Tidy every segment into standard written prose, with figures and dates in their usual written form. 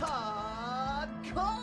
Hardcore!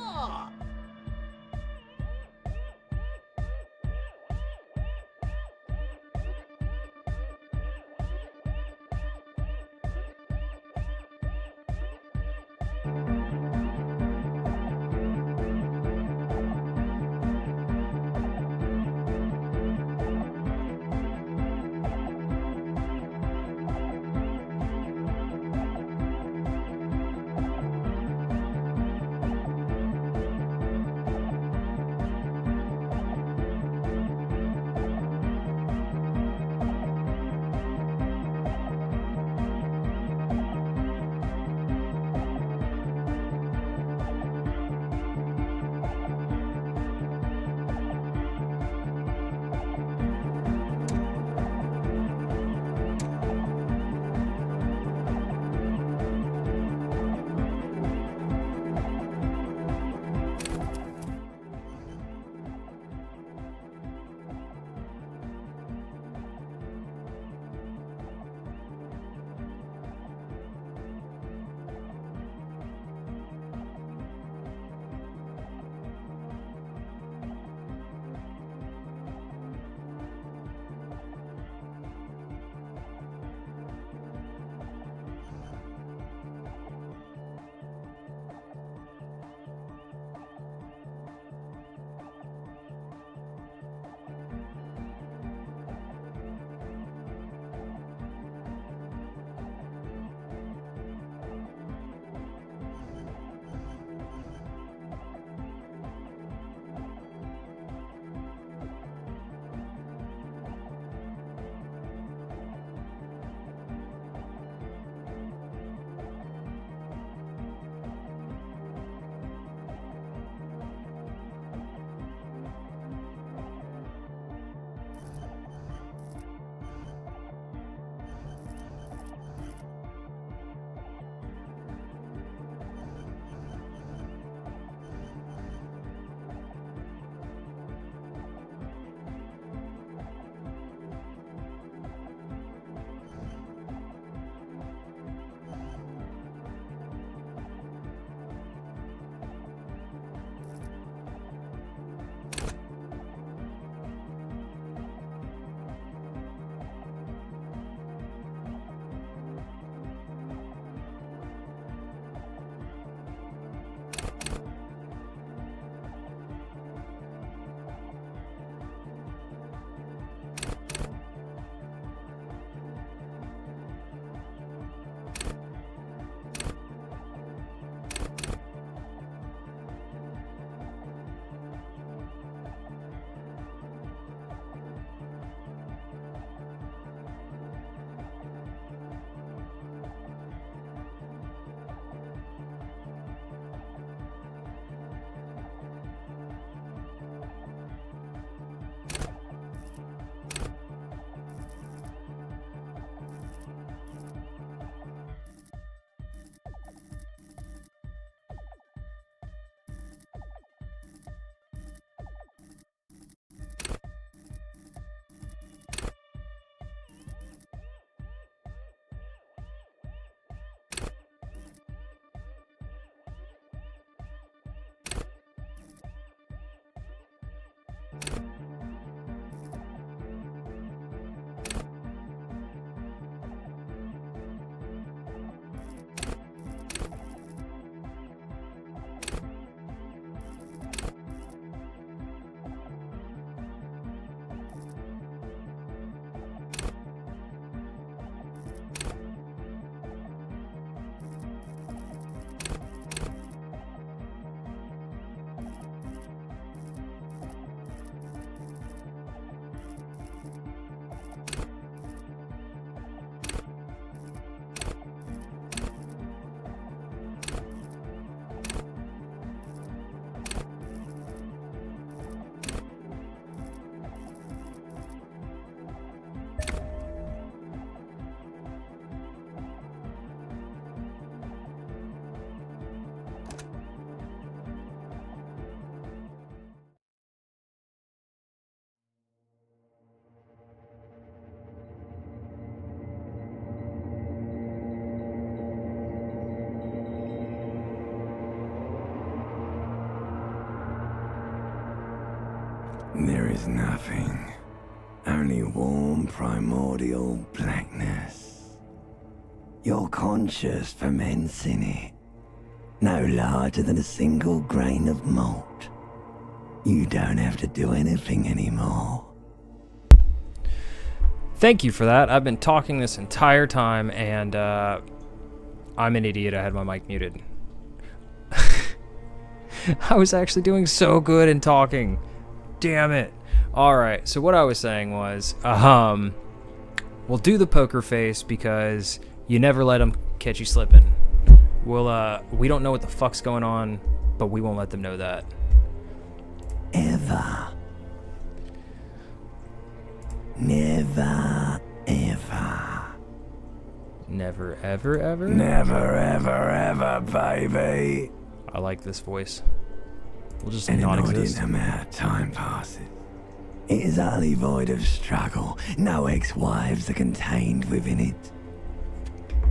There is nothing. Only warm primordial blackness. Your conscious ferments in it. No larger than a single grain of malt. You don't have to do anything anymore. Thank you for that. I've been talking this entire time, and I'm an idiot. I had my mic muted. I was actually doing so good in talking. Damn it. Alright, so what I was saying was, we'll do the poker face because you never let them catch you slipping. We don't know what the fuck's going on, but we won't let them know that. Ever. Never, ever. Never, ever, ever? Never, ever, ever, baby. I like this voice. We'll just And not an exist. inordinate amount of time passes. It is utterly void of struggle. No ex-wives are contained within it.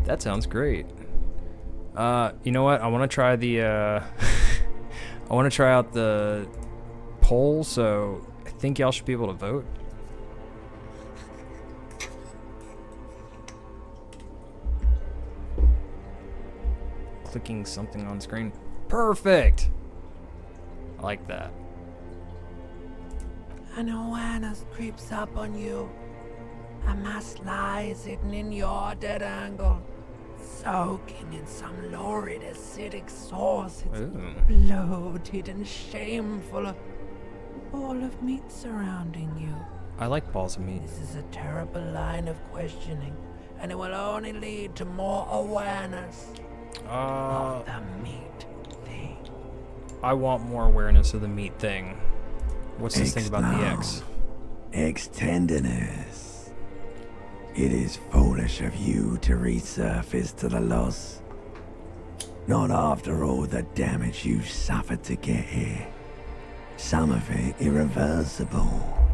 That sounds great. You know what? I want to try the, I want to try out the poll, so I think y'all should be able to vote. Clicking something on screen. Perfect! I like that. An awareness creeps up on you. A mass lies hidden in your dead angle, soaking in some lurid acidic sauce. It's Ooh. bloated and shameful. A ball of meat surrounding you. I like balls of meat. This is a terrible line of questioning, and it will only lead to more awareness of the meat thing. I want more awareness of the meat thing. What's this thing about the X? Ex-tenderness. It is foolish of you to resurface to the loss. Not after all the damage you suffered to get here. Some of it irreversible.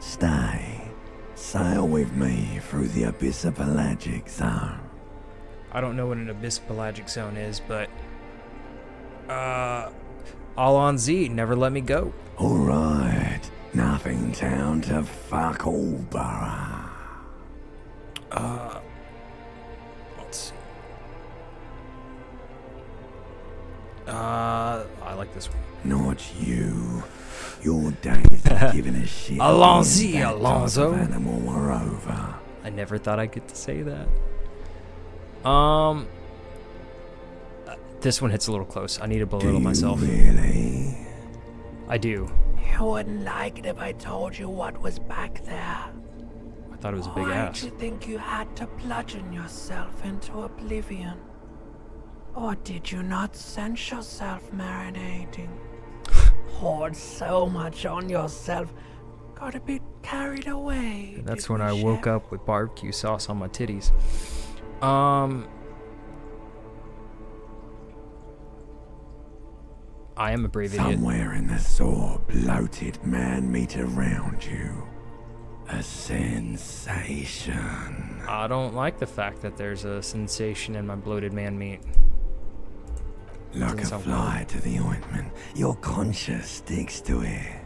Stay. Sail with me through the abyssopelagic zone. I don't know what an abyssopelagic zone is, but all on Z, never let me go. Alright. Nothing town to fuck all borough. Let's see. I like this one. Not you. Your days of giving a shit. Allons-y, being that type of Alonzo. Animal are over. I never thought I'd get to say that. This one hits a little close. I need to belittle myself. Really? I do. You wouldn't like it if I told you what was back there. I thought it was a big Why'd ass. you think you had to bludgeon yourself into oblivion? Or did you not sense yourself marinating? Hoard so much on yourself, got a bit carried away. That's didn't when I you, woke Chef? up with barbecue sauce on my titties. I am a brave idiot. Somewhere in the sore, bloated man meat around you. A sensation. I don't like the fact that there's a sensation in my bloated man meat. Like a Doesn't sound fly to the ointment, your conscience sticks to it.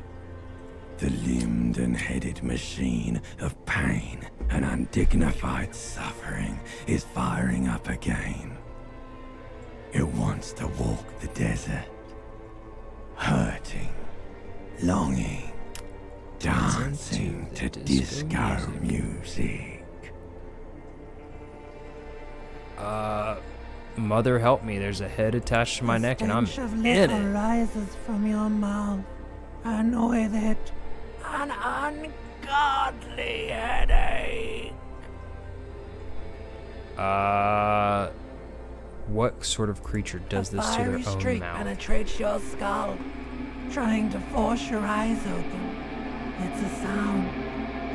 The limbed and headed machine of pain and undignified suffering is firing up again. It wants to walk the desert, hurting, longing, dancing to disco music. Mother help me, there's a head attached to my neck and I'm stench of in liquor it. rises from your mouth, and with it, an ungodly headache. What sort of creature does A this to their fiery own streak mouth? penetrates your skull, trying to force your eyes open. It's a sound,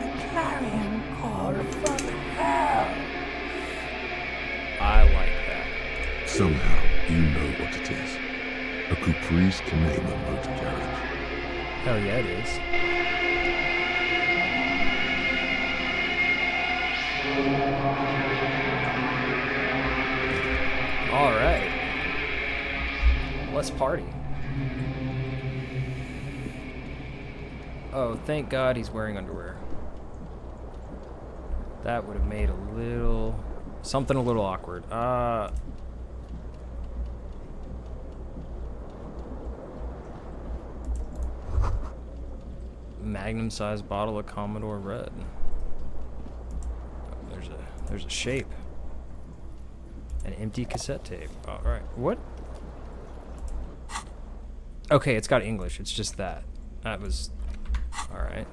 a clarion call from hell. I like that. Somehow, you know what it is. A caprice can name a motor carriage. Hell yeah, it is. All right. Let's party. Oh, thank God he's wearing underwear. That would have made something a little awkward. Magnum-sized bottle of Commodore Red. There's a shape. An empty cassette tape. All right. What? Okay, it's got English. It's just that. That was... All right.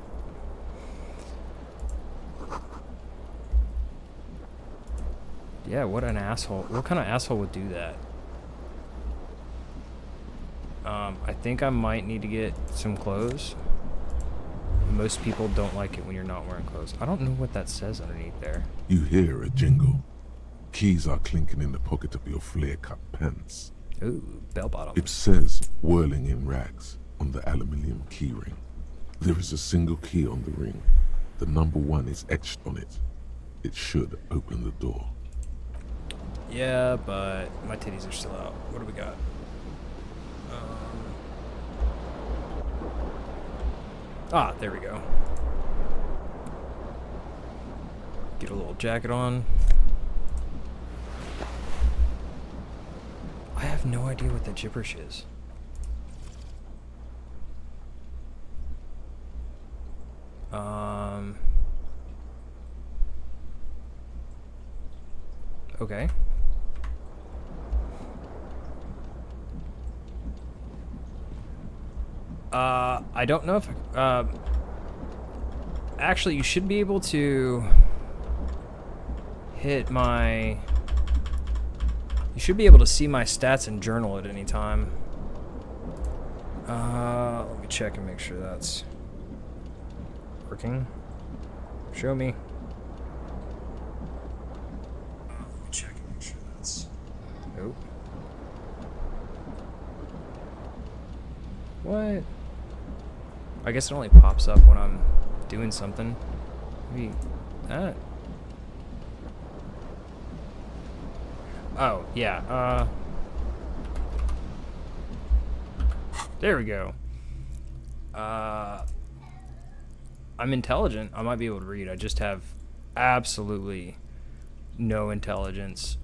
Yeah, what an asshole. What kind of asshole would do that? I think I might need to get some clothes. Most people don't like it when you're not wearing clothes. I don't know what that says underneath there. You hear a jingle. Keys are clinking in the pocket of your flare-cut pants. Ooh, bell bottom. It says, whirling in rags, on the aluminium keyring. There is a single key on the ring. The number 1 is etched on it. It should open the door. Yeah, but my titties are still out. What do we got? There we go. Get a little jacket on. I have no idea what that gibberish is. Okay. I don't know if... actually, you should be able to hit my... You should be able to see my stats and journal at any time. Let me check and make sure that's working. Show me. Let me check and make sure that's... Nope. What? I guess it only pops up when I'm doing something. Maybe that. Oh, yeah. There we go. I'm intelligent. I might be able to read. I just have absolutely no intelligence.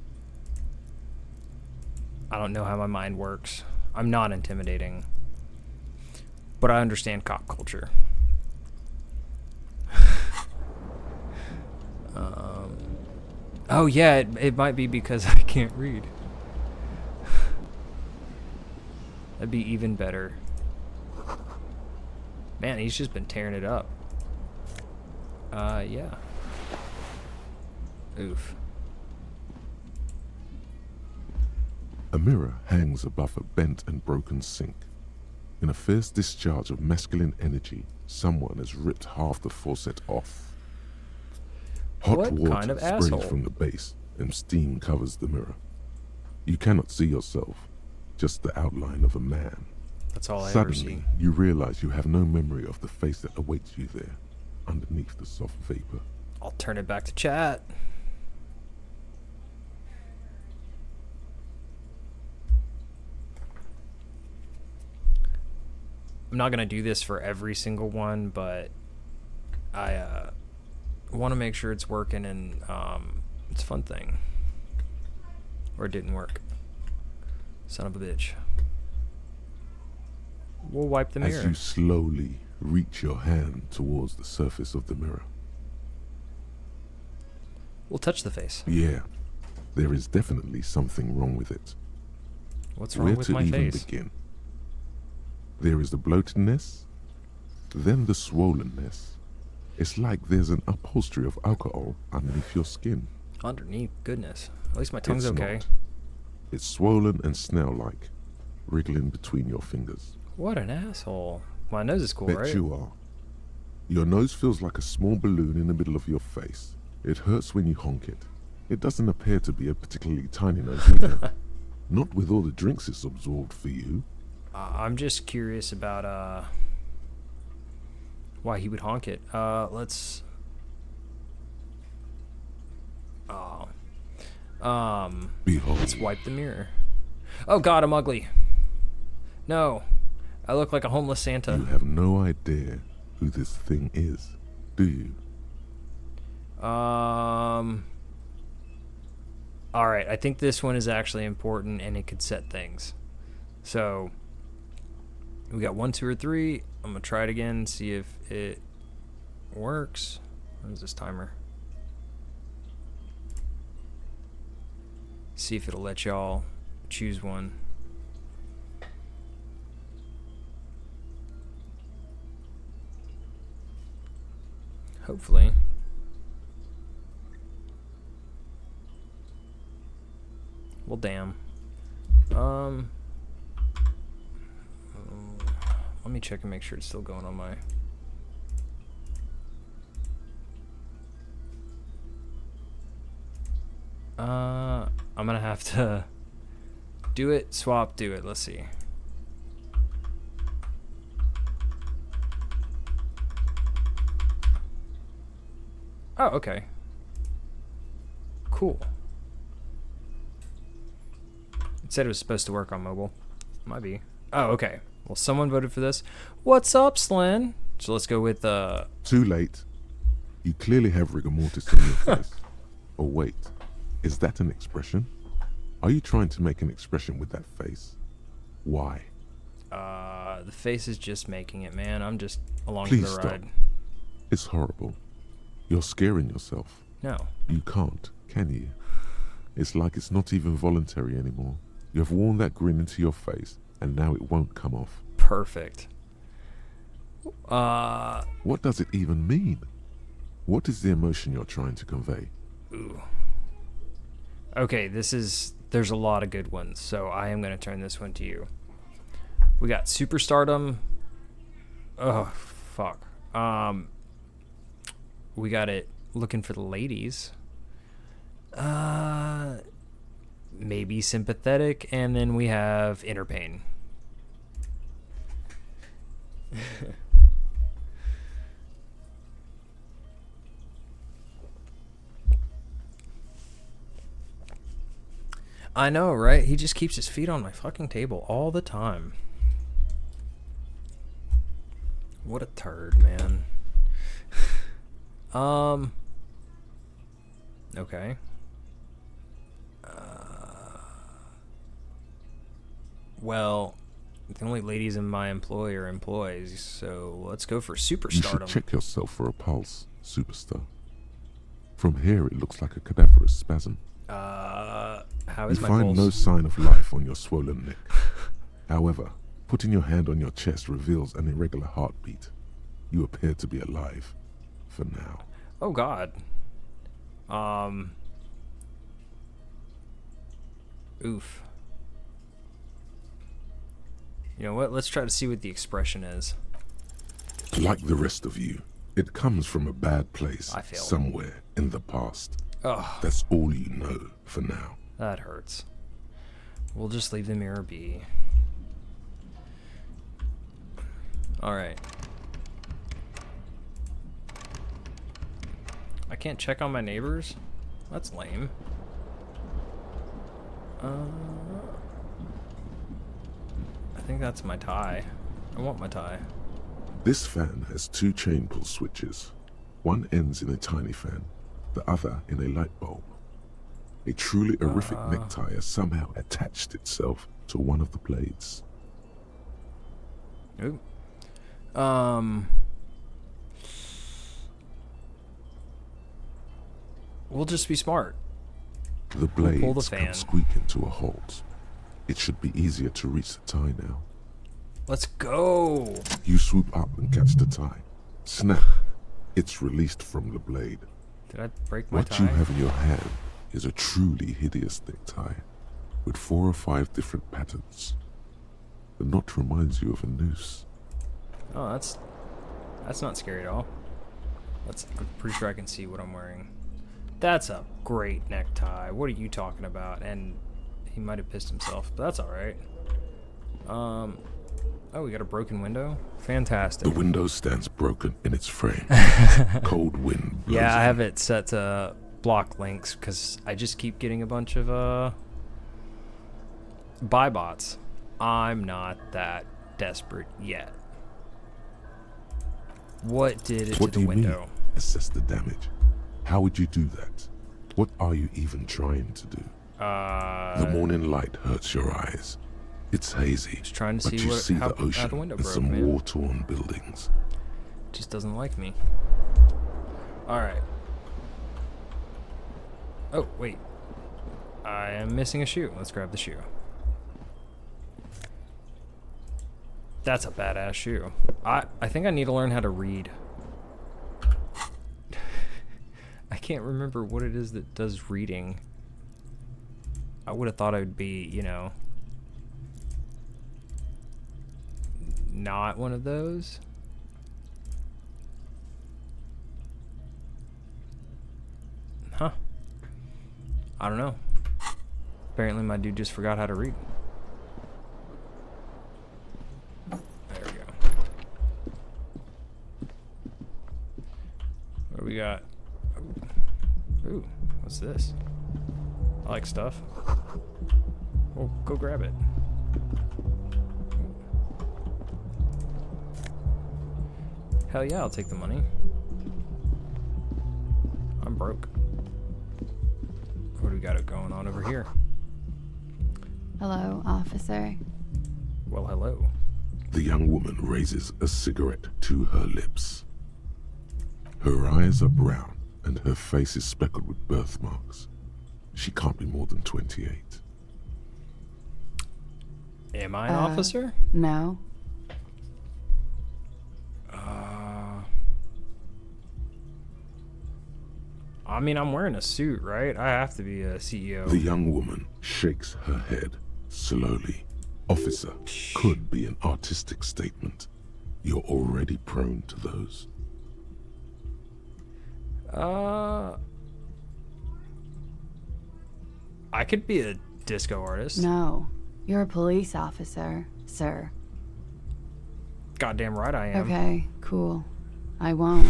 I don't know how my mind works. I'm not intimidating. But I understand cop culture. Oh yeah, it might be because I can't read. That'd be even better. Man, he's just been tearing it up. Yeah. Oof. A mirror hangs above a bent and broken sink. In a fierce discharge of masculine energy, someone has ripped half the faucet off. Hot What water kind of sprays asshole? from the base, and steam covers the mirror. You cannot see yourself, just the outline of a man. That's all I ever see. Suddenly, you realize you have no memory of the face that awaits you there, underneath the soft vapor. I'll turn it back to chat. I'm not gonna do this for every single one, but I want to make sure it's working, and it's a fun thing. Or it didn't work. Son of a bitch. We'll wipe the mirror. As you slowly reach your hand towards the surface of the mirror. We'll touch the face. Yeah, there is definitely something wrong with it. What's wrong Where with to my even face? begin? There is the bloatedness, then the swollenness. It's like there's an upholstery of alcohol underneath your skin. Underneath, goodness. At least my tongue's It's okay. not. It's swollen and snail-like, wriggling between your fingers. What an asshole. My nose is cool, Bet right? you are. Your nose feels like a small balloon in the middle of your face. It hurts when you honk it. It doesn't appear to be a particularly tiny nose either. Not with all the drinks it's absorbed for you. I'm just curious about why he would honk it. Let's Behold, let's wipe the mirror. Oh god, I'm ugly. No. I look like a homeless Santa. you have no idea who this thing is, do you? Alright, I think this one is actually important and it could set things. So, we got 1, 2, or 3. I'm gonna try it again, see if it works. Where's this timer? See if it'll let y'all choose one. Hopefully. Well, damn. Let me check and make sure it's still going on my... I'm gonna have to do it, swap, do it. Let's see. Oh, okay. Cool. It said it was supposed to work on mobile. Might be. Oh, okay. Well, someone voted for this. What's up, Slan? So let's go with, Too late. You clearly have rigor mortis on your face. Oh, wait. Is that an expression? Are you trying to make an expression with that face? Why? the face is just making it, man. I'm just along Please for the stop. ride. It's horrible. You're scaring yourself. No. You can't, can you? It's like it's not even voluntary anymore. You have worn that grin into your face, and now it won't come off. Perfect. What does it even mean? What is the emotion you're trying to convey? Ooh. Okay, there's a lot of good ones, so I am going to turn this one to you. We got superstardom. Oh, fuck. We got it looking for the ladies. Maybe sympathetic, and then we have inner pain. I know, right? He just keeps his feet on my fucking table all the time. What a turd, man. Okay. Well, the only ladies in my employ are employees, so let's go for You should superstardom. check yourself for a pulse, superstar. From here, it looks like a cadaverous spasm. How You is my find pulse? no sign of life on your swollen neck. However, putting your hand on your chest reveals an irregular heartbeat. You appear to be alive, for now. Oh God. Oof. You know what? Let's try to see what the expression is. Like the rest of you, it comes from a bad place I failed. somewhere in the past. Oh, That's all you know for now. that hurts. We'll just leave the mirror be. Alright. I can't check on my neighbors? That's lame. I think that's my tie. I want my tie. This fan has two chain pull switches. One ends in a tiny fan, the other in a light bulb. A truly horrific necktie has somehow attached itself to one of the blades. Ooh. We'll just be smart. The pull the blades fan. come squeaking to a halt. It should be easier to reach the tie now. Let's go. You swoop up and catch the tie. Snap! It's released from the blade. Did I break my What tie? you have in your hand is a truly hideous necktie, with 4 or 5 different patterns. The knot reminds you of a noose. Oh, that's not scary at all. I'm pretty sure I can see what I'm wearing. That's a great necktie. What are you talking about? And he might have pissed himself, but that's all right. Oh, we got a broken window. Fantastic. The window stands broken in its frame. Cold wind blows Yeah, I in. have it set to block links because I just keep getting a bunch of buy bots. I'm not that desperate yet. What did it What to do the you mean? window? Assess the damage. How would you do that? What are you even trying to do? The morning light hurts your eyes. It's hazy, Just trying to but see you what see how the ocean the window and broke, some man. war-torn buildings. Just doesn't like me. All right. Oh, wait. I am missing a shoe. Let's grab the shoe. That's a badass shoe. I think I need to learn how to read. I can't remember what it is that does reading. I would have thought I would be, you know, not one of those. Huh. I don't know. Apparently my dude just forgot how to read. There we go. What do we got? Ooh, what's this? I like stuff. Oh, go grab it. Hell yeah, I'll take the money. I'm broke. What do we got going on over here? Hello, officer. Well, hello. The young woman raises a cigarette to her lips. Her eyes are brown and her face is speckled with birthmarks. She can't be more than 28. Am I an officer? No. I mean, I'm wearing a suit, right? I have to be a CEO. The young woman shakes her head slowly. Officer could be an artistic statement. You're already prone to those. I could be a disco artist. No. You're a police officer, sir. Goddamn right I am. Okay, cool. I won't.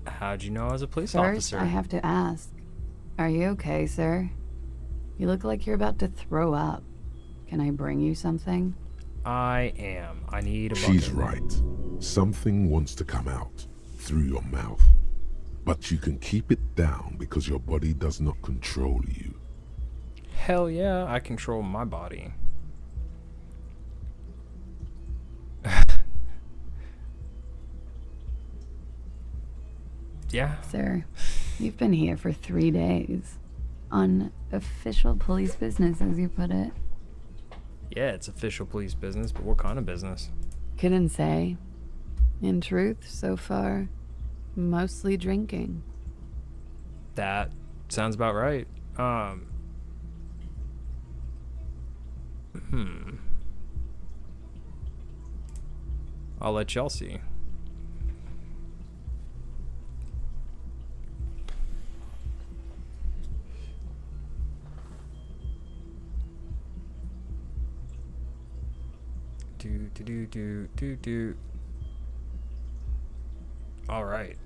How'd you know I was a police First, officer? I have to ask. Are you okay, sir? You look like you're about to throw up. Can I bring you something? I am. I need a bucket. She's right. Something wants to come out through your mouth. But you can keep it down because your body does not control you. Hell yeah, I control my body. Yeah. Sir, you've been here for 3 days. On official police business, as you put it. Yeah, it's official police business, but what kind of business? Couldn't say. In truth, so far, mostly drinking. That sounds about right. I'll let y'all see. Do. All right.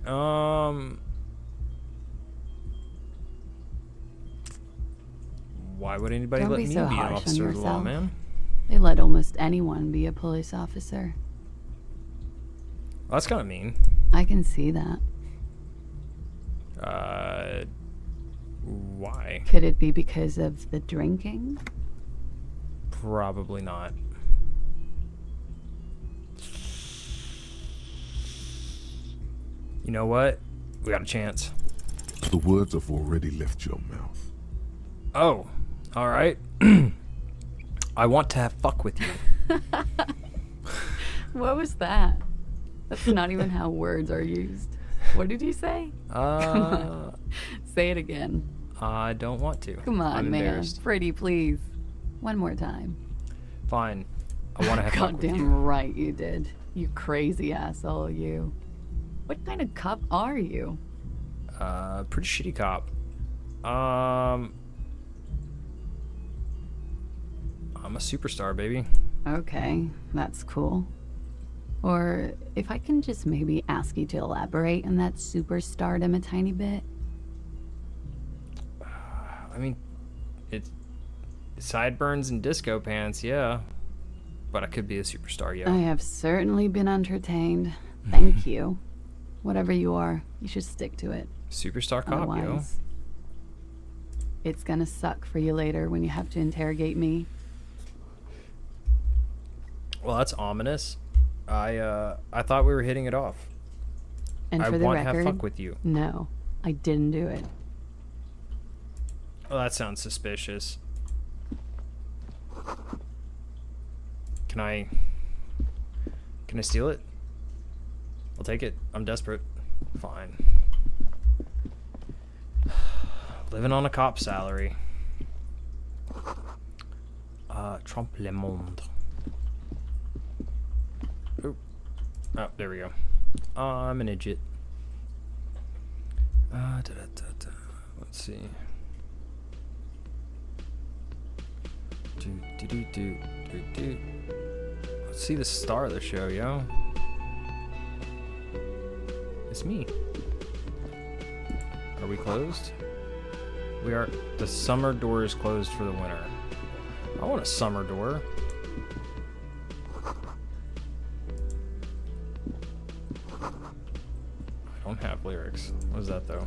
Why would anybody Don't let be me so be an harsh on officer of the law, yourself. man? They let almost anyone be a police officer. Well, that's kind of mean. I can see that. Why? Could it be because of the drinking? Probably not. You know what? We got a chance. The words have already left your mouth. Oh, all right. I want to have fuck with you. What was that? That's not even how words are used. What did you say? Say it again. I don't want to. Come on, I'm man. embarrassed. Freddie, please. One more time. Fine. I want to have fuck with you. Goddamn right you did. You crazy asshole, you. What kind of cop are you? Pretty shitty cop. I'm a superstar, baby. Okay, that's cool. Or if I can just maybe ask you to elaborate on that superstardom a tiny bit. I mean, it's sideburns and disco pants, yeah. but I could be a superstar, yo. I have certainly been entertained. Thank you. Whatever you are, you should stick to it. Superstar cop, yo. Otherwise, it's gonna suck for you later when you have to interrogate me. Well, that's ominous. I thought we were hitting it off. And I for the want to record, have fuck with you. no, I didn't do it. Well, that sounds suspicious. Can I steal it? I'll take it. I'm desperate. Fine. Living on a cop salary. Trompe le monde. Oh, there we go. I'm an idiot. Let's see. Let's see the star of the show, yo. It's me. Are we closed? We are. The summer door is closed for the winter. I want a summer door. I don't have lyrics. What is that, though?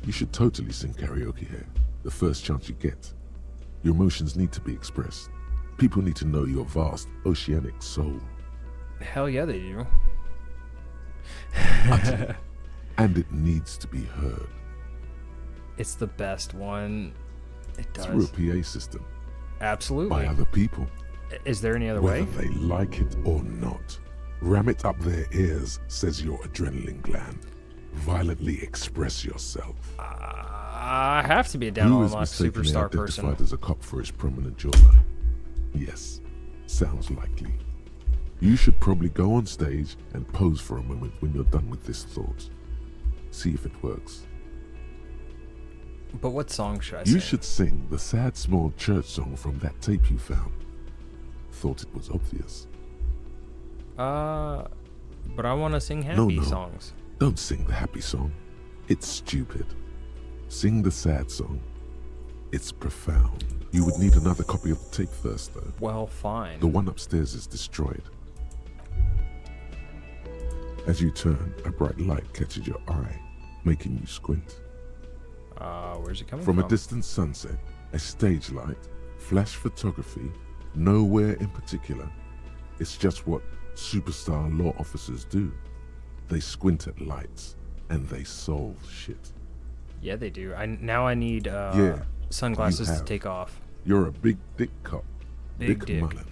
You should totally sing karaoke here, the first chance you get. Your emotions need to be expressed. People need to know your vast, oceanic soul. Hell yeah, they do. Utterly. And it needs to be heard. It's the best one. It Through does. a PA system. Absolutely. By other people. Is there any other Whether way? they like it or not. Ram it up their ears, says your adrenaline gland. Violently express yourself. I have to be a down Who on is luck mistakenly superstar identified person. as a cop for his prominent jawline? Yes, sounds likely. You should probably go on stage and pose for a moment when you're done with this thought. See if it works. But what song should I You sing? should sing the sad small church song from that tape you found. Thought it was obvious. But I want to sing happy No. songs. Don't sing the happy song. It's stupid. Sing the sad song. It's profound. You would need another copy of the tape first, though. Well, fine. The one upstairs is destroyed. As you turn, a bright light catches your eye, making you squint. Where's it coming From from? a distant sunset, a stage light, flash photography, nowhere in particular. It's just what superstar law officers do. They squint at lights, and they solve shit. Yeah, they do. Now I need Yeah, sunglasses you to have. take off. You're a big dick cop. Big dick. Mullen.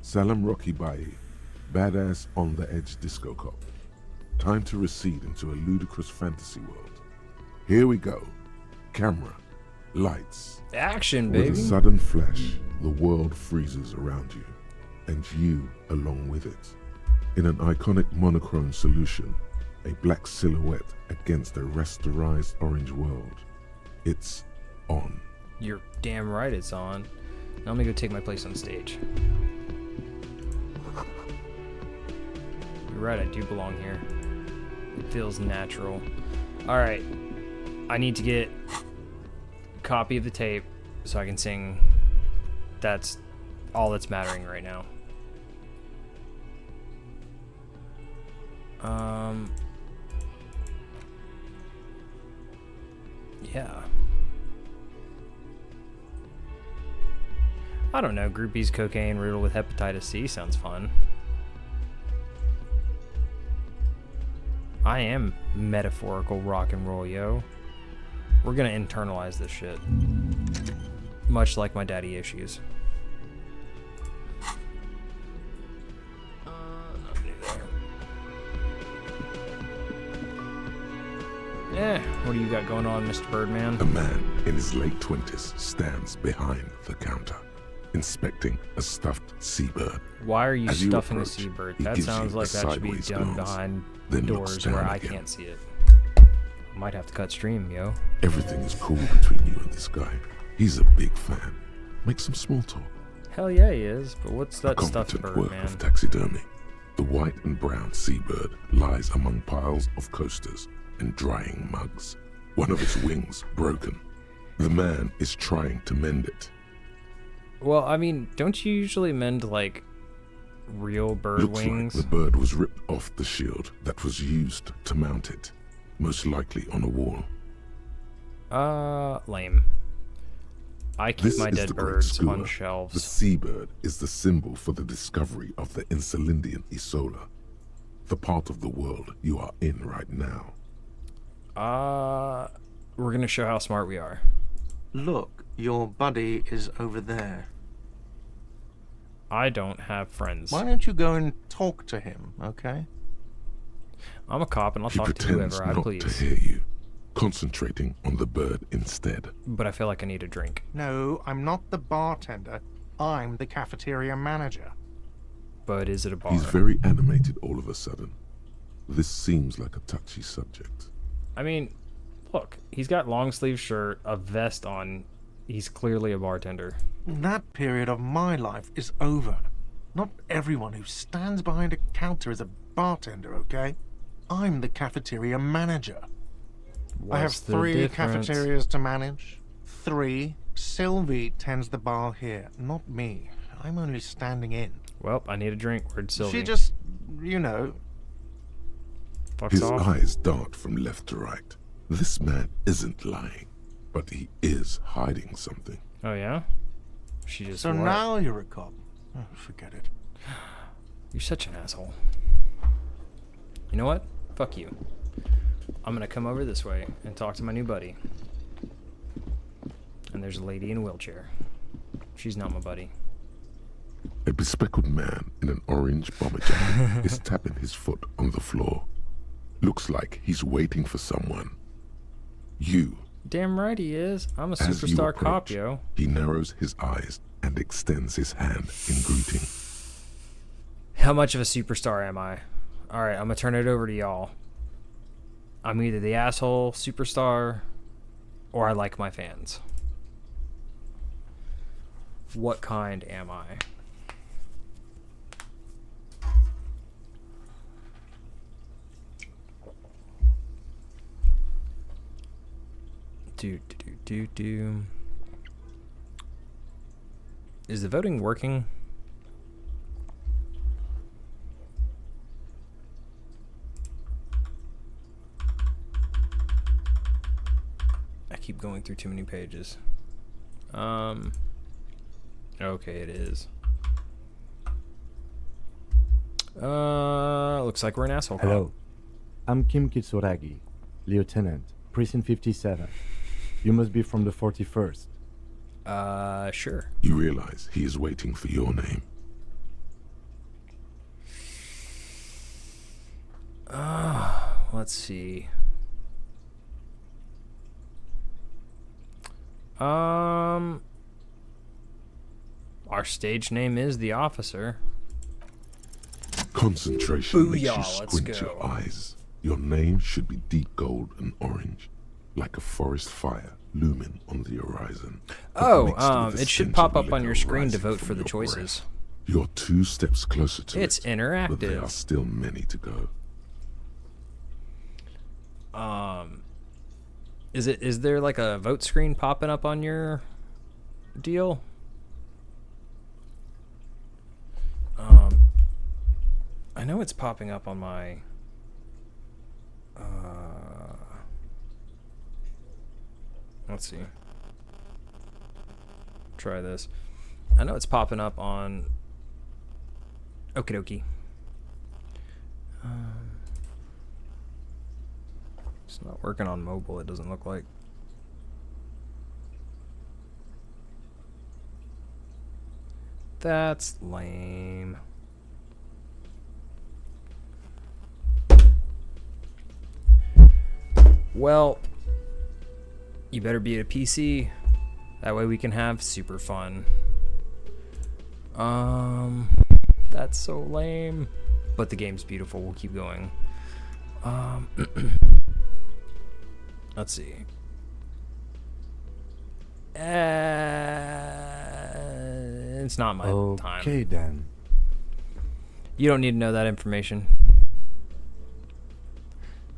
Salam Rocky Bayi. Badass on the edge disco cop. Time to recede into a ludicrous fantasy world. Here we go. Camera. Lights. Action, With baby. a sudden flash, the world freezes around you, and you along with it. In an iconic monochrome solution, a black silhouette against a rasterized orange world. It's on. You're damn right it's on. Now let me go take my place on stage. You're right, I do belong here. It feels natural. Alright. I need to get a copy of the tape so I can sing. That's all that's mattering right now. Yeah. I don't know, groupies, cocaine, riddled with hepatitis C sounds fun. I am metaphorical rock and roll, yo. We're gonna internalize this shit. Much like my daddy issues. Nothing new there. What do you got going on, Mr. Birdman? A man in his late 20s stands behind the counter, inspecting a stuffed seabird. Why are you As you stuffing a approach, seabird? he That gives sounds you like a that should be sideways done glance, behind then looks doors where down I again. can't see it. Might have to cut stream, yo. Everything is cool between you and this guy. He's a big fan. Make some small talk. Hell yeah, he is. But what's A that stuffed competent bird, work man? of taxidermy. The white and brown seabird lies among piles of coasters and drying mugs. One of its wings broken. The man is trying to mend it. Well, I mean, don't you usually mend, like, real bird Looks wings? like the bird was ripped off the shield that was used to mount it, most likely on a wall. Lame. I keep This my is dead the great birds skua. on The shelves. seabird is the symbol for the discovery of the Insulindian Isola, the part of the world you are in right now. We're gonna show how smart we are. Look, your buddy is over there. I don't have friends. Why don't you go and talk to him, okay? I'm a cop and I'll He talk to pretends whoever I not please. to hear you, concentrating on the bird instead. But I feel like I need a drink. No, I'm not the bartender. I'm the cafeteria manager. But is it a bar? He's very animated all of a sudden. This seems like a touchy subject. I mean, look, he's got long sleeve shirt, a vest on. He's clearly a bartender. That period of my life is over. Not everyone who stands behind a counter is a bartender, okay? I'm the cafeteria manager. I have What's the 3 difference? cafeterias to manage. 3. Sylvie tends the bar here, not me. I'm only standing in. Well, I need a drink. Where'd Sylvie? She just, you know, fucks His off. eyes dart from left to right. This man isn't lying, but he is hiding something. Oh yeah. She just. so what? now you're a cop. Oh, forget it. You're such an asshole. You know what? Fuck you. I'm gonna come over this way and talk to my new buddy. And there's a lady in a wheelchair. She's not my buddy. A bespectacled man in an orange bomber jacket is tapping his foot on the floor. Looks like he's waiting for someone. You. Damn right he is. I'm a As you superstar cop, approach, yo. he narrows his eyes and extends his hand in greeting. How much of a superstar am I? Alright, I'm gonna turn it over to y'all. I'm either the asshole superstar or I like my fans. What kind am I? Do. Is the voting working? I keep going through too many pages. Okay, it is. Looks like we're an asshole cop. Hello, I'm Kim Kitsuragi, Lieutenant, Precinct 57. You must be from the 41st. Sure. You realize he is waiting for your name. Let's see. Our stage name is The Officer. Concentration makes Booyah, you let's squint go. your eyes. Your name should be deep gold and orange, like a forest fire looming on the horizon. but mixed with the It should stench pop of up on your liquor screen to rising vote from for the your choices. breath. You're 2 steps closer to It's it, but there interactive. are still many to go. Is there like a vote screen popping up on your deal? I know it's popping up on my let's see. Try this. I know it's popping up on Okie dokie. It's not working on mobile, it doesn't look like. That's lame. Well, you better be at a PC. That way we can have super fun. That's so lame. But the game's beautiful. We'll keep going. Let's see. It's not my time. Okay then. You don't need to know that information.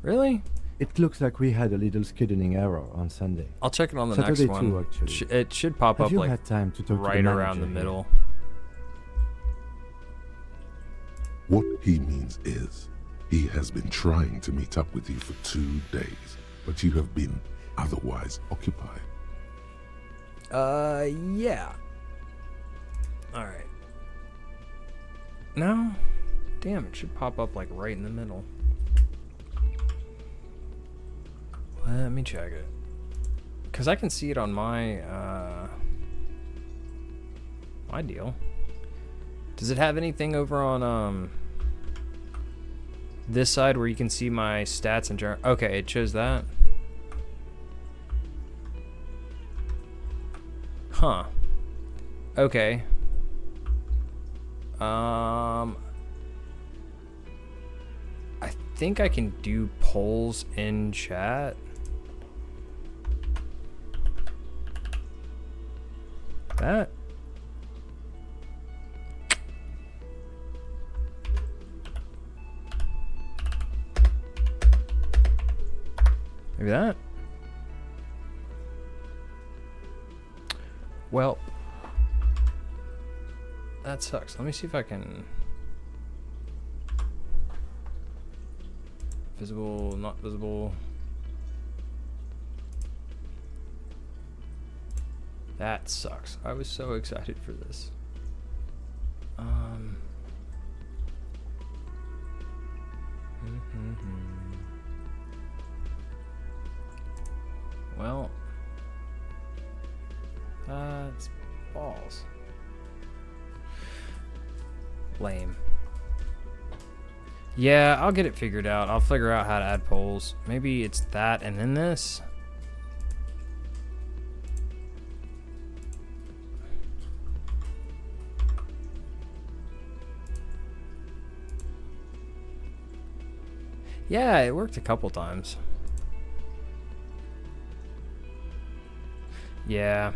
Really? It looks like we had a little scheduling error on Sunday. I'll check it on the Saturday next too, one. actually. It should pop Have up you like had time to talk right to the around the manager here? middle. What he means is, he has been trying to meet up with you for 2 days, but you have been otherwise occupied. Yeah. Alright. No? Damn, it should pop up like right in the middle. Let me check it. Because I can see it on my, my deal. Does it have anything over on, this side where you can see my stats and jar? Okay, it shows that. Huh. Okay. I think I can do polls in chat. That. Maybe that. Well, that sucks. Let me see if I can. Visible, not visible. That sucks. I was so excited for this. Well, it's balls. Lame. Yeah, I'll get it figured out. I'll figure out how to add polls. Maybe it's that and then this. Yeah, it worked a couple times. Yeah.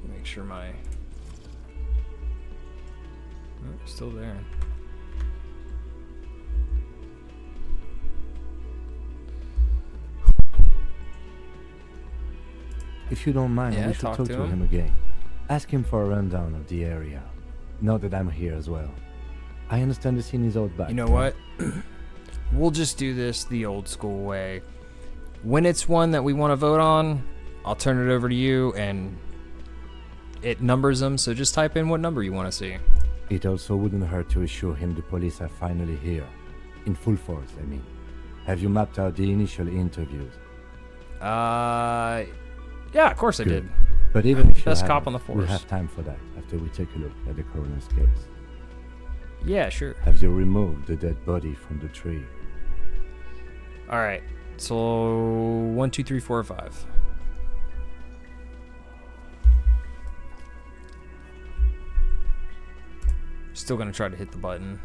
Make sure my... Oh, still there. If you don't mind, Yeah, we should talk talk to to him. him again. Ask him for a rundown of the area. Now that I'm here as well. I understand the scene is out back. You know right? what? We'll just do this the old school way. When it's one that we want to vote on, I'll turn it over to you and it numbers them, so just type in what number you want to see. It also wouldn't hurt to assure him the police are finally here. In full force, I mean. Have you mapped out the initial interviews? Yeah, of course I Good. did. But even if you Best haven't, cop on the we'll force. have time for that after we take a look at the coroner's case. Yeah, sure. Have you removed the dead body from the tree? All right. So 1, 2, 3, 4, 5. Still gonna try to hit the button.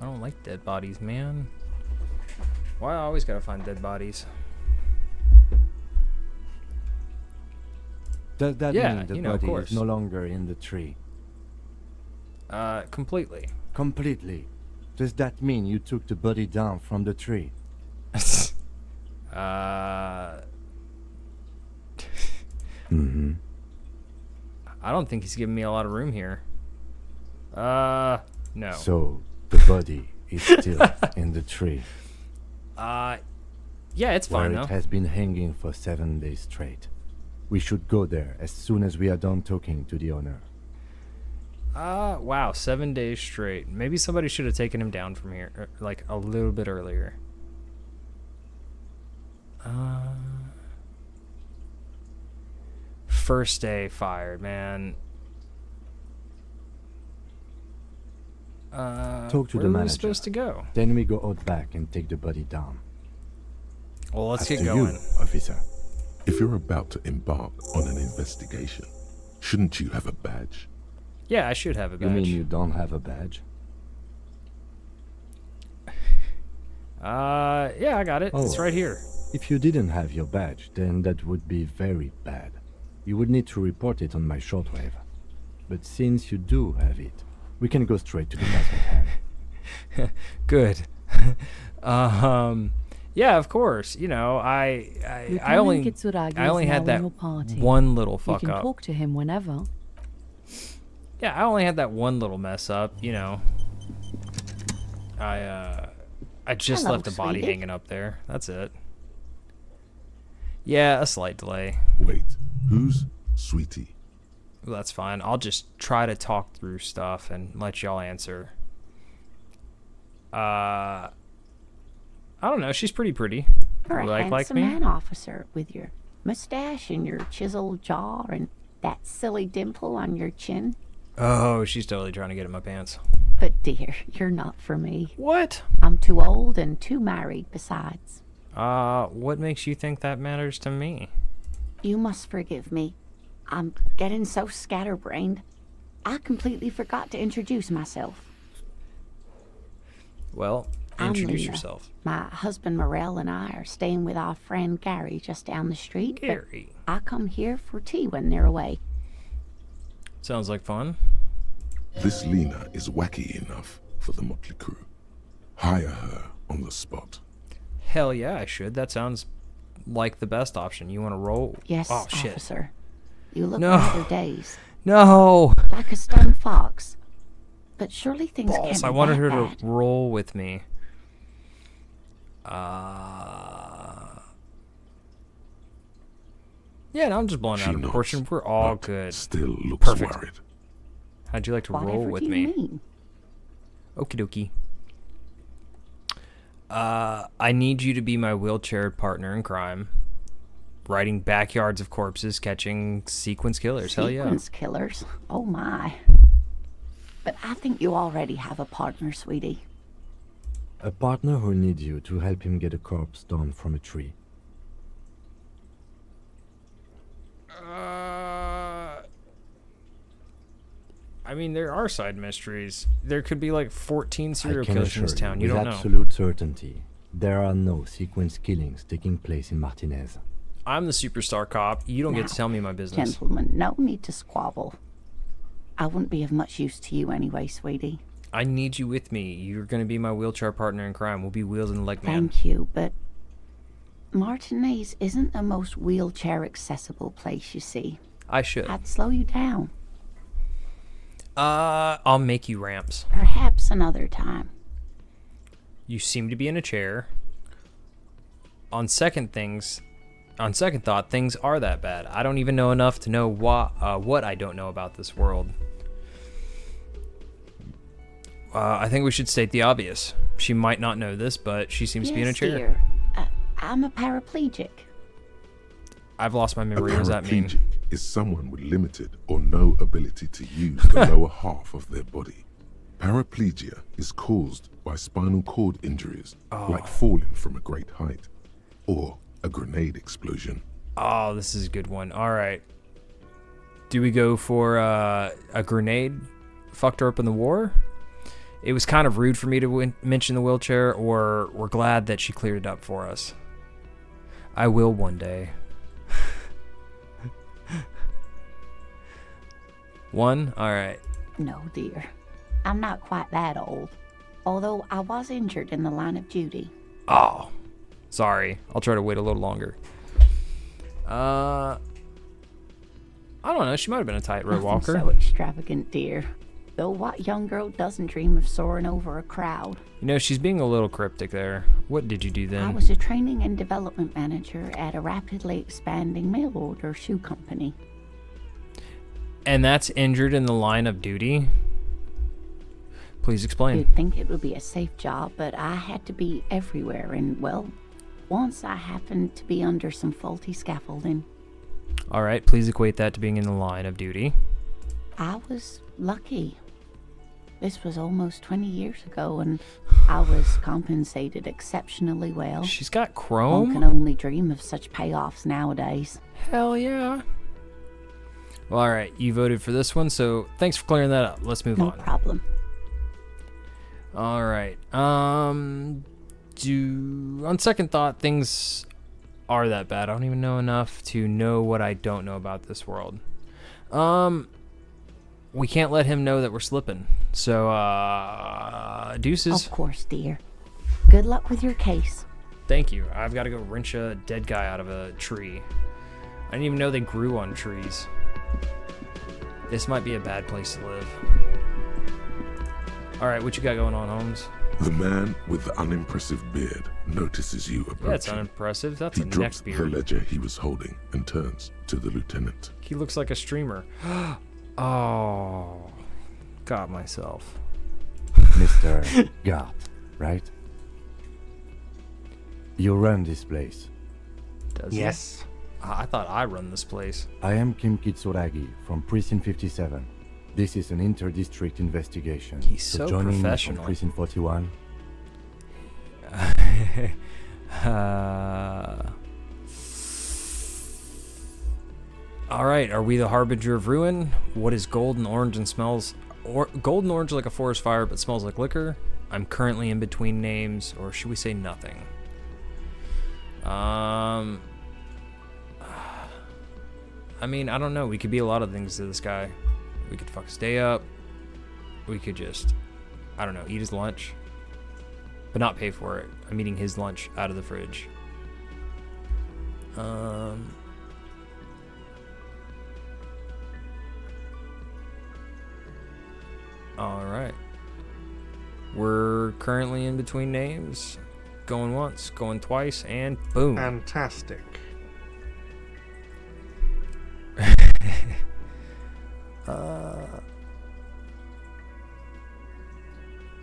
I don't like dead bodies, man. Why I always gotta find dead bodies? Does that Yeah, mean the you know, of body course. is no longer in the tree? Completely. Completely. Does that mean you took the body down from the tree? Mm-hmm. I don't think he's giving me a lot of room here. No. So, the body is still in the tree, Yeah, it's where fine it though. has been hanging for 7 days straight. We should go there as soon as we are done talking to the owner. Wow, 7 days straight. Maybe somebody should have taken him down from here, like a little bit earlier. First day fired, man. Talk to where the were we manager. supposed to go? Then we go out back and take the body down. Well, let's As get to going. you, officer. If you're about to embark on an investigation, shouldn't you have a badge? Yeah, I should have a You mean badge. you don't have a badge? Yeah, I got it. It's Oh. right here. If you didn't have your badge, then that would be very bad. You would need to report it on my shortwave. But since you do have it, we can go straight to the task at hand. Good. Yeah, of course. You know, I only had that one little You fuck can up. talk to him whenever. Yeah, I only had that one little mess up. You know, I just Hello, left a body sweetie. hanging up there. That's it. Yeah, a slight delay. Wait, who's Sweetie? Well, that's fine. I'll just try to talk through stuff and let y'all answer. I don't know. She's pretty. You're a Like handsome me? man, officer, with your mustache and your chiseled jaw and that silly dimple on your chin. Oh, she's totally trying to get in my pants. But dear, you're not for me. What? I'm too old and too married besides. What makes you think that matters to me? You must forgive me. I'm getting so scatterbrained. I completely forgot to introduce myself. Well, I'm introduce Lena. yourself. My husband Morel and I are staying with our friend Gary just down the street. but Gary. I come here for tea when they're away. Sounds like fun. This Lena is wacky enough for the motley crew. Hire her on the spot. Hell yeah, I should. That sounds like the best option. You want to roll? Yes, Oh, shit. officer. You look No. rather dazed, No! like a stunned fox. But surely things can't Balls. be I wanted that her bad. to roll with me. Yeah, no, I'm just blowing She out of nods, proportion. We're all but good. Still looks Perfect. worried. How'd you like to roll Whatever with do you me? mean? Okie dokie. I need you to be my wheelchair partner in crime. Riding backyards of corpses, catching sequence killers. Hell yeah. Sequence killers? Oh my. But I think you already have a partner, sweetie. A partner who needs you to help him get a corpse down from a tree. I mean, there are side mysteries. There could be like 14 serial I can killers in assure this town. you You with don't know. absolute certainty, there are no sequence killings taking place in Martinez. I'm the superstar cop. You don't get Now, to tell me my business. Gentlemen, no need to squabble. I wouldn't be of much use to you anyway, sweetie. I need you with me. You're going to be my wheelchair partner in crime. We'll be wheels and leg man. Thank you, but Martinez isn't the most wheelchair accessible place, you see. I should. I'd slow you down. I'll make you ramps. Perhaps another time. You seem to be in a chair. On second thought, things are that bad. I don't even know enough to know what I don't know about this world. I think we should state the obvious. She might not know this, but she seems to be in a Yes, chair. dear. I'm a paraplegic. I've lost my A memory. What does that mean? paraplegic is someone with limited or no ability to use the lower half of their body. Paraplegia is caused by spinal cord injuries, like falling from a great height, or a grenade explosion. Oh, this is a good one. All right. Do we go for a grenade fucked her up in the war? It was kind of rude for me to mention the wheelchair, or we're glad that she cleared it up for us. I will one day. One? All right. No, dear. I'm not quite that old. Although I was injured in the line of duty. Oh, sorry. I'll try to wait a little longer. I don't know. She might have been a tightrope Nothing walker. so extravagant, dear. Though what young girl doesn't dream of soaring over a crowd? You know, she's being a little cryptic there. What did you do I then? was a training and development manager at a rapidly expanding mail order shoe company. And that's injured in the line of duty? Please explain. You'd think it would be a safe job, but I had to be everywhere, and well, once I happened to be under some faulty scaffolding. All right, please equate that to being in the line of duty. I was lucky. This was almost 20 years ago, and I was compensated exceptionally well. She's got One chrome? can only dream of such payoffs nowadays. Hell yeah. Well, all right, you voted for this one, so thanks for clearing that up. Let's move No on. problem. All right. On second thought, things are that bad. I don't even know enough to know what I don't know about this world. We can't let him know that we're slipping. So, deuces. Of course, dear. Good luck with your case. Thank you. I've got to go wrench a dead guy out of a tree. I didn't even know they grew on trees. This might be a bad place to live. All right, what you got going on, Holmes? The man with the unimpressive beard notices you approaching. That's unimpressive. That's He a drops neck the beard. ledger he was holding and turns to the lieutenant. He looks like a streamer. Oh, got myself. Mr. Gart, right? You run this place. Does he? Yes. I thought I run this place. I am Kim Kitsuragi from Precinct 57. This is an inter-district investigation. He's so joining me professional. from Precinct 41. All right, are we the harbinger of ruin? What is gold and orange and smells... gold and orange like a forest fire but smells like liquor? I'm currently in between names, or should we say nothing? I mean, I don't know. We could be a lot of things to this guy. We could fuck his day up. We could just, I don't know, eat his lunch. But not pay for it. I'm eating his lunch out of the fridge. Alright. We're currently in between names. Going once, going twice, and boom. Fantastic.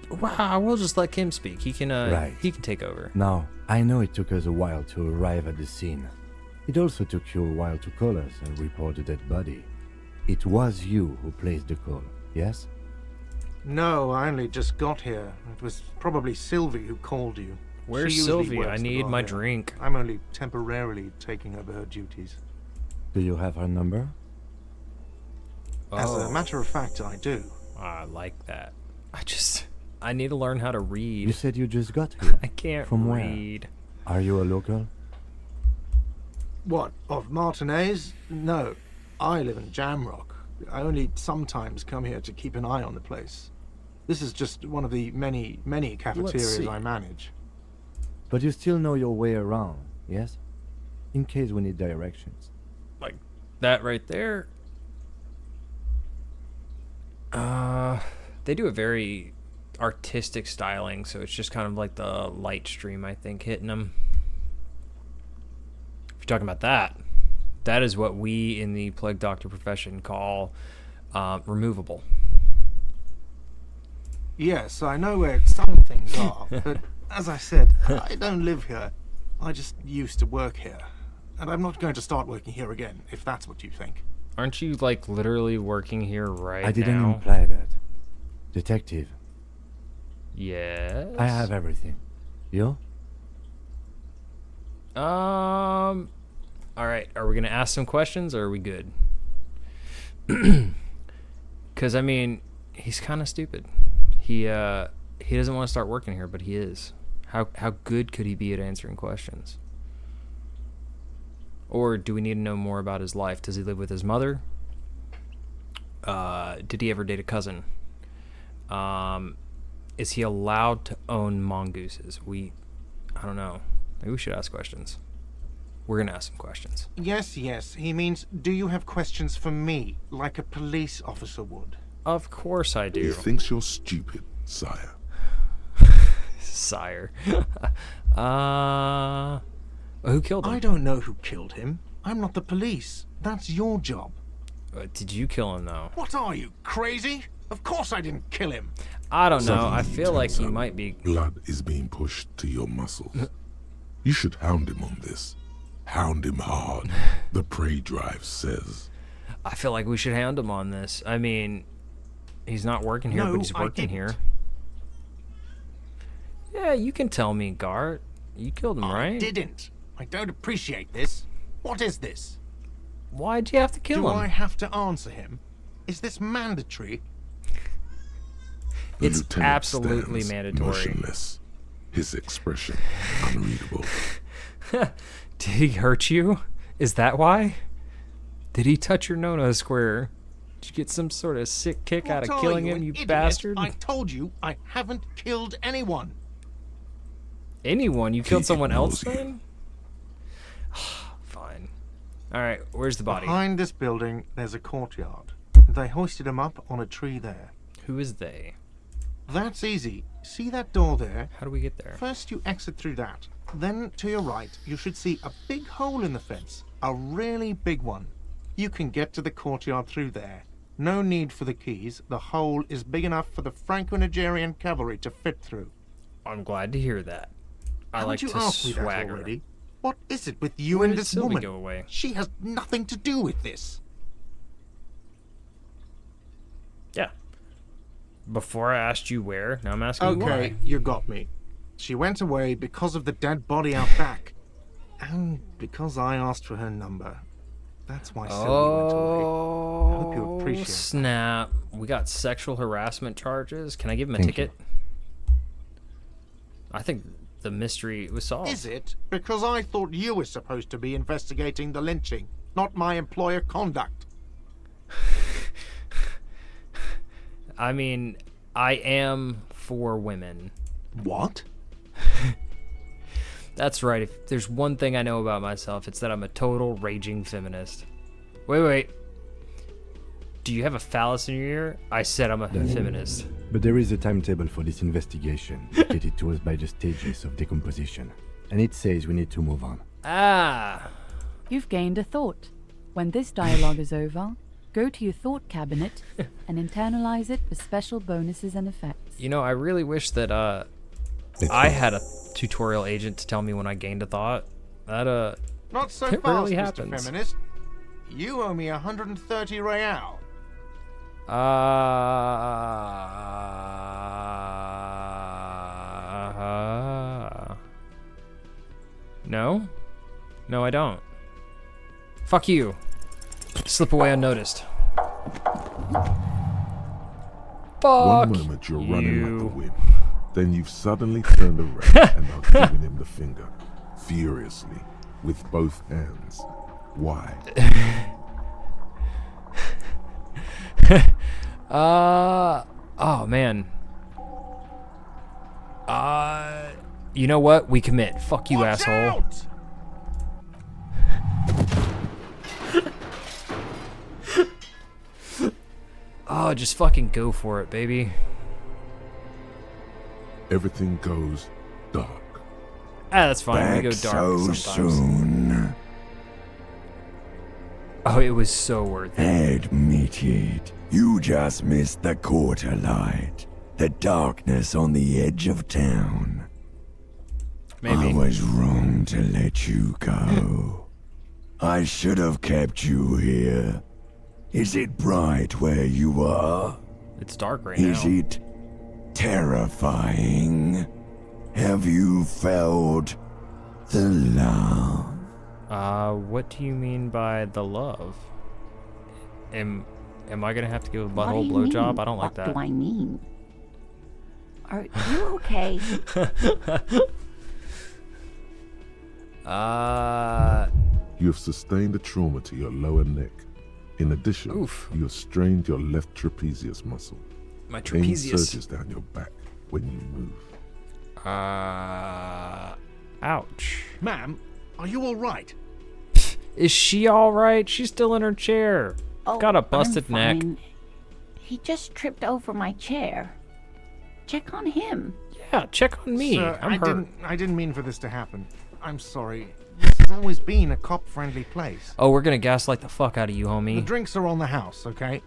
Wow, we'll just let Kim speak. He can Right. he can take over. Now, I know it took us a while to arrive at the scene. It also took you a while to call us and report the dead body. It was you who placed the call, yes? No, I only just got here. It was probably Sylvie who called you. Where's She usually Sylvie? works I the need bar my here. drink. I'm only temporarily taking over her duties. Do you have her number? As Oh. a matter of fact, I do. I like that. I need to learn how to You read. said you just got here. I can't From where? read. Are you a local? What, of Martinez? No, I live in Jamrock. I only sometimes come here to keep an eye on the place. This is just one of the many cafeterias see. I manage. But you still know your way around, yes? In case we need directions. Like that right there. They do a very artistic styling, so it's just kind of like the light stream, I think, hitting them. If you're talking about that, that is what we in the plague doctor profession call removable. Yes, I know where some things are, but as I said, I don't live here. I just used to work here. And I'm not going to start working here again, if that's what you think. Aren't you like literally working here right now? I didn't imply that. Detective, Yes. I have everything. You? All right. Are we gonna ask some questions, or are we good? Because I mean, he's kind of stupid. He doesn't want to start working here, but he is. How good could he be at answering questions? Or do we need to know more about his life? Does he live with his mother? Did he ever date a cousin? Is he allowed to own mongooses? I don't know. Maybe we should ask questions. We're gonna ask some questions. Yes, he means, do you have questions for me, like a police officer would? Of course I He do, thinks you're stupid, sire. sire. Who killed him? I don't know who killed him. I'm not the police. That's your job. Did you kill him though? What are you, crazy? Of course I didn't kill him. I don't know. I Suddenly feel like turns he out might be. Blood is being pushed to your muscles. You should hound him on this. Hound him hard. The prey drive says. I feel like we should hound him on this. I mean, he's not working here, No, but he's I working didn't. here. Yeah, you can tell me, Gart. You killed him, I right? didn't. I don't appreciate this. What is this? Why'd you have to kill Do him? I have to answer him? Is this mandatory? The It's lieutenant absolutely stands mandatory. Motionless. His expression unreadable. Did he hurt you? Is that why? Did he touch your no-no square? Did you get some sort of sick kick out of killing him, you idiot? bastard? I told you I haven't killed anyone. Anyone? You killed Keep it someone else nosy. then? Fine. Alright, where's the body? Behind this building, there's a courtyard. They hoisted him up on a tree there. Who is they? That's easy. See that door there? How do we get there? First you exit through that. Then to your right, you should see a big hole in the fence. A really big one. You can get to the courtyard through there. No need for the keys. The hole is big enough for the Franco-Nigerian cavalry to fit through. I'm glad to hear that. I like Haven't to you asked me that swagger. already? What is it with you Where and did this Sylvie woman? go away? She has nothing to do with this. Yeah. Before I asked you where, now I'm asking you Okay, why. you got me. She went away because of the dead body out back. And because I asked for her number. That's why Sylvie went away. I hope you appreciate that. Snap. We got sexual harassment charges. Can I give him a Thank ticket? I think the mystery was solved. Is it? Because I thought you were supposed to be investigating the lynching, not my employer conduct. I mean, I am for women. What? That's right. If there's one thing I know about myself, it's that I'm a total raging feminist. Wait. Do you have a phallus in your ear? I said I'm a feminist. But there is a timetable for this investigation, dictated to us by the stages of decomposition. And it says we need to move on. Ah. You've gained a thought. When this dialogue is over, go to your thought cabinet and internalize it for special bonuses and effects. You know, I really wish that I had a tutorial agent to tell me when I gained a thought. That Not so It fast, rarely Mr. happens. Feminist. You owe me 130 real. No? No, I don't. Fuck you. Slip away unnoticed. Fuck One moment you're running like the you. wind, then you've suddenly turned around and are giving him the finger, furiously, with both hands. Why? Oh man. You know what? We commit. Fuck you, Watch asshole. out! Oh, just fucking go for it, baby. Everything goes dark. Ah, that's fine. Back We go dark so sometimes. soon. Oh, it was so worth it. Admit it. You just missed the quarter light. The darkness on the edge of town. I Maybe. was wrong to let you go. I should have kept you here. Is it bright where you are? It's dark right Is now. it terrifying? Have you felt the love? What do you mean by the love? Am I gonna have to give a What do butthole you blowjob? mean? I don't like What that. do I mean? Are you okay? You have sustained a trauma to your lower neck. In addition, Oof. you have strained your left trapezius muscle. My Pain trapezius. surges down your back when you move. Ouch. Ma'am, are you all right? Is she all right? She's still in her chair. Oh, Got a busted I'm neck. fine. He just tripped over my chair. Check on him. Yeah, check on me. Sir, I'm hurt. I didn't mean for this to happen. I'm sorry. This has always been a cop-friendly place. Oh, we're gonna gaslight the fuck out of you, The homie. drinks are on the house, okay?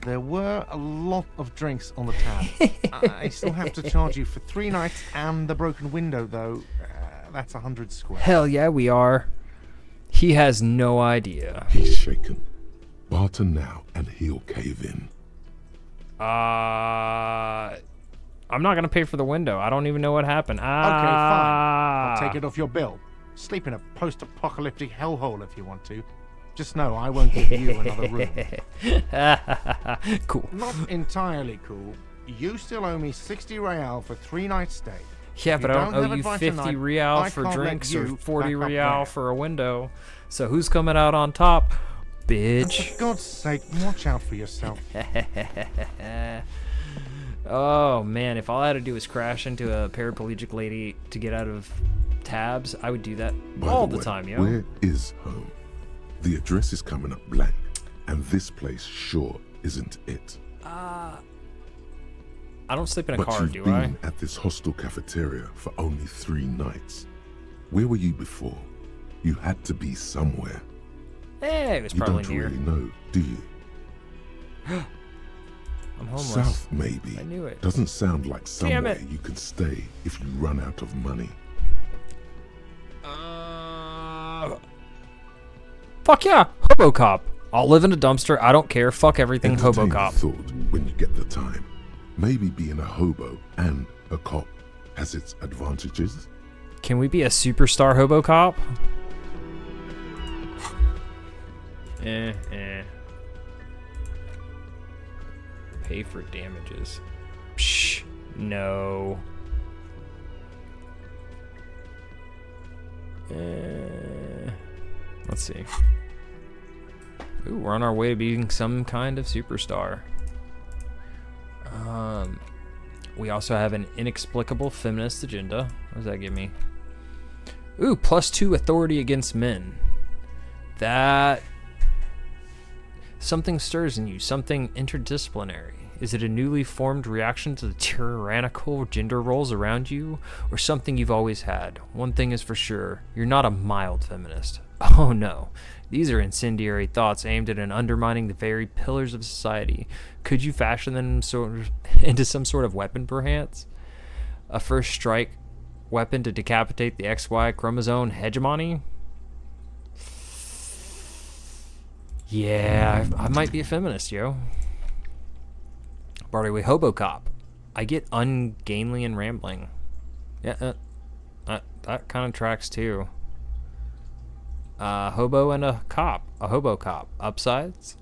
There were a lot of drinks on the tab. I still have to charge you for 3 nights and the broken window, though. That's 100 square. Hell yeah, we are. He has no idea. He's shaken. Barter now and he'll cave in. I'm not gonna pay for the window. I don't even know what happened. Okay, fine. I'll take Ah. it off your bill. Sleep in a post-apocalyptic hellhole if you want to. Just know I won't give you another room. Cool. Not entirely cool. You still owe me 60 real for 3 nights stay. Yeah, If but you I don't don't owe have you advice 50 tonight, real I for can't let drinks or you 40 back up real there. for a window. So who's coming out on top, And bitch? for God's sake, watch out for yourself. Oh man, if all I had to do was crash into a paraplegic lady to get out of tabs, I would do that By all the the way, time, yo. where is home? The address is coming up blank, and this place sure isn't it. I don't sleep in a But car, you've do been I? at this hostel cafeteria for only 3 nights. Where were you before? You had to be somewhere. Hey, it was You probably don't near. really know, do you? I'm homeless. South, maybe. I knew it. Doesn't sound like Damn somewhere it. you can stay if you run out of money. Fuck yeah, Hobocop. I'll live in a dumpster. I don't care. Fuck everything, Entertain the Hobocop. thought when you get the time. Maybe being a hobo and a cop has its advantages. Can we be a superstar Hobocop? Pay for damages. Psh, no. Let's see. Ooh, we're on our way to being some kind of superstar. We also have an inexplicable feminist agenda. What does that give me? Ooh, +2 authority against men. That... Something stirs in you, something interdisciplinary. Is it a newly formed reaction to the tyrannical gender roles around you, or something you've always had? One thing is for sure, you're not a mild feminist. Oh no, these are incendiary thoughts aimed at undermining the very pillars of society. Could you fashion them into some sort of weapon, perhaps? A first strike weapon to decapitate the XY chromosome hegemony? Yeah, I might be a feminist, yo. By the way, Hobocop. I get ungainly and rambling. Yeah, that kind of tracks too. Hobo and a cop. A Hobocop. Upsides.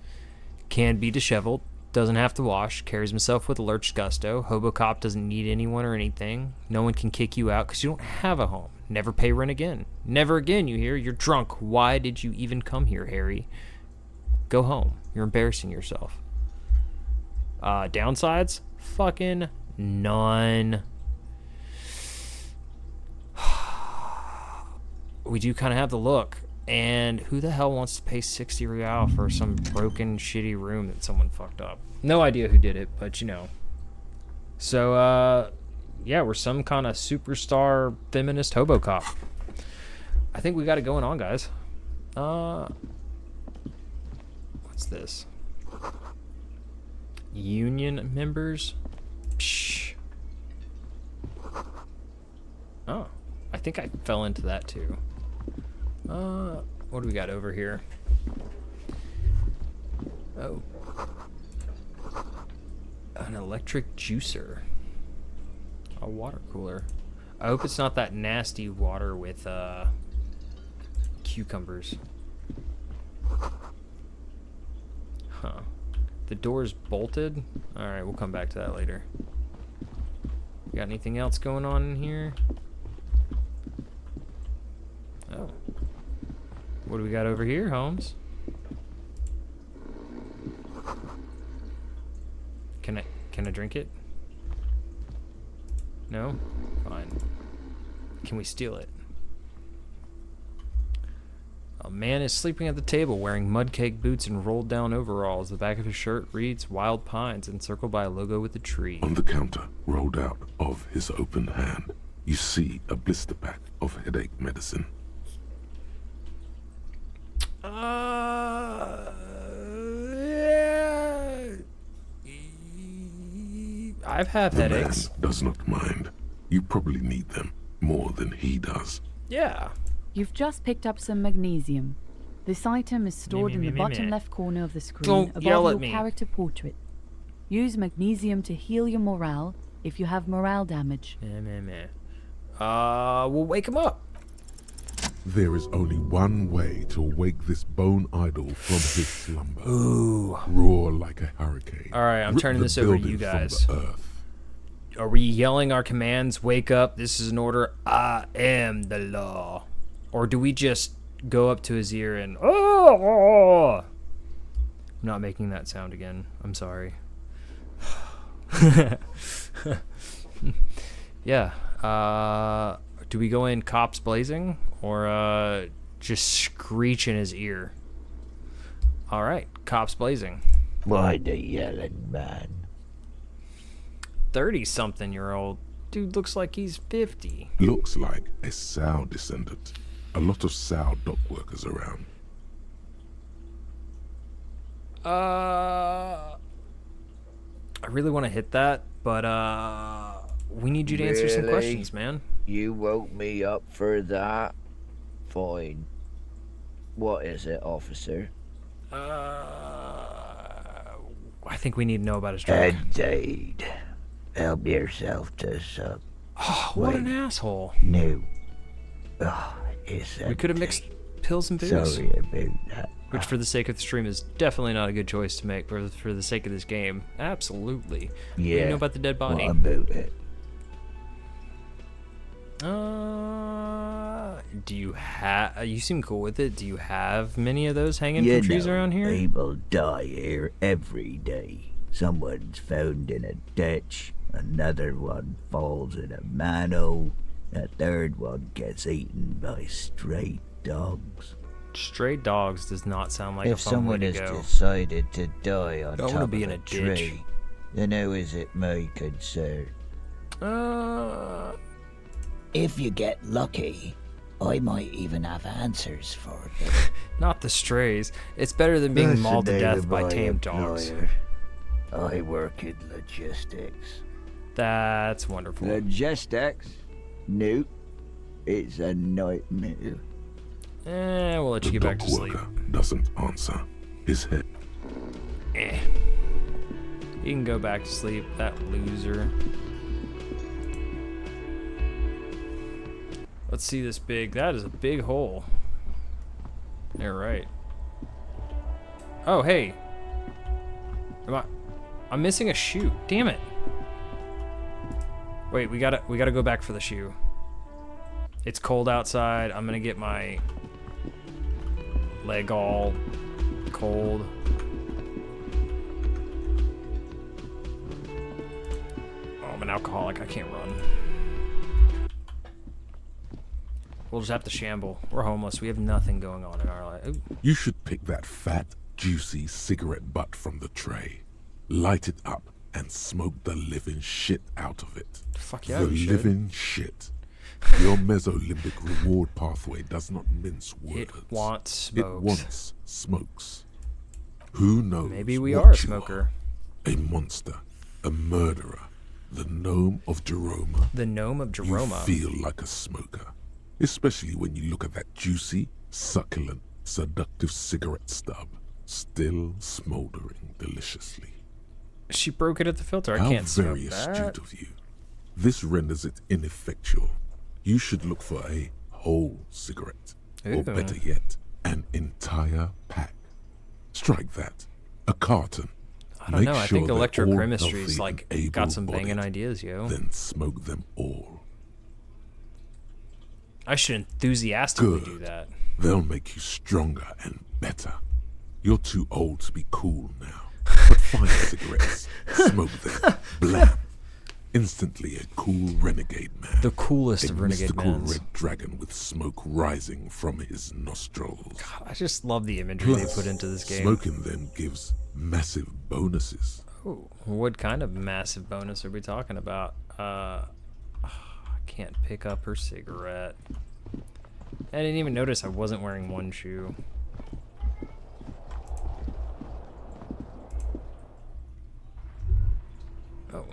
Can be disheveled. Doesn't have to wash. Carries himself with a lurched gusto. Hobocop doesn't need anyone or anything. No one can kick you out because you don't have a home. Never pay rent again. Never again, you hear? You're drunk. Why did you even come here, Harry? Go home. You're embarrassing yourself. Downsides? Fucking none. We do kind of have the look. And who the hell wants to pay 60 real for some broken, shitty room that someone fucked up? No idea who did it, but you know. So, yeah, we're some kind of superstar feminist Hobocop. I think we got it going on, guys. What's this? Union members? Psh. Oh, I think I fell into that too. What do we got over here? Oh. An electric juicer. A water cooler. I hope it's not that nasty water with, cucumbers. Huh. The door's bolted? Alright, we'll come back to that later. Got anything else going on in here? Oh. What do we got over here, Holmes? Can I drink it? No? Fine. Can we steal it? A man is sleeping at the table wearing mudcake boots and rolled down overalls. The back of his shirt reads Wild Pines encircled by a logo with a tree. On the counter, rolled out of his open hand, you see a blister pack of headache medicine. I've had The headaches. man does not mind. You probably need them more than he does. Yeah. You've just picked up some magnesium. This item is stored in the bottom left corner of the screen Don't yell above at your me. character portrait. Use magnesium to heal your morale if you have morale damage. We'll wake him up. There is only one way to wake this bone idol from his slumber. Ooh. Roar like a hurricane. All right, I'm Rip turning the this over to building you from guys. the earth. we yelling our commands? Wake up! This is an order. I am the law. Or do we just go up to his ear and I'm not making that sound again. I'm sorry. Yeah. Do we go in cops blazing or just screech in his ear? All right, cops blazing. Why the yelling, man? 30-something-year-old dude looks like he's 50. Looks like a Sow descendant. A lot of Sow dock workers around. I really want to hit that, but we need you to answer some questions, man. You woke me up for that? Fine. What is it, officer? I think we need to know about his drug. Indeed. Help yourself to some. Oh, what an asshole. No. Oh, it's We could have mixed pills and booze. Sorry about that. Which, for the sake of the stream, is definitely not a good choice to make. For the sake of this game, absolutely. Yeah. You know about the dead body? What about it? Do you have? You seem cool with it. Do you have many of those hanging You from trees know, around here? People die here every day. Someone's found in a ditch. Another one falls in a manhole. A third one gets eaten by stray dogs. Stray dogs does not sound like a If fun someone way has to go. decided to die on I wanna top of be in a a ditch. tree, then how is it my concern? If you get lucky, I might even have answers for them. Not the strays. It's better than being That's mauled the to name death of by my tame dogs. employer. I work in logistics. That's wonderful. Logistics? Nope. It's a nightmare. We'll let you The get back dock to sleep. worker doesn't answer. His head. You can go back to sleep, that loser. Let's see this big. That is a big hole. You're right. Oh, hey. I'm missing a shoe. Damn it. Wait, we gotta go back for the shoe. It's cold outside. I'm gonna get my leg all cold. Oh, I'm an alcoholic. I can't run. We'll just have to shamble. We're homeless. We have nothing going on in our life. Ooh. You should pick that fat, juicy cigarette butt from the tray, light it up, and smoke the living shit out of it. Fuck yeah, The we should. living shit. Your mesolimbic reward pathway does not mince words. It wants smokes. It wants smokes. Who knows? Maybe we what are a you smoker. A monster, a murderer, the gnome of Jeroma. The gnome of Jeroma. You feel like a smoker, especially when you look at that juicy, succulent, seductive cigarette stub, still smoldering deliciously. She broke it at the filter. I How can't smoke very that. astute of you. This renders it ineffectual. You should look for a whole cigarette, Ooh. or better yet, an entire pack. Strike that. A carton. I don't know. I think they're all electrochemistry's healthy like and got some banging able-bodied. ideas, yo. Then smoke them all. I should enthusiastically Good. do that. They'll make you stronger and better. You're too old to be cool now. But find cigarettes, smoke them, blam. Instantly a cool renegade man. The coolest a of renegade mystical men. red dragon with smoke rising from his nostrils. I just love the imagery they Plus, put into this game. smoking them gives massive bonuses. Ooh, what kind of massive bonus are we talking about? I can't pick up her cigarette. I didn't even notice I wasn't wearing one shoe. Oh.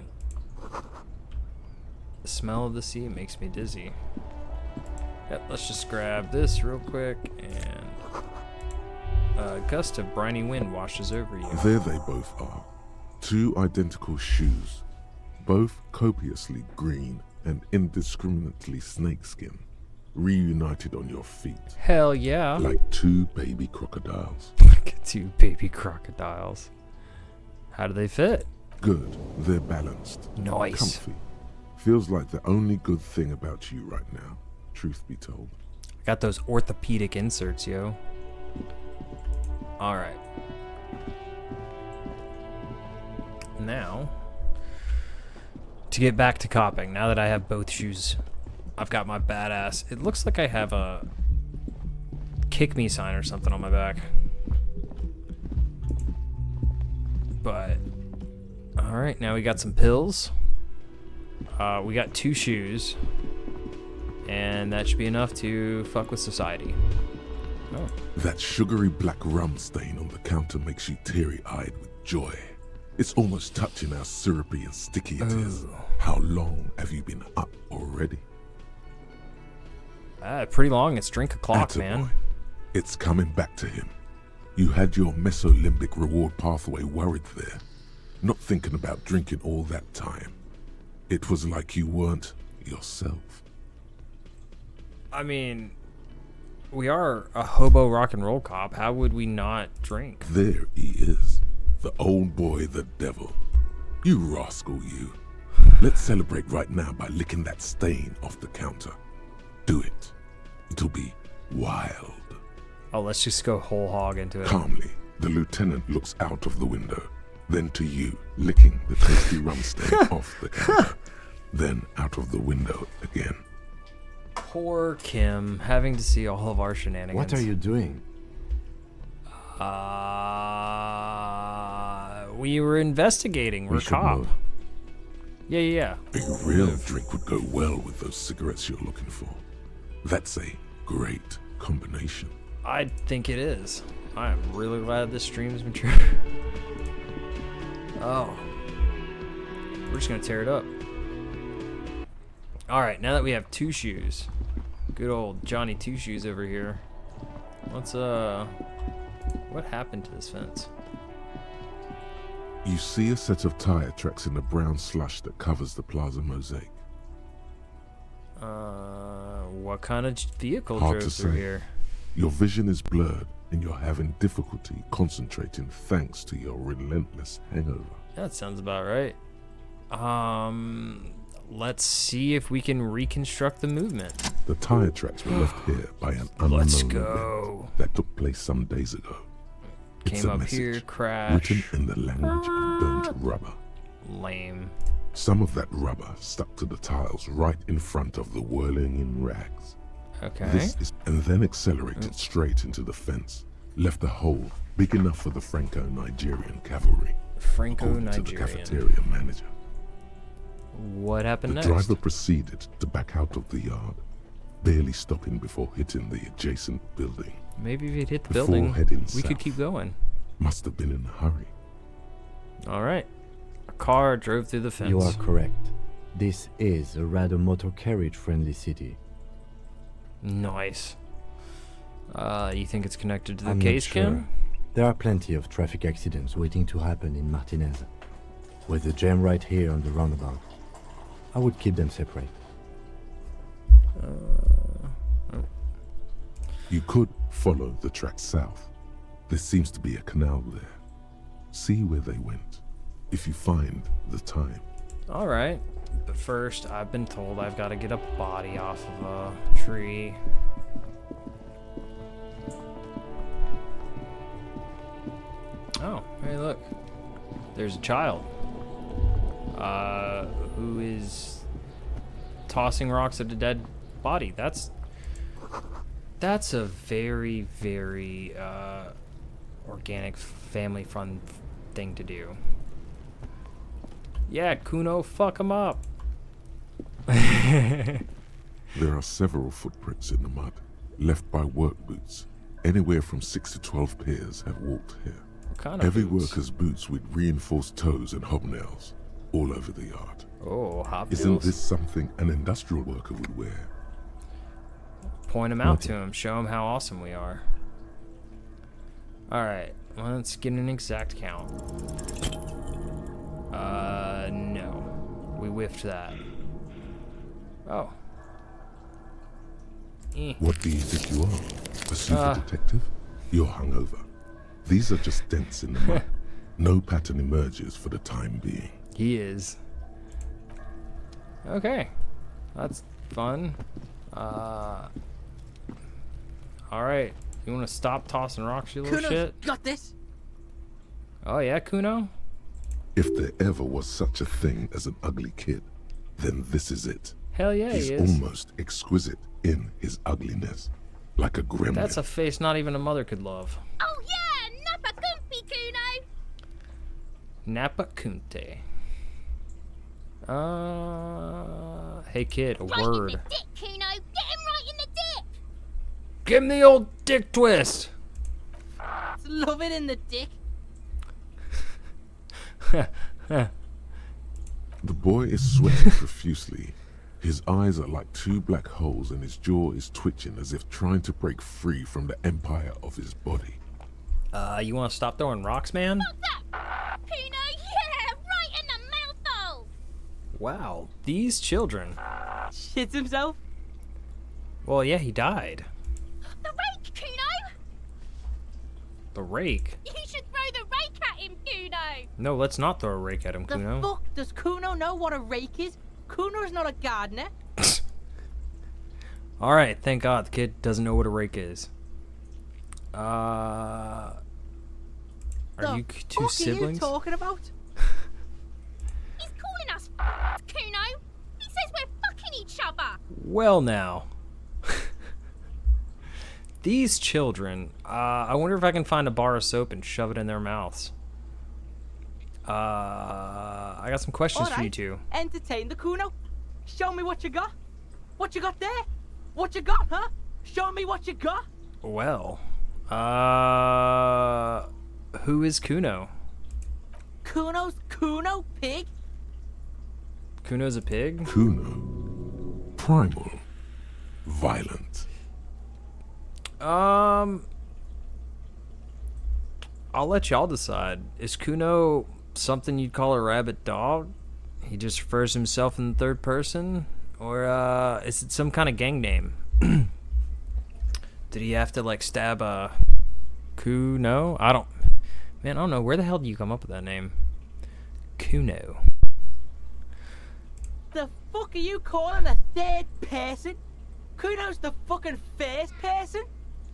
The smell of the sea makes me dizzy. Yep, let's just grab this real quick, and a gust of briny wind washes over you. There they both are. Two identical shoes, both copiously green and indiscriminately snakeskin, reunited on your feet, Hell yeah. like two baby crocodiles. Two baby crocodiles. How do they fit? Good, they're balanced, Nice. comfy, Feels like the only good thing about you right now, truth be told. Got those orthopedic inserts, yo. Alright. Now, to get back to copping, now that I have both shoes, I've got my badass. It looks like I have a kick me sign or something on my back. But, alright, now we got some pills. We got 2 shoes. And that should be enough to fuck with society. Oh. That sugary black rum stain on the counter makes you teary-eyed with joy. It's almost touching how syrupy and sticky it is. How long have you been up already? Pretty long. It's drink o'clock, Attaboy. man. It's coming back to him. You had your mesolimbic reward pathway worried there, not thinking about drinking all that time. It was like you weren't yourself. I mean, we are a hobo rock and roll cop. How would we not drink? There he is, the old boy, the devil. You rascal, you. Let's celebrate right now by licking that stain off the counter. Do it. It'll be wild. Oh, let's just go whole hog into it. Calmly, the lieutenant looks out of the window, then to you, licking the tasty rum stain off the counter, then out of the window again. Poor Kim, having to see all of our shenanigans. What are you doing? We were investigating. We're We should cop. move. Yeah. A real drink would go well with those cigarettes you're looking for. That's a great combination. I think it is. I am really glad this stream is mature. Oh. We're just gonna tear it up. Alright, now that we have 2 shoes. Good old Johnny 2 Shoes over here. Let's, what happened to this fence? You see a set of tire tracks in the brown slush that covers the plaza mosaic. What kind of vehicle Hard drove to through say. here? Your vision is blurred and you're having difficulty concentrating thanks to your relentless hangover. That sounds about right. Let's see if we can reconstruct the movement. The tire tracks were left here by an unknown Let's event go. that took place some days ago. It's Came a up message here, crash. written in the language of burnt rubber. Lame. Some of that rubber stuck to the tiles right in front of the whirling in rags. Okay. And then accelerated straight into the fence, left a hole big enough for the Franco-Nigerian cavalry, according to the Franco-Nigerian. cafeteria manager. What happened The next? driver proceeded to back out of the yard, barely stopping before hitting the adjacent building. Maybe if he'd hit the Before building, heading we could south. keep going. Must have been in a hurry. Alright. A car drove through the fence. You are correct. This is a rather motor carriage friendly city. Nice. You think it's connected to the I'm case, not sure. Kim? There are plenty of traffic accidents waiting to happen in Martinez. With the jam right here on the roundabout, I would keep them separate. You could follow the track south. There seems to be a canal there. See where they went, if you find the time. Alright. But first, I've been told I've got to get a body off of a tree. Oh, hey, look. There's a child. Who is tossing rocks at a dead body. That's a very, very, organic, family fun thing to do. Yeah, Kuno, fuck him up. There are several footprints in the mud, left by work boots. Anywhere from 6 to 12 pairs have walked here. What kind of Heavy boots? workers' boots with reinforced toes and hobnails, all over the yard. Oh, hot Isn't wheels. this something an industrial worker would wear? Point him out to him. Show him how awesome we are. Alright, let's get an exact count. No. We whiffed that. Oh. What do you think you are? A super detective? You're hungover. These are just dents in the mud. No pattern emerges for the time being. He is. Okay. That's fun. Alright. You want to stop tossing rocks, you little Kuno's shit? got this. Oh, yeah, Kuno? If there ever was such a thing as an ugly kid, then this is it. Hell yeah, He's he is. almost exquisite in his ugliness, like a gremlin. That's a face not even a mother could love. Oh yeah, Nappa Gumpy Kuno. Nappa Kunte. Hey kid, a Right word. in the dick, Kuno. Get him right in the dick. Give him the old dick twist. Love it in the dick. The boy is sweating profusely. His eyes are like two black holes and his jaw is twitching as if trying to break free from the empire of his body. You want to stop throwing rocks, man? Stop that. Kuno, yeah, right in the mouthhole. Wow, these children. Shits himself. Well, yeah, he died. The rake, Kuno. The rake? You should throw the rake at him, Kuno. No, let's not throw a rake at him, The Kuno. fuck does Kuno know what a rake is? Kuno's not a gardener. Alright, thank God the kid doesn't know what a rake is. Are you two What are you siblings? talking about? He's calling us Kuno. He says we're fucking each other. Well, now. These children, I wonder if I can find a bar of soap and shove it in their mouths. I got some questions for you two. Entertain the Kuno. Show me what you got. What you got there? What you got, huh? Show me what you got. Well, who is Kuno? Kuno's Kuno pig. Kuno's a pig? Kuno. Primal. Violent. I'll let y'all decide. Is Kuno something you'd call a rabid dog? He just refers to himself in the third person? Or, is it some kind of gang name? Did he have to, like, stab a Kuno? I don't know. Where the hell did you come up with that name? Kuno. The fuck are you calling a third person? Kuno's the fucking first person?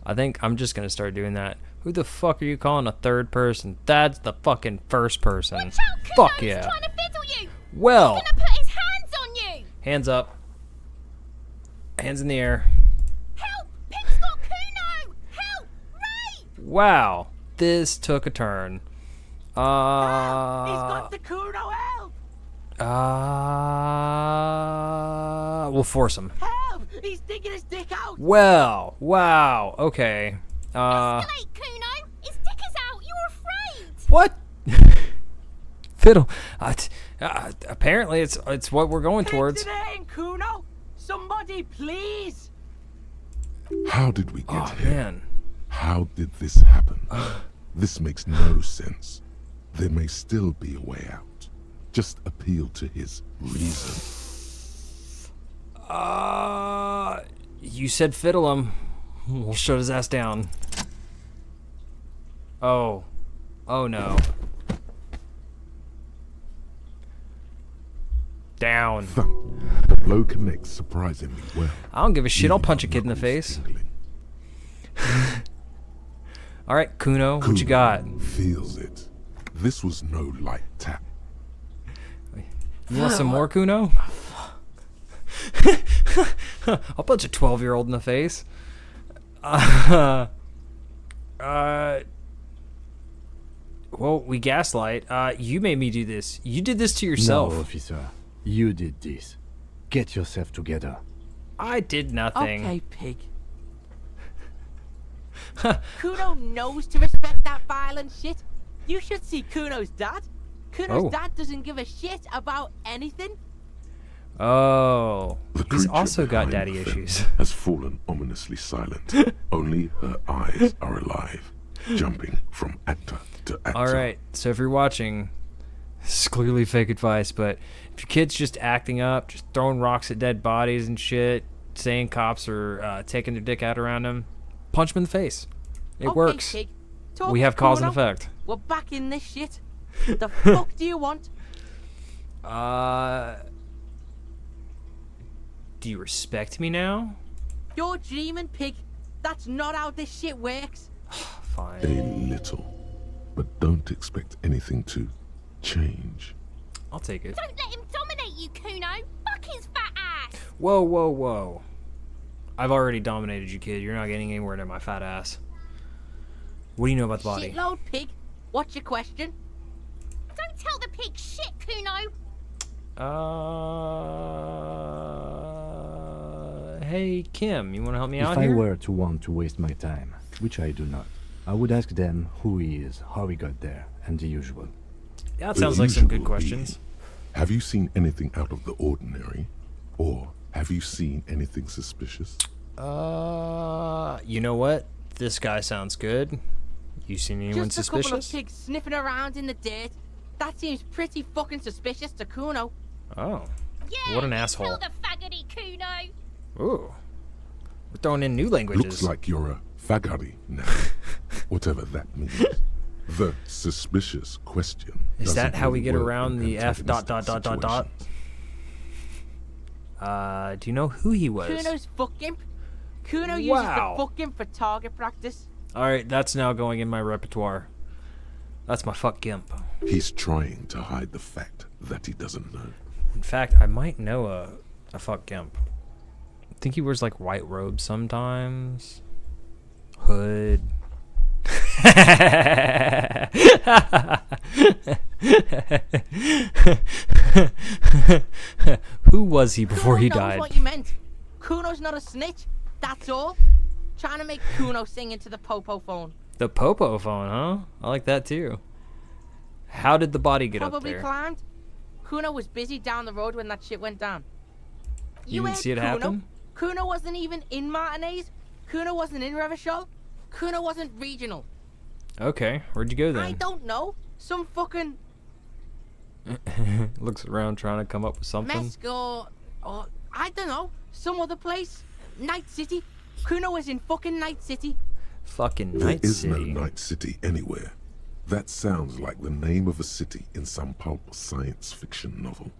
I think I'm just gonna start doing that. Who the fuck are you calling a third person? That's the fucking first person. Watch out, Kuno. Fuck He's yeah. trying to fiddle you. Well, He's gonna put his hands on you. hands up. Hands in the air. Help! Pig's got Kuno. Help! Ray! Wow, this took a turn. He's got the Kuno help! We'll force him. Help! He's digging his dick out! Well, wow, okay. Escalate, Kuno. His dick is out. You're afraid. What? Fiddle. Apparently, it's what we're going towards. Pigs in Kuno! Somebody, please! How did we get Oh here? man. How did this happen? This makes no sense. There may still be a way out. Just appeal to his reason. You said fiddle him. We'll shut his ass down. Oh. Oh no. Down. Thump. The blow connects surprisingly well. I don't give a shit. I'll leaving punch a our kid in the knuckles face. tingling. All right, Kuno, what you Kuno got? Feels it. This was no light tap. You want some more, Kuno? I'll punch a 12-year-old in the face. Well, we gaslight. You made me do this. You did this to yourself. No, officer. You did this. Get yourself together. I did nothing. Okay, pig. Kuno knows to respect that violent shit. You should see Kuno's dad. Kuno's Oh. dad doesn't give a shit about anything. Oh. The He's creature also got behind daddy the issues. fence has fallen ominously silent. Only her eyes are alive, jumping from actor to actor. Alright, so if you're watching, this is clearly fake advice, but if your kid's just acting up, just throwing rocks at dead bodies and shit, saying cops are taking their dick out around him, punch him in the face. It Okay, works. Pig. Talk We to have cause and Kuno. effect. We're back in this shit. The fuck do you want? Do you respect me now? You're dreaming, pig. That's not how this shit works. Fine. A little. But don't expect anything to change. I'll take it. Don't let him dominate you, Kuno. Fuck his fat ass. Whoa, whoa, whoa. I've already dominated you, kid. You're not getting anywhere near my fat ass. What do you know about the body? Shitload, pig. What's your question? Don't tell the pig shit, Kuno. Hey, Kim, you want to help me If out I here? were to want to waste my time, which I do not, I would ask them who he is, how he got there, and the usual. Yeah, that The sounds like some good usual questions. Have you seen anything out of the ordinary? Or have you seen anything suspicious? You know what? This guy sounds good. You seen anyone Just a couple of suspicious? pigs sniffing around in the dirt. That seems pretty fucking suspicious to Kuno. Oh. Yeah, What an you asshole. Tell the faggoty, Kuno. Ooh. We're throwing in new languages. Looks like you're a fagari now. Whatever that means. The suspicious question. Is that doesn't how we really get work around in the F dot dot dot dot dot? situations. Do you know who he was? Kuno's fuck gimp. Kuno uses Wow. the fuck gimp for target practice. Alright, that's now going in my repertoire. That's my fuck gimp. He's trying to hide the fact that he doesn't know. In fact, I might know a fuck gimp. I think he wears like white robes sometimes. Hood. Who was he before he Kuno knows died? what you meant. Kuno's not a snitch. That's all. Trying to make Kuno sing into the popo phone. The popo phone, huh? I like that too. How did the body get up Probably there? climbed. Kuno was busy down the road when that shit went down. You didn't heard see it Kuno? happen? Kuno wasn't even in Martinez. Kuno wasn't in Revachol. Kuno wasn't regional. Okay, where'd you go I then? don't know. Some fucking Looks around trying to come up with something. Mesco or I don't know. Some other place. Night City. Kuno was in fucking Night City. Fucking There Night is City. no Night City anywhere. That sounds like the name of a city in some pulp science fiction novel.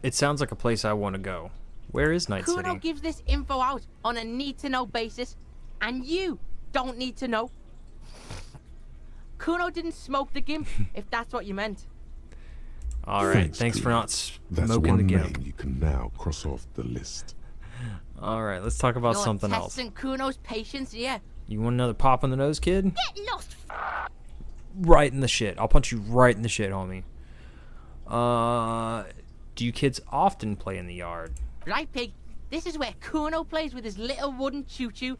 It sounds like a place I want to go. Where is Night Kuno City? gives this info out on a need-to-know basis, and you don't need to know. Kuno didn't smoke the gimp, if that's what you meant. Alright, thanks for Kuno. not That's smoking one the name gimp. you can now cross off the list. Alright, let's talk about You're something else. testing Kuno's patience here. You want another pop on the nose, kid? Get lost. Right in the shit. I'll punch you right in the shit, homie. Do you kids often play in the yard? Right, pig? This is where Kuno plays with his little wooden choo-choo.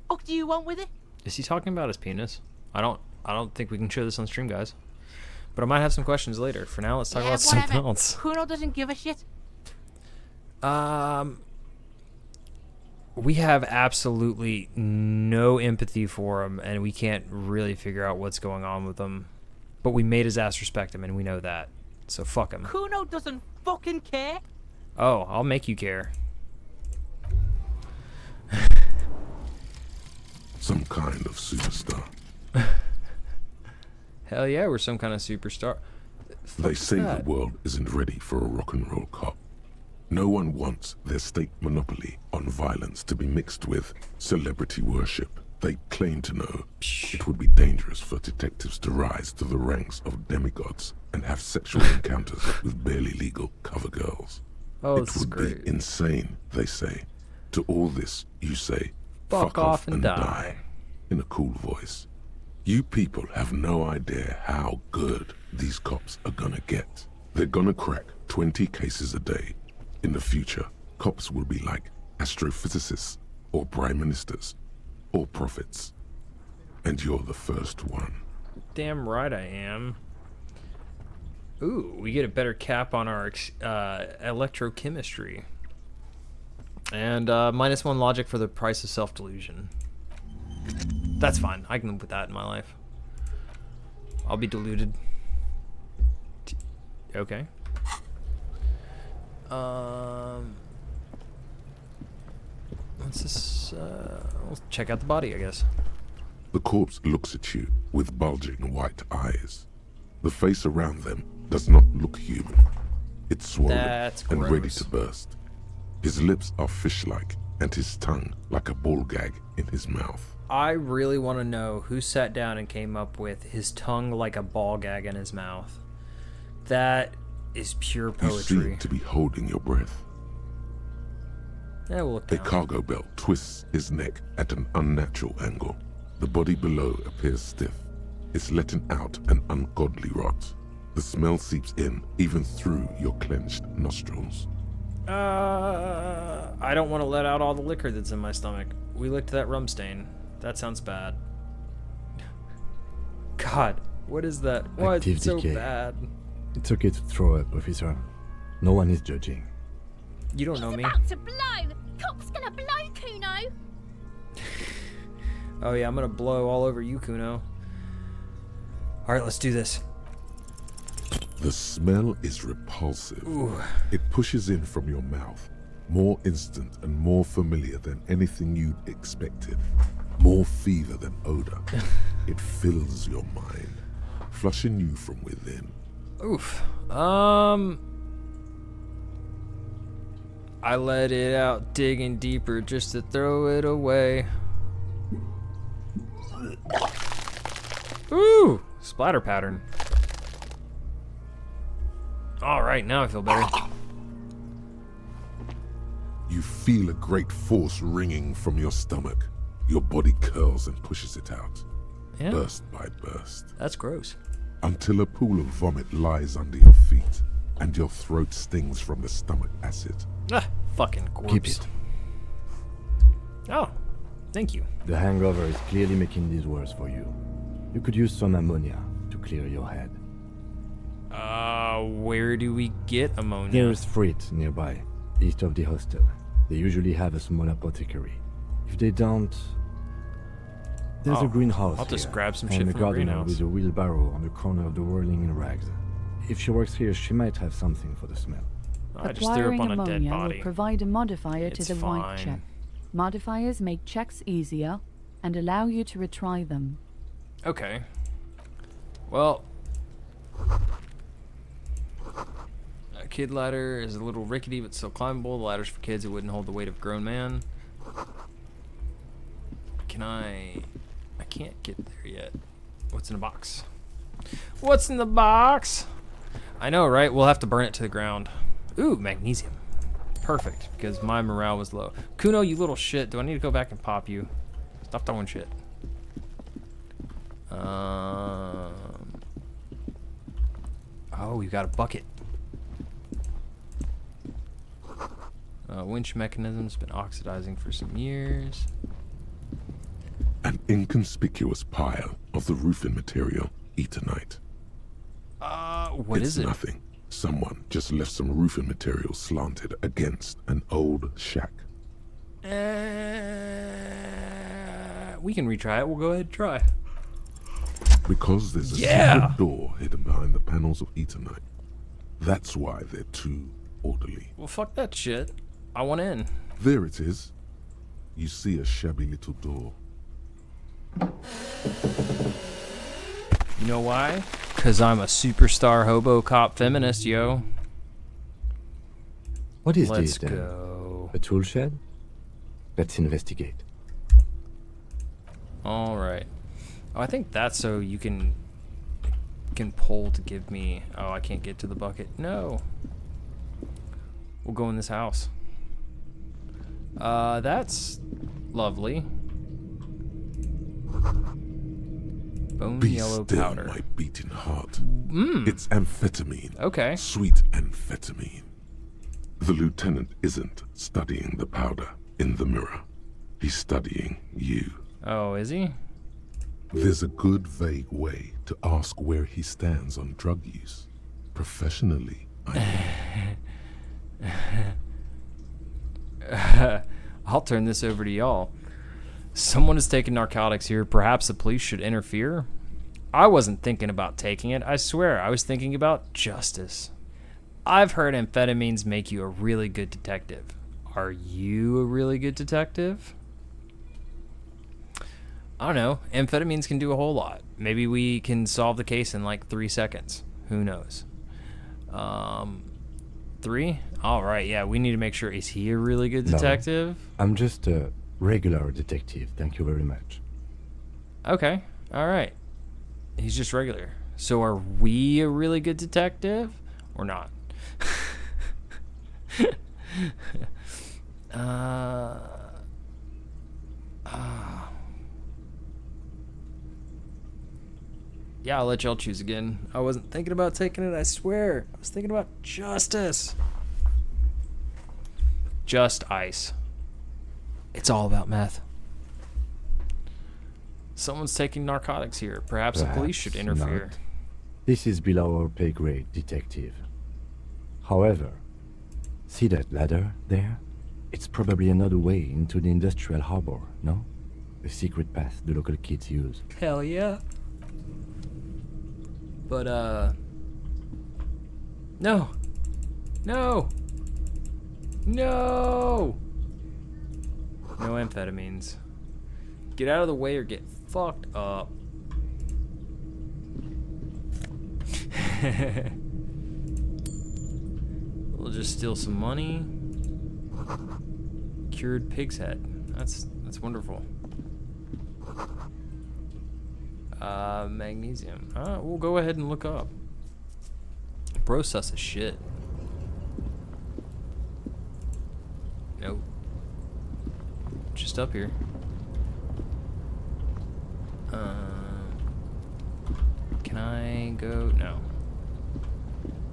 What do you want with it? Is he talking about his penis? I don't think we can show this on stream, guys. But I might have some questions later. For now, let's talk about something whatever. else. Kuno doesn't give a shit. We have absolutely no empathy for him, and we can't really figure out what's going on with him. But we made his ass respect him, and we know that. So fuck him. Kuno doesn't fucking care. Oh, I'll make you care. Some kind of superstar. Hell yeah, we're some kind of superstar. They say that? the world isn't ready for a rock and roll cop. No one wants their state monopoly on violence to be mixed with celebrity worship. They claim to know it would be dangerous for detectives to rise to the ranks of demigods and have sexual encounters with barely legal cover girls. Oh, It this is would great. be insane, they say. To all this, you say, Fuck off and die. in a cool voice. You people have no idea how good these cops are gonna get. They're gonna crack 20 cases a day. In the future, cops will be like astrophysicists or prime ministers or prophets. And you're the first one. Damn right I am. Ooh, we get a better cap on our electrochemistry. And -1 logic for the price of self-delusion. That's fine. I can live with that in my life. I'll be deluded. Okay. What's this? We'll check out the body, I guess. The corpse looks at you with bulging white eyes. The face around them does not look human. It's swollen That's and ready gross. to burst. His lips are fish-like, and his tongue like a ball gag in his mouth. I really want to know who sat down and came up with his tongue like a ball gag in his mouth. That is pure poetry. You seem to be holding your breath. Yeah, we'll look A down. cargo belt twists his neck at an unnatural angle. The body below appears stiff. It's letting out an ungodly rot. The smell seeps in, even through your clenched nostrils. I don't want to let out all the liquor that's in my stomach. We licked that rum stain. That sounds bad. God, what is that? Why is it so decay. bad? It's okay to throw up, officer. No one is judging. You don't know He's me. about to blow. Cop's gonna blow, Kuno. Oh yeah, I'm gonna blow all over you, Kuno. Alright, let's do this. The smell is repulsive. Ooh. It pushes in from your mouth, more instant and more familiar than anything you'd expected. More fever than odor. It fills your mind, flushing you from within. Oof. I let it out digging deeper just to throw it away. Ooh! Splatter pattern. Alright, now I feel better. You feel a great force ringing from your stomach. Your body curls and pushes it out, Yeah, burst by burst, that's gross. until a pool of vomit lies under your feet, and your throat stings from the stomach acid. Ah, fucking corpse. Keep it. Oh, thank you. The hangover is clearly making this worse for you. You could use some ammonia to clear your head. Where do we get ammonia? Nearest freight nearby, east of the hostel. They usually have a small apothecary. If they don't, there's Oh, a greenhouse I'll just here, grab some and shit a from the gardener greenhouse. with a wheelbarrow on the corner of the whirling in rags. If she works here, she might have something for the smell. I just threw up Acquiring on a dead ammonia body. will provide a modifier It's to the white fine. check. Modifiers make checks easier and allow you to retry them. Okay. Well, a kid ladder is a little rickety but still climbable. The ladder's for kids. It wouldn't hold the weight of a grown man. Can I can't get there yet. What's in the box? What's in the box? I know, right? We'll have to burn it to the ground. Ooh, magnesium. Perfect, because my morale was low. Kuno, you little shit. Do I need to go back and pop you? Stop throwing shit. Oh, you got a bucket. Winch mechanism's been oxidizing for some years. An inconspicuous pile of the roofing material, Eternite. What is it? It's nothing. Someone just left some roofing material slanted against an old shack. We can retry it. We'll go ahead and try. Because there's a Yeah! secret door hidden behind the panels of Eternite. That's why they're too orderly. Well, fuck that shit. I want in. There it is. You see a shabby little door. You know why? Because I'm a superstar hobo cop feminist, yo. What is Let's this then? go. A tool shed? Let's investigate. All right. Oh, I think that's so you can pull to give me. Oh, I can't get to the bucket. No. We'll go in this house. That's lovely. Bone Be yellow still, powder. my beating heart. Mmm. It's amphetamine. Okay. Sweet amphetamine. The lieutenant isn't studying the powder in the mirror. He's studying you. Oh, is he? There's a good vague way to ask where he stands on drug use. Professionally, I mean. I'll turn this over to y'all. Someone is taking narcotics here. Perhaps the police should interfere. I wasn't thinking about taking it. I swear, I was thinking about justice. I've heard amphetamines make you a really good detective. Are you a really good detective? I don't know. Amphetamines can do a whole lot. Maybe we can solve the case in like 3 seconds. Who knows? 3? All right, yeah, we need to make sure. Is he a really good detective? No, I'm just a regular detective, thank you very much. Okay, all right. He's just regular. So are we a really good detective or not? Yeah, I'll let y'all choose again. I wasn't thinking about taking it, I swear. I was thinking about justice. Just ice. It's all about meth. Someone's taking narcotics here. Perhaps the police should interfere. Not. This is below our pay grade, detective. However, see that ladder there? It's probably another way into the industrial harbor, no? A secret path the local kids use. Hell yeah. But, no. No. No. No amphetamines. Get out of the way or get fucked up. We'll just steal some money. Cured pig's head. That's wonderful. Magnesium. We'll go ahead and look up. Bro sus as shit. Nope. Just up here. Can I go? No.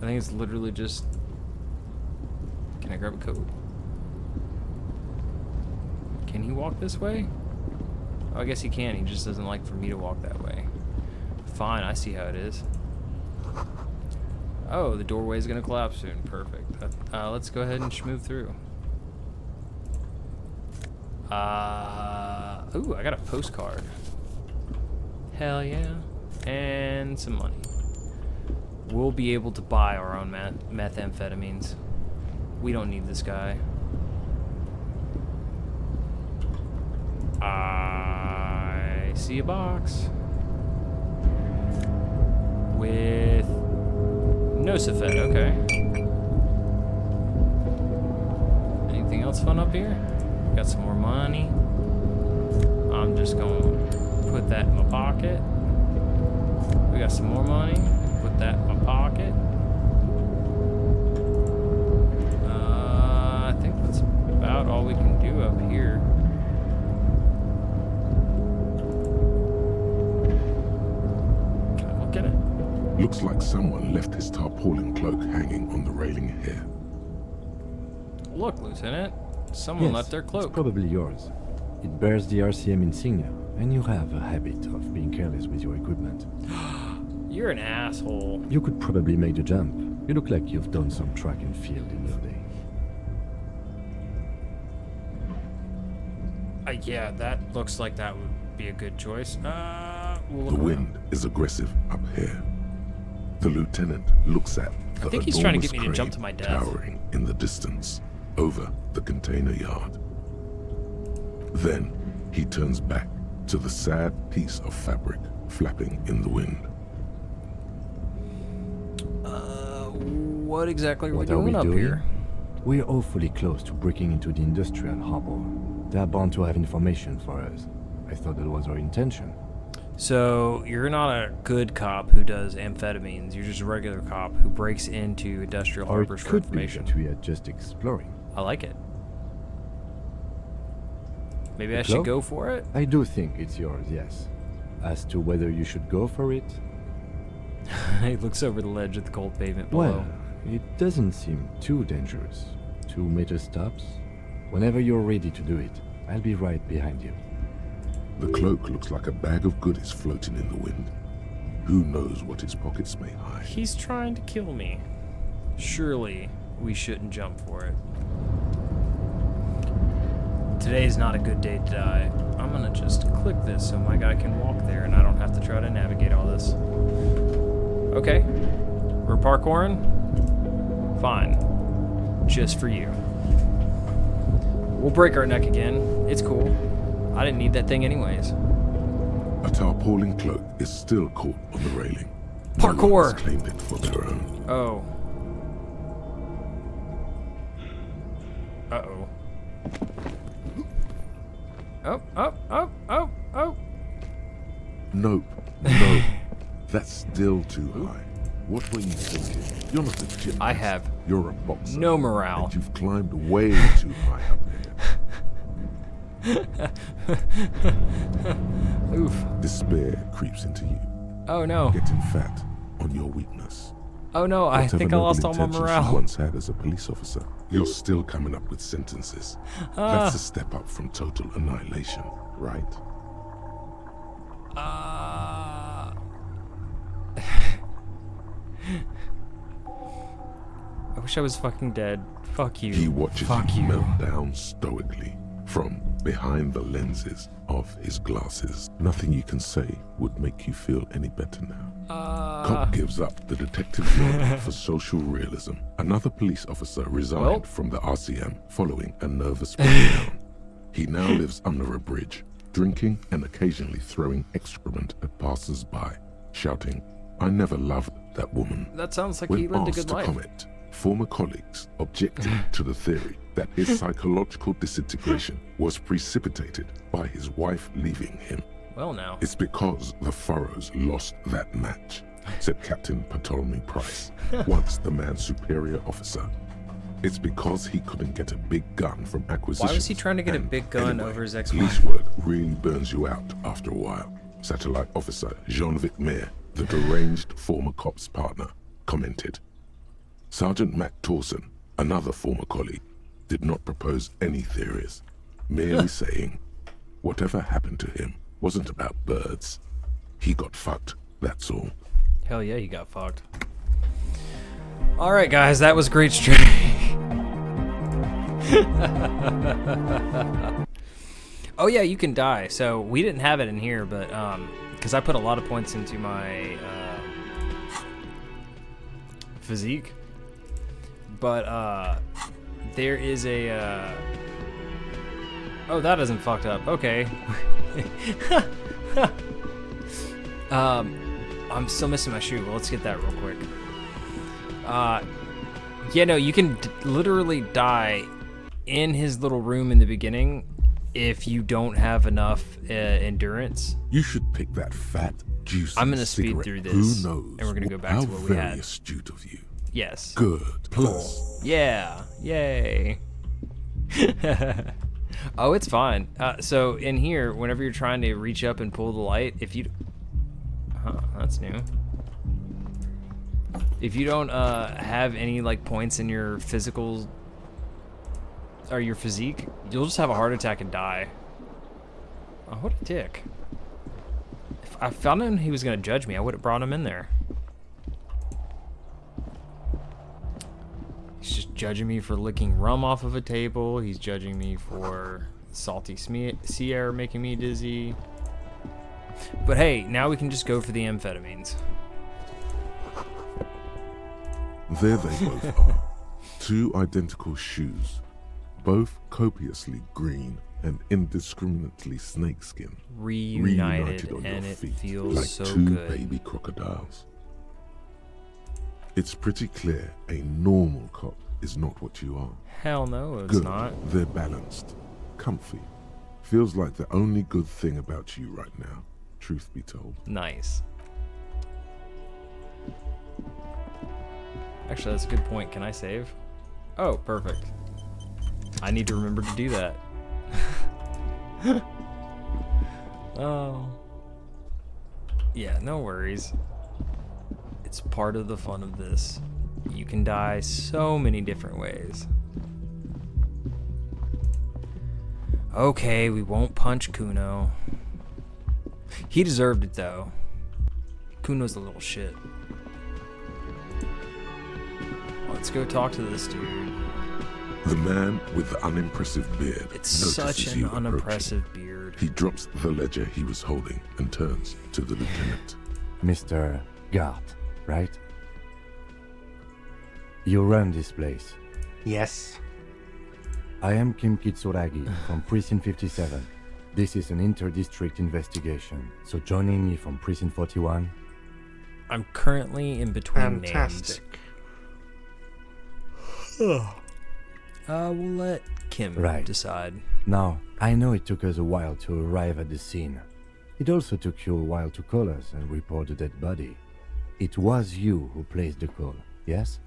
I think it's literally just... Can I grab a coat? Can he walk this way? Oh, I guess he can. He just doesn't like for me to walk that way. Fine, I see how it is. Oh, the doorway is going to collapse soon. Perfect. Let's go ahead and schmooze through. Ooh, I got a postcard. Hell yeah. And some money. We'll be able to buy our own methamphetamines. We don't need this guy. I see a box. With Nosifed, okay. Anything else fun up here? Got some more money. I'm just gonna put that in my pocket. We got some more money. Put that in my pocket. I think that's about all we can do up here. Can I look at it? Looks like someone left his tarpaulin cloak hanging on the railing here. Look, Lieutenant. Someone left their cloak. It's probably yours. It bears the RCM insignia, and you have a habit of being careless with your equipment. You're an asshole. You could probably make the jump. You look like you've done some track and field in your day. Yeah, that looks like that would be a good choice. We'll look The around. wind is aggressive up here. The lieutenant looks at the I think he's trying to get enormous me to jump to crane my death. towering in the distance over the container yard. Then he turns back to the sad piece of fabric flapping in the wind. What exactly are we What are doing we up doing? here? We're awfully close to breaking into the industrial harbor. They're bound to have information for us. I thought that was our intention. So, you're not a good cop who does amphetamines. You're just a regular cop who breaks into industrial Or harbors it for could be information. that we are just exploring. I like it. Maybe I The should cloak? go for it? I do think it's yours, yes. As to whether you should go for it, He looks over the ledge at the cold pavement below. well, it doesn't seem too dangerous. 2 meter stops. Whenever you're ready to do it, I'll be right behind you. The cloak looks like a bag of goodies floating in the wind. Who knows what its pockets may hide? He's trying to kill me. Surely we shouldn't jump for it. Today's not a good day to die. I'm gonna just click this so my guy can walk there and I don't have to try to navigate all this. Okay. We're parkouring? Fine. Just for you. We'll break our neck again. It's cool. I didn't need that thing anyways. A tarpaulin cloak is still caught on the railing. Parkour! No one has claimed it for their own. Oh. Uh-oh. Oh. Nope. No. That's still too high. What were you thinking? You're not a gymnast. I have You're a boxer. no morale. And you've climbed way too high up there. Oof. Despair creeps into you, Oh no. getting fat on your weakness. Oh no, I think I Whatever lost all noble my intentions you morale. once had as a police officer, you're still coming up with sentences. That's a step up from total annihilation, right? I wish I was fucking dead. Fuck you. He watches Fuck you you. melt down stoically from behind the lenses of his glasses. Nothing you can say would make you feel any better now. Cop gives up the detective job for social realism. Another police officer resigned Well. from the RCM following a nervous breakdown. He now lives under a bridge, drinking and occasionally throwing excrement at passers-by, shouting, "I never loved that woman." That sounds like When he lived a asked good to life. comment, former colleagues objected to the theory that his psychological disintegration was precipitated by his wife leaving him. Well now. It's because the Furrows lost that match, said Captain Ptolemy Price, once the man's superior officer. It's because he couldn't get a big gun from acquisitions. Why was he trying to get a And big gun anyway, over his police ex-wife? work really burns you out after a while, Satellite Officer Jean-Vic Mayer, the deranged former cop's partner, commented. Sergeant Mac Torson, another former colleague, did not propose any theories, merely saying, whatever happened to him wasn't about birds. He got fucked, that's all. Hell yeah, he got fucked. Alright guys, that was great stream. Oh yeah, you can die. So we didn't have it in here, but because I put a lot of points into my physique. But there is a oh, that isn't fucked up. Okay. I'm still missing my shoe, but let's get that real quick. Yeah, no, you can literally die in his little room in the beginning if you don't have enough endurance. You should pick that fat, juicy I'm gonna speed cigarette. through this, Who knows? and we're gonna go back How to what we very had. astute of you. Yes. Good. Plus, Yeah. Yay. Oh, it's fine. So in here, whenever you're trying to reach up and pull the light, if you... Huh, that's new. If you don't have any like points in your physical or your physique, you'll just have a heart attack and die. Oh, what a dick. If I found him he was gonna judge me, I would have brought him in there. He's just judging me for licking rum off of a table. He's judging me for salty sea air making me dizzy. But hey, now we can just go for the amphetamines. there they both are. Two identical shoes, both copiously green and indiscriminately snakeskin, Reunited, on and your it feet feels like so two good. baby crocodiles. It's pretty clear a normal cop is not what you are. Hell no, it's Good. not. They're balanced, comfy. Feels like the only good thing about you right now, truth be told. Nice. Actually, that's a good point. Can I save? Oh, perfect. I need to remember to do that. Oh. Yeah, no worries. It's part of the fun of this. You can die so many different ways. Okay, we won't punch Kuno. He deserved it though. Kuno's a little shit. Let's go talk to this dude. The man with the unimpressive beard It's notices such an you approaching. unimpressive beard. He drops the ledger he was holding and turns to the lieutenant. Mr. Gart, right? You run this place. Yes. I am Kim Kitsuragi from Precinct 57. This is an inter-district investigation, so joining me from Precinct 41. I'm currently in between names. Fantastic. We'll let Kim Right. decide. Now, I know it took us a while to arrive at the scene. It also took you a while to call us and report the dead body. It was you who placed the call, yes?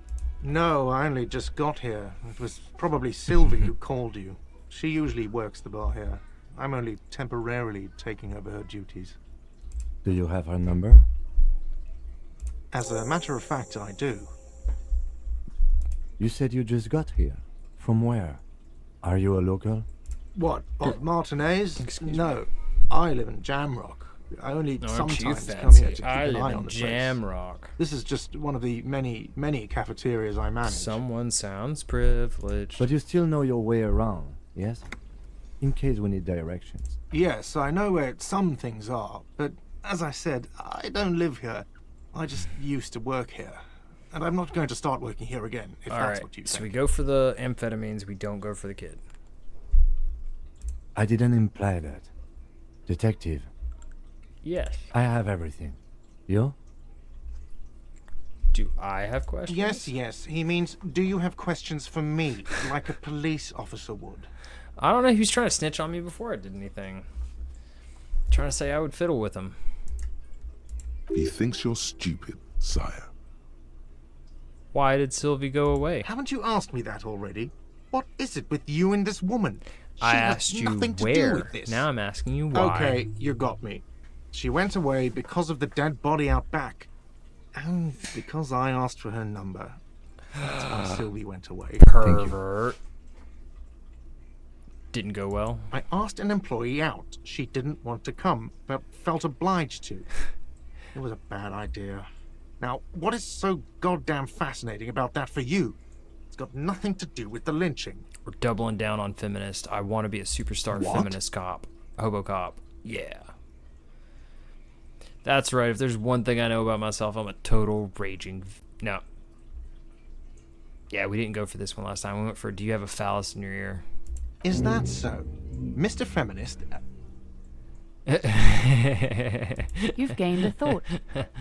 No, I only just got here. It was probably Sylvie who called you. She usually works the bar here. I'm only temporarily taking over her duties. Do you have her number? As a matter of fact, I do. You said you just got here. From where? Are you a local? What, of Martinez? Excuse No, I live in Jamrock. I only Aren't you sometimes come fancy? here to keep I an eye live on in the place. Jamrock. This is just one of the many cafeterias I manage. Someone sounds privileged. But you still know your way around, yes? In case we need directions. Yes, I know where some things are, but as I said, I don't live here. I just used to work here. And I'm not going to start working here again, if All that's right, what you so think. we go for the amphetamines, we don't go for the kid. I didn't imply that. Detective, Yes. I have everything. You? Do I have questions? Yes. He means, do you have questions for me, like a police officer would? I don't know who's trying to snitch on me before I did anything. Trying to say I would fiddle with him. He thinks you're stupid, sire. Why did Sylvie go away? Haven't you asked me that already? What is it with you and this woman? She I has asked you nothing to do where. with this. Now I'm asking you why. Okay, you got me. She went away because of the dead body out back. And because I asked for her number. That's why Sylvie went away. Pervert. Didn't go well. I asked an employee out. She didn't want to come, but felt obliged to. It was a bad idea. Now, what is so goddamn fascinating about that for you? It's got nothing to do with the lynching. We're doubling down on feminist. I want to be a superstar What? feminist cop. Hobo cop. Yeah. That's right. If there's one thing I know about myself, I'm a total raging... No. Yeah, we didn't go for this one last time. We went for, do you have a phallus in your ear? Is that so? Mr. Feminist, You've gained a thought.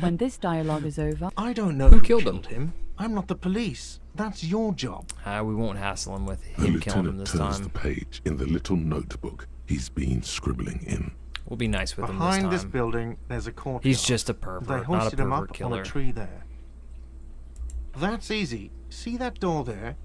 When this dialogue is over, I don't know Who who killed him. I'm not the police. That's your job. We won't hassle him with The him killing him lieutenant this turns time. the page in the little notebook he's been scribbling in. We'll be nice with him this Behind time. this building, there's a courtyard. He's just a They pervert, not a hoisted him pervert up killer. on a tree there. That's easy. See that door there?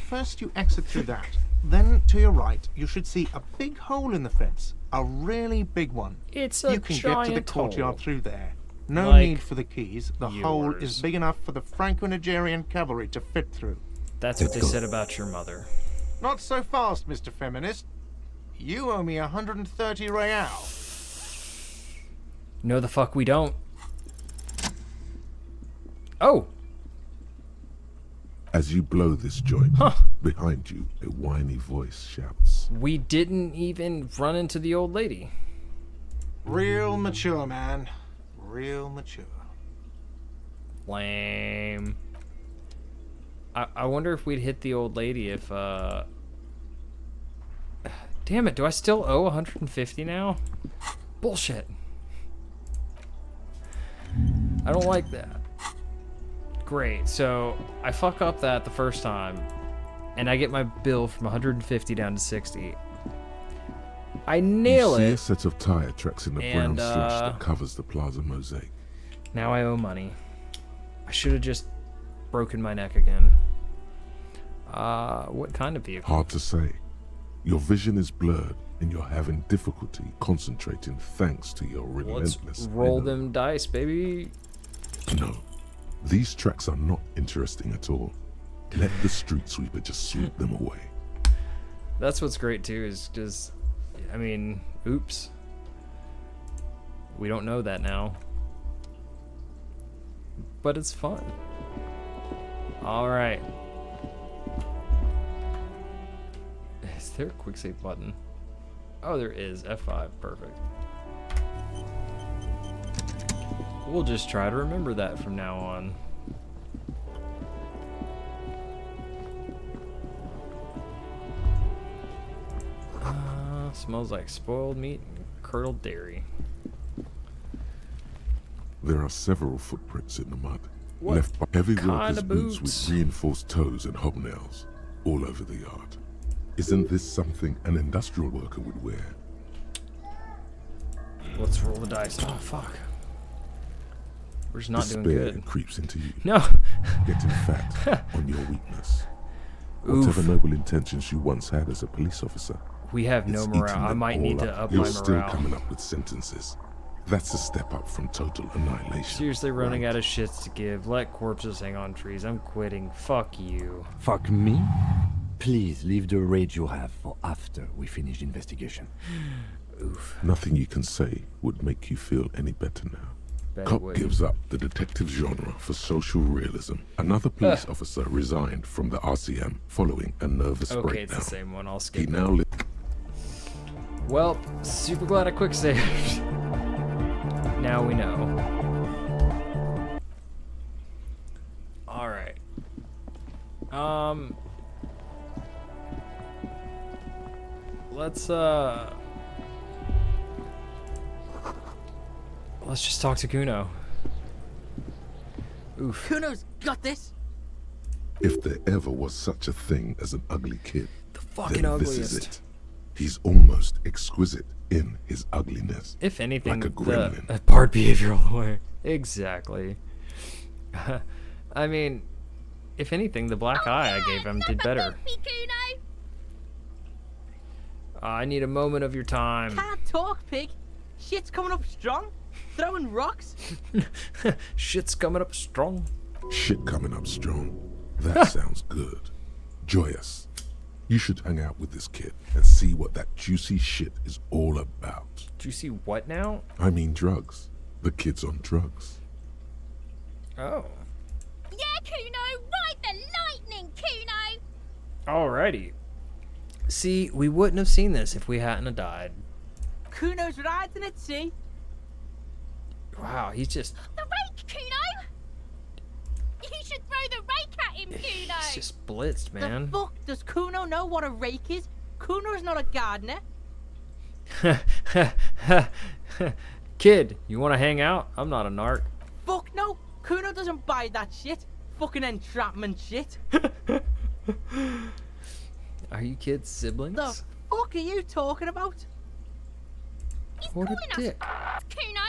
First you exit through that. Then to your right, you should see a big hole in the fence. A really big one. It's a You can get to the giant courtyard hole. through there. No Like need for the keys. The hole yours. is big enough for the Franco-Nigerian cavalry to fit through. That's what they said about your mother. Not so fast, Mr. Feminist. You owe me 130 real. No, the fuck we don't. Oh! As you blow this joint, behind you, a whiny voice shouts. We didn't even run into the old lady. Real mature, man. Real mature. Lame. I wonder if we'd hit the old lady if, Damn it, do I still owe 150 now? Bullshit. I don't like that. Great, so I fuck up that the first time, and I get my bill from 150 down to 60. I nail You see a it. set of tire tracks in the brown And, slush that covers the plaza mosaic. Now I owe money. I should have just broken my neck again. What kind of vehicle? Hard to say. Your vision is blurred, and you're having difficulty concentrating thanks to your Let's relentless roll enemy. them dice, baby. No, these tracks are not interesting at all. Let the street sweeper just sweep them away. That's what's great too, is just, I mean, oops. We don't know that now. But it's fun. Alright. Is there a quick save button? Oh, there is. F5. Perfect. We'll just try to remember that from now on. Smells like spoiled meat and curdled dairy. There are several footprints in the mud, What left by heavy kind workers' of boots boots? with reinforced toes and hobnails. all over the yard. Isn't this something an industrial worker would wear? Let's roll the dice. Oh, fuck. We're just not doing Despair good. creeps into you, No. getting fat on your weakness. Oof. Whatever noble intentions you once had as a police officer, We have no it's morale. eating I them might all need to up. up You're my still morale. coming up with sentences. That's a step up from total annihilation. Seriously running right? out of shits to give. Let corpses hang on trees. I'm quitting. Fuck you. Fuck me? Please leave the rage you have for after we finish the investigation. Oof. Nothing you can say would make you feel any better now. Bet it Cop wouldn't. gives up the detective genre for social realism. Another police officer resigned from the RCM following a nervous Okay, breakdown. it's the same one. I'll He skip now it. Well, super glad I quick saved. Now we know. Alright. Let's just talk to Kuno. Oof. Kuno's got this. If there ever was such a thing as an ugly kid, Fucking then this is ugliest. it. He's almost exquisite in his ugliness. If anything, Like a gremlin. the part behavior all the way. Exactly. I mean, if anything, the black eye I gave him did better. Me, Kuno. I need a moment of your time. Can't talk, pig. Shit's coming up strong. Throwing rocks. Shit's coming up strong. Shit coming up strong. That sounds good. Joyous. You should hang out with this kid and see what that juicy shit is all about. Do you see what now? I mean drugs. The kid's on drugs. Oh. Yeah, Kuno. Ride the lightning, Kuno. Alrighty. See, we wouldn't have seen this if we hadn't have died. Kuno's riding it, see? Wow, he's just... The rake, Kuno. You should throw the rake at him, Kuno. He's just blitzed, man. The fuck does Kuno know what a rake is? Kuno's not a gardener. Kid, you want to hang out? I'm not a narc. Fuck no. Kuno doesn't buy that shit. Fucking entrapment shit. Are you kids siblings? The fuck are you talking about? He's What a calling dick. us, Kuno.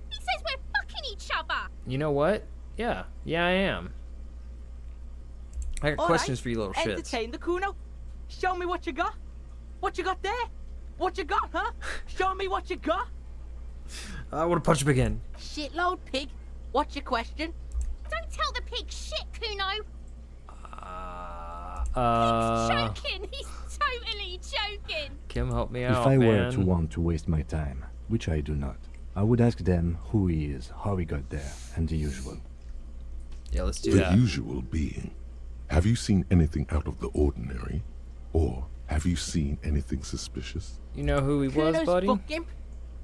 He says we're fucking each other. You know what? Yeah, I am. I got All questions right, for you little shits. entertain the Kuno. Show me what you got. What you got there? What you got, huh? Show me what you got. I want to punch him again. Shitload pig. What's your question? Don't tell the pig shit, Kuno. Uh, Joking. He's totally joking. Kim, help me If out, I man. were to want to waste my time, which I do not, I would ask them who he is, how he got there, and the usual. Yeah, let's do The that. usual being, have you seen anything out of the ordinary? Or have you seen anything suspicious? You know who he was, Kuno's buddy? fuck gimp.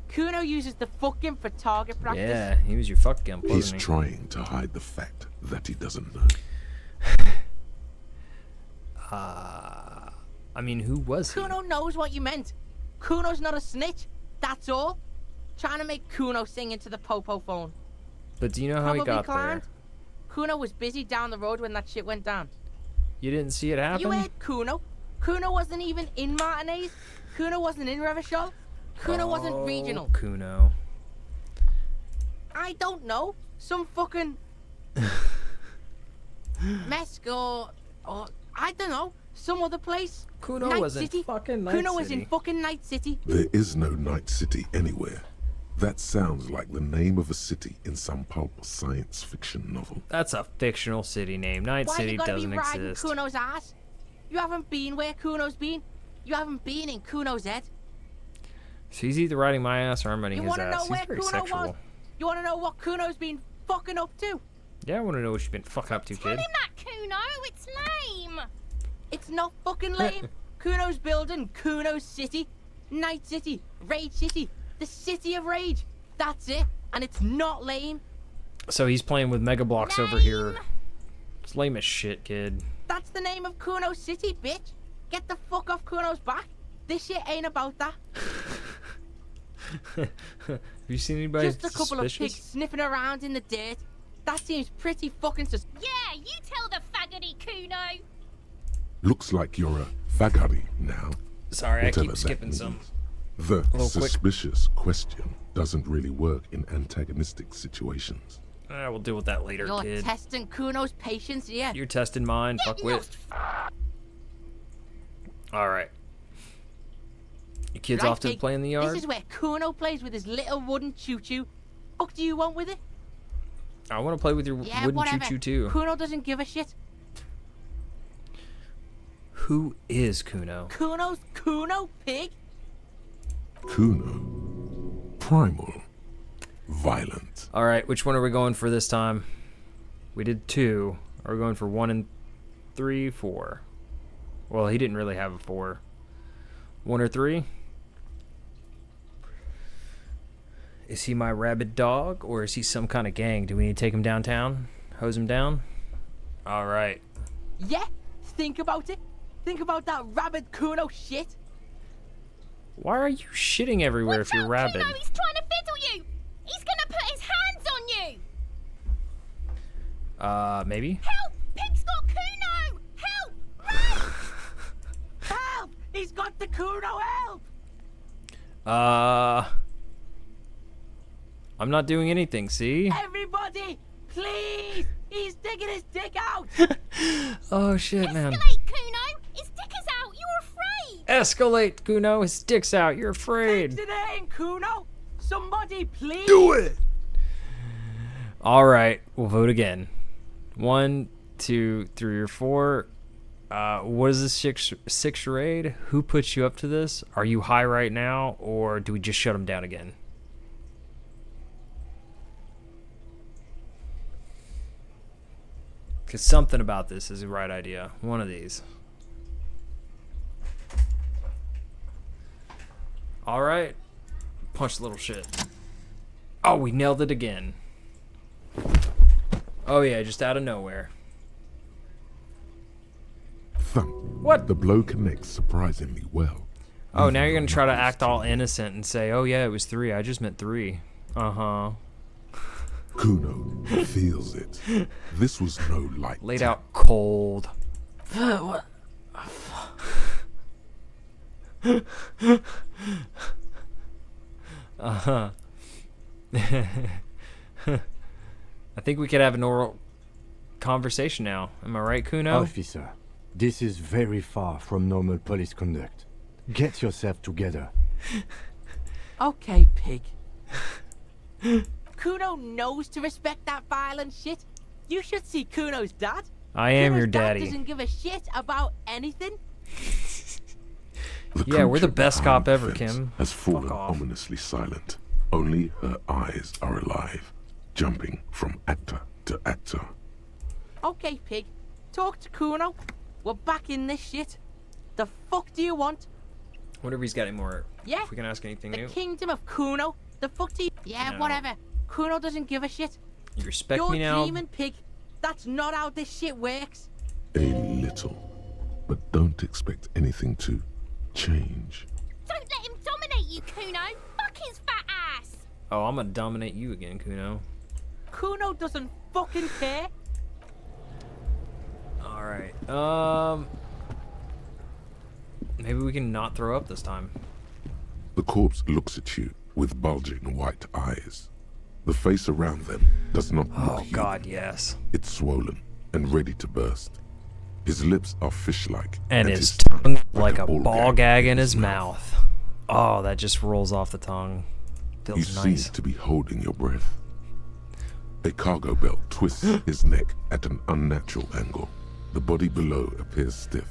Kuno uses the fuck gimp for target practice. Yeah, he was your fuck gimp, He's wasn't he? trying to hide the fact that he doesn't know. I mean, who was he? Kuno knows what you meant. Kuno's not a snitch. That's all. Trying to make Kuno sing into the popo phone. But do you know how he Probably got climbed. there? Kuno was busy down the road when that shit went down. You didn't see it happen? You heard Kuno. Kuno wasn't even in Martinez. Kuno wasn't in Revachol. Kuno wasn't regional. Kuno. I don't know. Some fucking Mesco or I don't know. Some other place. Kuno Night was in City. fucking Night Kuno was City. in fucking Night City. There is no Night City anywhere. That sounds like the name of a city in some pulp science fiction novel. That's a fictional city name. Night Why City you gotta doesn't be riding exist. Kuno's ass? You haven't been where Kuno's been. You haven't been in Kuno's head. So he's either riding my ass or I'm riding You his wanna know ass. He's where very Kuno sexual. was? You wanna know what Kuno's been fucking up to? Yeah, I want to know what you've been fucking up to, Tell kid. him that, Kuno. It's lame. It's not fucking lame. Kuno's building Kuno's city. Night City. Rage City. The city of rage. That's it. And it's not lame. So he's playing with Mega Blocks over here. It's lame as shit, kid. That's the name of Kuno's city, bitch. Get the fuck off Kuno's back. This shit ain't about that. Have you seen anybody Just a couple of suspicious? pigs sniffing around in the dirt. That seems pretty fucking sus. Yeah, you tell the faggoty, Kuno. Looks like you're a Fagari now. Sorry, I whatever keep that skipping some. means. The little quick. suspicious question doesn't really work in antagonistic situations. We'll deal with that later, You're kid. testing Kuno's patience here. You're testing mine, fuckwit. Alright. You kids Right, off to Pig, play in the yard? This is where Kuno plays with his little wooden choo-choo. What do you want with it? I want to play with your Yeah, wooden whatever. choo-choo too. Kuno doesn't give a shit. Who is Kuno? Kuno's Kuno, Pig. Kuno. Primal. Violent. Alright, which one are we going for this time? We did 2. Are we going for 1 and 3, 4? Well, he didn't really have a 4. 1 or 3? Is he my rabid dog, or is he some kind of gang? Do we need to take him downtown? Hose him down? Alright. Yeah, think about it. Think about that rabid Kuno shit. Why are you shitting everywhere if you're rabid? Kuno, he's trying to fiddle you. He's gonna put his hands on you. Maybe? Help! Pig's got Kuno! Help! Run! Help! He's got the Kuno, help! I'm not doing anything, see? Everybody, please! He's digging his dick out! Oh shit, man. Escalate, Kuno! His dick is out! You're afraid! Escalate, Kuno. His dick's out. You're afraid. Fix it in, Kuno! Somebody, please! Do it! Alright, we'll vote again. 1, 2, 3, or 4. What is this six charade? Who puts you up to this? Are you high right now, or do we just shut him down again? Because something about this is the right idea. One of these. Alright. Punch the little shit. Oh, we nailed it again. Oh yeah, just out of nowhere. Thump. What? The blow connects surprisingly well. Oh, now you're gonna try to act all innocent and say, oh yeah, it was 3. I just meant 3. Uh-huh. Kuno feels it. This was no light. Laid out cold. What? Uh-huh. I think we could have an oral conversation now. Am I right, Kuno? Officer, this is very far from normal police conduct. Get yourself together. Okay, Pig. Kuno knows to respect that violent shit. You should see Kuno's dad. I am Kuno's your dad daddy. doesn't give a shit about anything. Yeah, we're the creature best behind cop the ever, fence Kim. has fallen Fuck off. ominously silent. Only her eyes are alive, jumping from actor to actor. Okay, Pig. Talk to Kuno. We're back in this shit. The fuck do you want? Wonder if he's got any more. Yeah. If we can ask anything The new. kingdom of Kuno. The fuck do you... Yeah, No. whatever. Kuno doesn't give a shit. You respect You're me now? dreaming, Pig. That's not how this shit works. A little. But don't expect anything to change. Don't let him dominate you, Kuno! Fuck his fat ass! Oh, I'm gonna dominate you again, Kuno. Kuno doesn't fucking care. Alright. Maybe we can not throw up this time. The corpse looks at you with bulging white eyes. The face around them does not look Oh human. god, yes. It's swollen and ready to burst. His lips are fish-like, And his his tongue like a ball ball gag in his mouth. Oh, that just rolls off the tongue. You Feels seem nice. to be holding your breath. A cargo belt twists his neck at an unnatural angle. The body below appears stiff.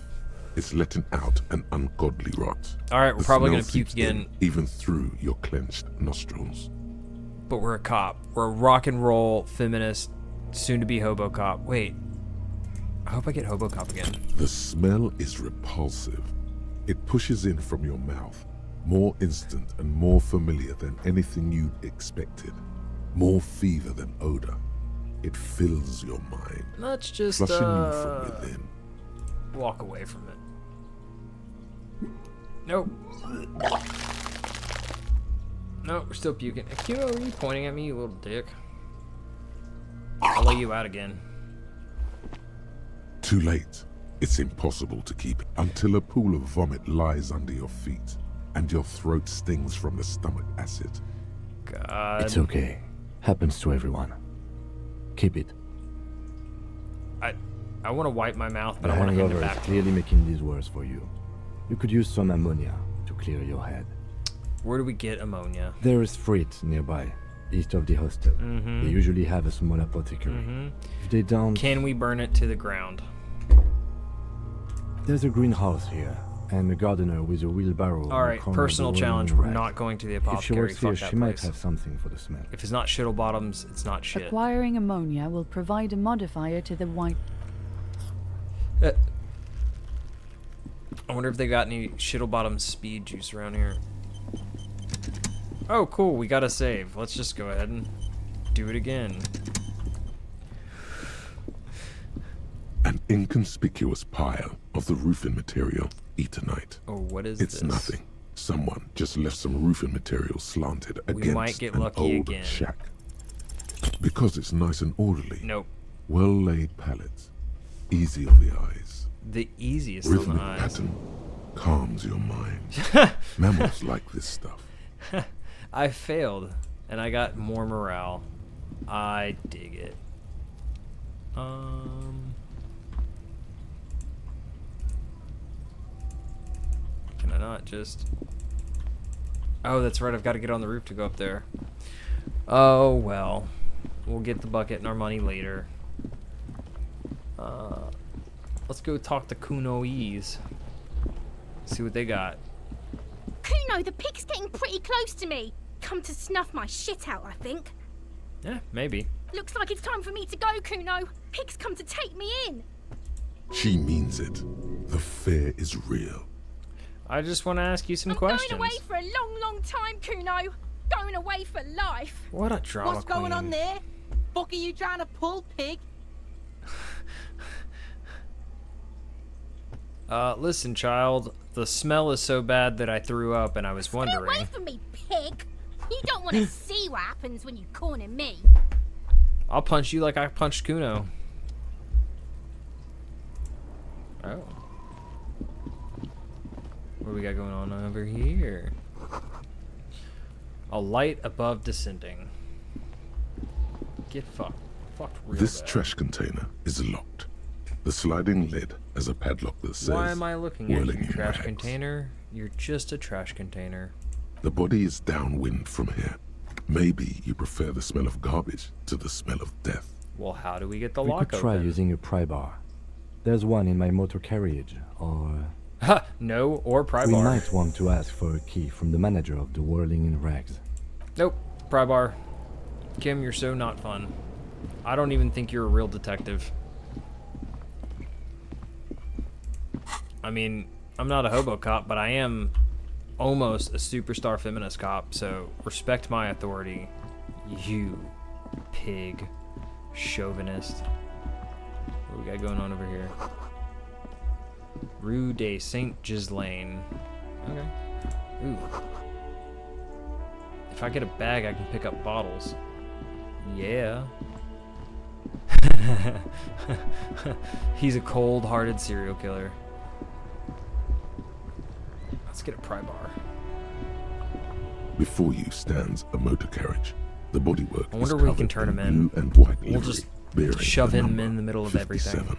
It's letting out an ungodly rot. Alright, we're The probably smell gonna puke seeps in again. even through your clenched nostrils. But we're a cop. We're a rock and roll feminist, soon to be hobo cop. Wait. I hope I get hobo cop again. The smell is repulsive. It pushes in from your mouth, more instant and more familiar than anything you'd expected. More fever than odor. It fills your mind, Let's just flushing you from within. walk away from it. Nope. No, we're still puking. Akio, are you pointing at me, you little dick? I'll lay you out again. Too late. It's impossible to keep until a pool of vomit lies under your feet and your throat stings from the stomach acid. God. It's okay. Happens to everyone. Keep it. I want to wipe my mouth, but The I want to hand it hangover is back. clearly making these worse for you. You could use some ammonia to clear your head. Where do we get ammonia? There is freight nearby, east of the hostel. Mm-hmm. They usually have a small apothecary. Mm-hmm. If they don't... Can we burn it to the ground? There's a greenhouse here, and a gardener with a wheelbarrow. in the Alright, corner of personal the challenge. rolling We're rack. not going to the If she apothecary. works here, Fuck that she might place. have something for the smell. If it's not shittle bottoms, it's not shit. Acquiring ammonia will provide a modifier to the white. I wonder if they got any shittle bottom speed juice around here. Oh, cool. We got a save. Let's just go ahead and do it again. An inconspicuous pile of the roofing material, Eternite. Oh, what is It's this? nothing. Someone just left some roofing material slanted We against might get an lucky old again. shack. Because it's nice and orderly. Nope. Well-laid pallets. Easy on the eyes. The easiest on the Rhythmic eyes. pattern calms your mind. Mammals like this stuff. I failed, and I got more morale. I dig it. Can I not just... Oh, that's right. I've got to get on the roof to go up there. Oh, well. We'll get the bucket and our money later. Let's go talk to Kunoese. See what they got. Kuno, the pig's getting pretty close to me. Come to snuff my shit out, I think. Yeah, maybe. Looks like it's time for me to go, Kuno. Pig's come to take me in. She means it. The fear is real. I just want to ask you some I'm questions. going away for a long, long time, Kuno. Going away for life. What a drama What's going on queen. there? Fuck are you trying to pull, pig? Listen, child. The smell is so bad that I threw up, and I was Stay wondering. away from me, pig. You don't want to see what happens when you corner me. I'll punch you like I punched Kuno. Oh. What do we got going on over here? A light above descending. Get fucked. Fucked real This bad. trash container is locked. The sliding lid has a padlock that says, Why am I looking at "Whirling you, in trash rags." container? You're just a trash container. The body is downwind from here. Maybe you prefer the smell of garbage to the smell of death. Well, how do we get the We lock could try open? using a pry bar. There's one in my motor carriage, or... Ha! No, or pry we bar. might want to ask for a key from the manager of the Whirling in Rags. Nope. Pry bar. Kim, you're so not fun. I don't even think you're a real detective. I mean, I'm not a hobo cop, but I am almost a superstar feminist cop, so respect my authority. You pig. Chauvinist. What we got going on over here? Rue de Saint Ghislaine. Okay. Ooh. If I get a bag, I can pick up bottles. Yeah. He's a cold-hearted serial killer. Let's get a pry bar. Before you stands a motor carriage. The bodywork I wonder is where we covered can turn him in. blue and white We'll livery, just bearing shove the him number in the middle of everything. 57.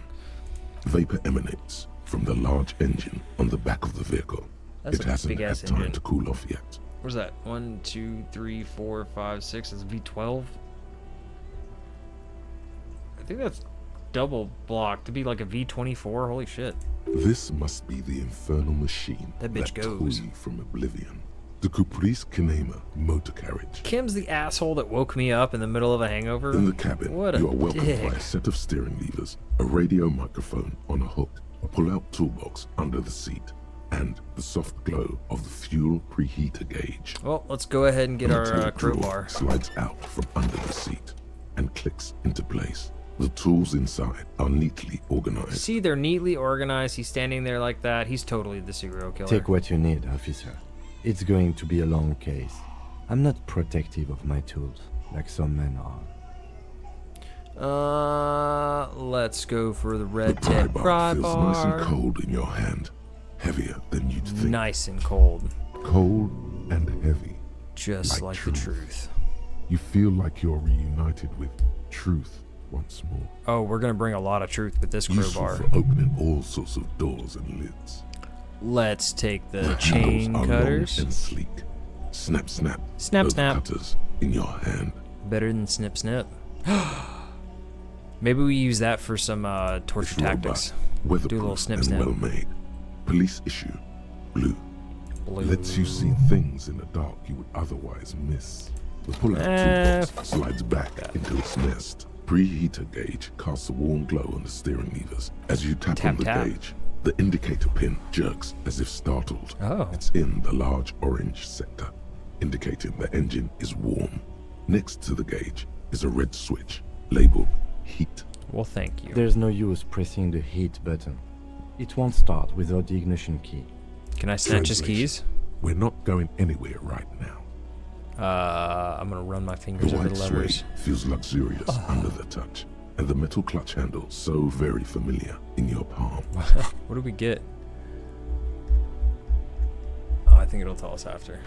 Vapor emanates from the large engine on the back of the vehicle. That's It a hasn't had big-ass time engine. to cool off yet. Where's that? 1, 2, 3, 4, 5, 6. That's V12. I think that's double block to be like a V24. Holy shit. This must be the infernal machine That bitch tore goes. you from oblivion. The Caprice Kinema motor carriage. Kim's the asshole that woke me up in the middle of a hangover. In the cabin, What a you are welcomed dick. by a set of steering levers, a radio microphone on a hook, a pull-out toolbox under the seat, and the soft glow of the fuel preheater gauge. Well, let's go ahead and get A our metallic drawer crowbar. slides out from under the seat and clicks into place. The tools inside are neatly organized. See, they're neatly organized. He's standing there like that. He's totally the serial killer. Take what you need, officer. It's going to be a long case. I'm not protective of my tools, like some men are. Let's go for the red The pry tip bar pry feels nice and bar. cold in your hand. Heavier than you'd think. Nice and cold. Cold and heavy. Just like the truth. truth. You feel like you're reunited with truth once more. Oh, we're gonna bring a lot of truth with this Useful crowbar. for opening all sorts of doors and lids. Let's take the handles chain are long cutters. and sleek. Snap, snap. Snap, Those snap. cutters in your hand. Better than snip, snip. Maybe we use that for some torture It's tactics. robust, weatherproof, Do a little snip, and snap. well made. Police issue. Blue. Blue. Lets you see things in the dark you would otherwise miss. The pull-out toolbox slides back into its nest. Preheater gauge casts a warm glow on the steering levers. As you tap on the tap. gauge, the indicator pin jerks as if startled. Oh. It's in the large orange sector, indicating the engine is warm. Next to the gauge is a red switch labeled heat. Well, thank you. There's no use pressing the heat button. It won't start without the ignition key. Can I snatch his Translation. keys? We're not going anywhere right now. I'm gonna run my fingers The over white the levers. suede feels luxurious under the touch, and the metal clutch handle so very familiar in your palm. What do we get? Oh, I think it'll tell us after.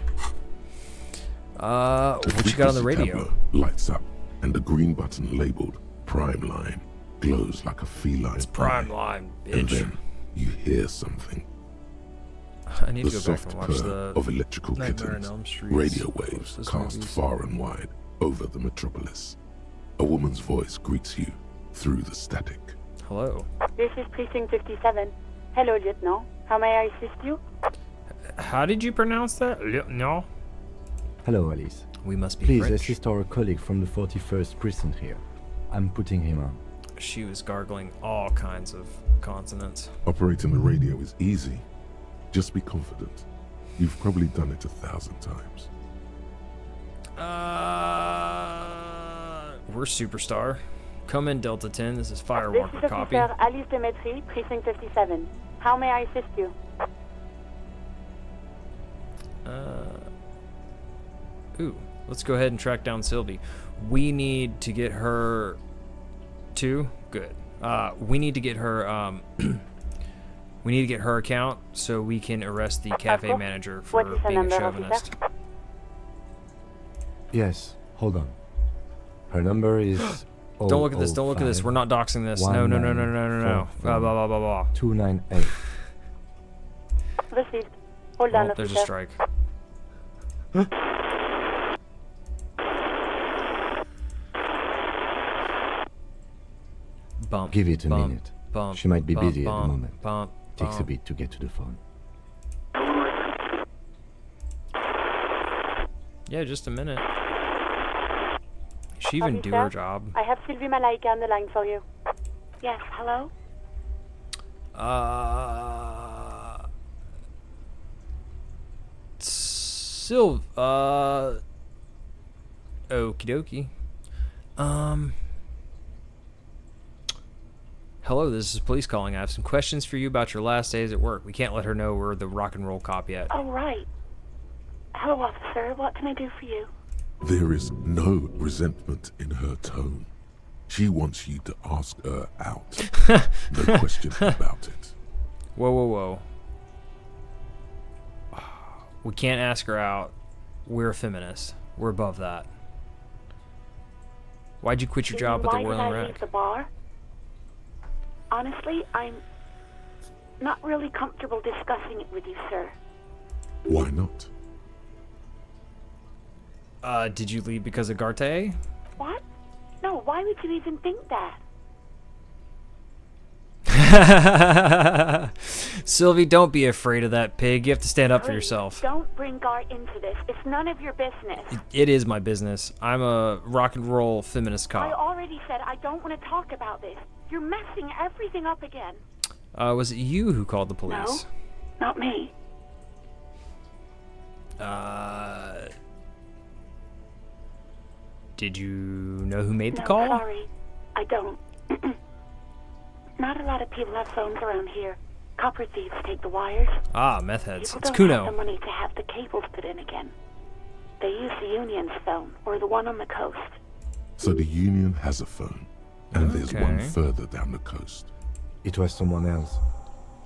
What you got on the frequency radio? tableau lights up, and the green button labeled Prime Line glows like a feline. It's Prime eye. Line, And bitch. then you hear something. I need The to go back soft and watch purr the of electrical Nightmare on kittens, Elm Street. radio waves Those cast movies. far and wide over the metropolis. A woman's voice greets you through the static. Hello. This is Precinct 57. Hello, Lieutenant. How may I assist you? How did you pronounce that? No. Hello, Alice. We must be Please French. assist our colleague from the 41st precinct here. I'm putting him on. She was gargling all kinds of consonants. Operating the radio is easy. Just be confident. You've probably done it 1,000 times. We're Superstar. Come in, Delta 10. This is This Firewalker is copy. Officer Alice Demetri, Precinct 57. How may I assist you? Ooh, let's go ahead and track down Sylvie. We need to get her to good. We need to get her we need to get her account so we can arrest the cafe course. manager What for is her being a number, chauvinist. officer? Yes, hold on. Her number is. Don't look at this. Don't look at this. We're not doxing this. No, no, no, no, no, no, no. Blah, blah, blah, blah, blah. 298. Received. Hold on, Oh, there's a officer. strike. Bump. Give it a bump, minute. Bump. She might be bump, busy at the bump, moment. Bump. Takes a bump. bit to get to the phone. Yeah, just a minute. She even do her Officer, job. I have Sylvie Malaika on the line for you. Yes, hello? Okie dokie. Hello, this is police calling. I have some questions for you about your last days at work. We can't let her know we're the rock and roll cop yet. Oh, right. Hello, officer. What can I do for you? There is no resentment in her tone. She wants you to ask her out. No question about it. Whoa, whoa, whoa. We can't ask her out. We're a feminist. We're above that. Why'd you quit your job at the Why did Whirling I Rack? leave the bar? Honestly, I'm not really comfortable discussing it with you, sir. Why not? Did you leave because of Garte? What? No, why would you even think that? Sylvie, don't be afraid of that pig. You have to stand up for Please, yourself. Don't bring Gar into this. It's none of your business. It is my business. I'm a rock and roll feminist I cop. already said I don't want to talk about this. You're messing everything up again. Was it you who called the police? No, not me. Did you know who made the No, call? sorry. I don't. Not a lot of people have phones around here. Copper thieves take the wires. Ah, meth heads. People It's don't have the Kuno. money to have the cables put in again. They use the Union's phone, or the one on the coast. So the Union has a phone. And there's one Okay. further down the coast. It was someone else.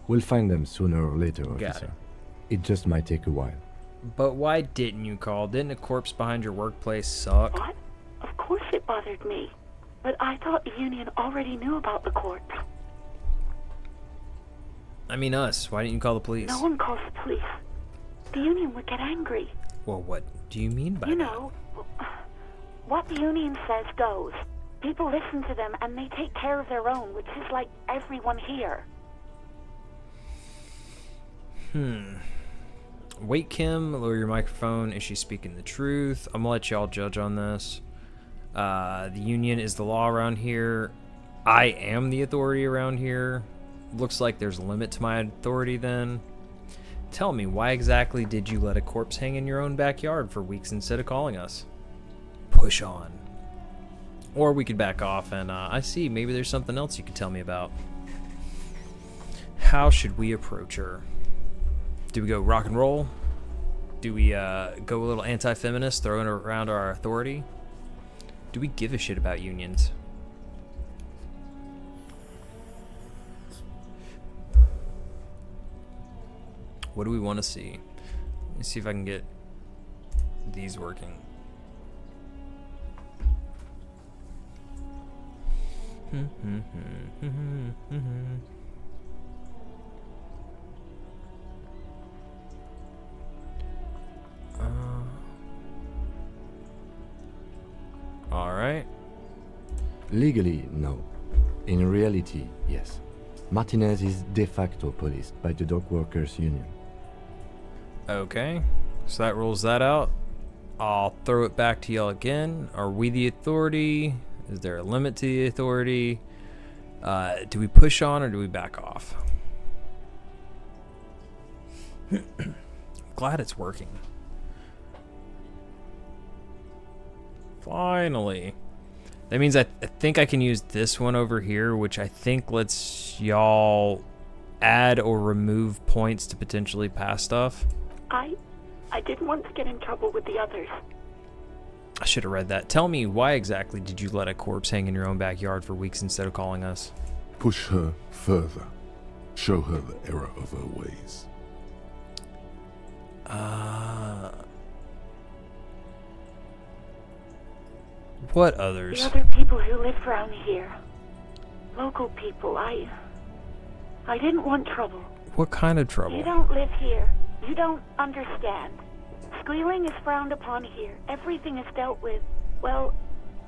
We'll find them sooner or later, Got officer. it. It just might take a while. But why didn't you call? Didn't a corpse behind your workplace suck? What? Of course it bothered me. But I thought the Union already knew about the corpse. I mean us. Why didn't you call the police? No one calls the police. The Union would get angry. Well, what do you mean by You that? know, what the Union says goes. People listen to them and they take care of their own, which is like everyone here. Wait, Kim, lower your microphone. Is she speaking the truth? I'm gonna let y'all judge on this. The Union is the law around here. I am the authority around here. Looks like there's a limit to my authority then. Tell me, why exactly did you let a corpse hang in your own backyard for weeks instead of calling us? Push on. Or we could back off and, I see, maybe there's something else you could tell me about. How should we approach her? Do we go rock and roll? Do we go a little anti-feminist, throwing around our authority? Do we give a shit about unions? What do we want to see? Let me see if I can get these working. All right. Legally, no. In reality, yes. Martinez is de facto policed by the Dock Workers Union. Okay. So that rules that out. I'll throw it back to y'all again. Are we the authority? Is there a limit to the authority? Do we push on or do we back off? Glad it's working. Finally. That means I think I can use this one over here, which I think lets y'all add or remove points to potentially pass stuff. I didn't want to get in trouble with the others. I should have read that. Tell me, why exactly did you let a corpse hang in your own backyard for weeks instead of calling us? Push her further. Show her the error of her ways. What others? The other people who live around here. Local people. I didn't want trouble. What kind of trouble? You don't live here. You don't understand. Squealing is frowned upon here. Everything is dealt with, well,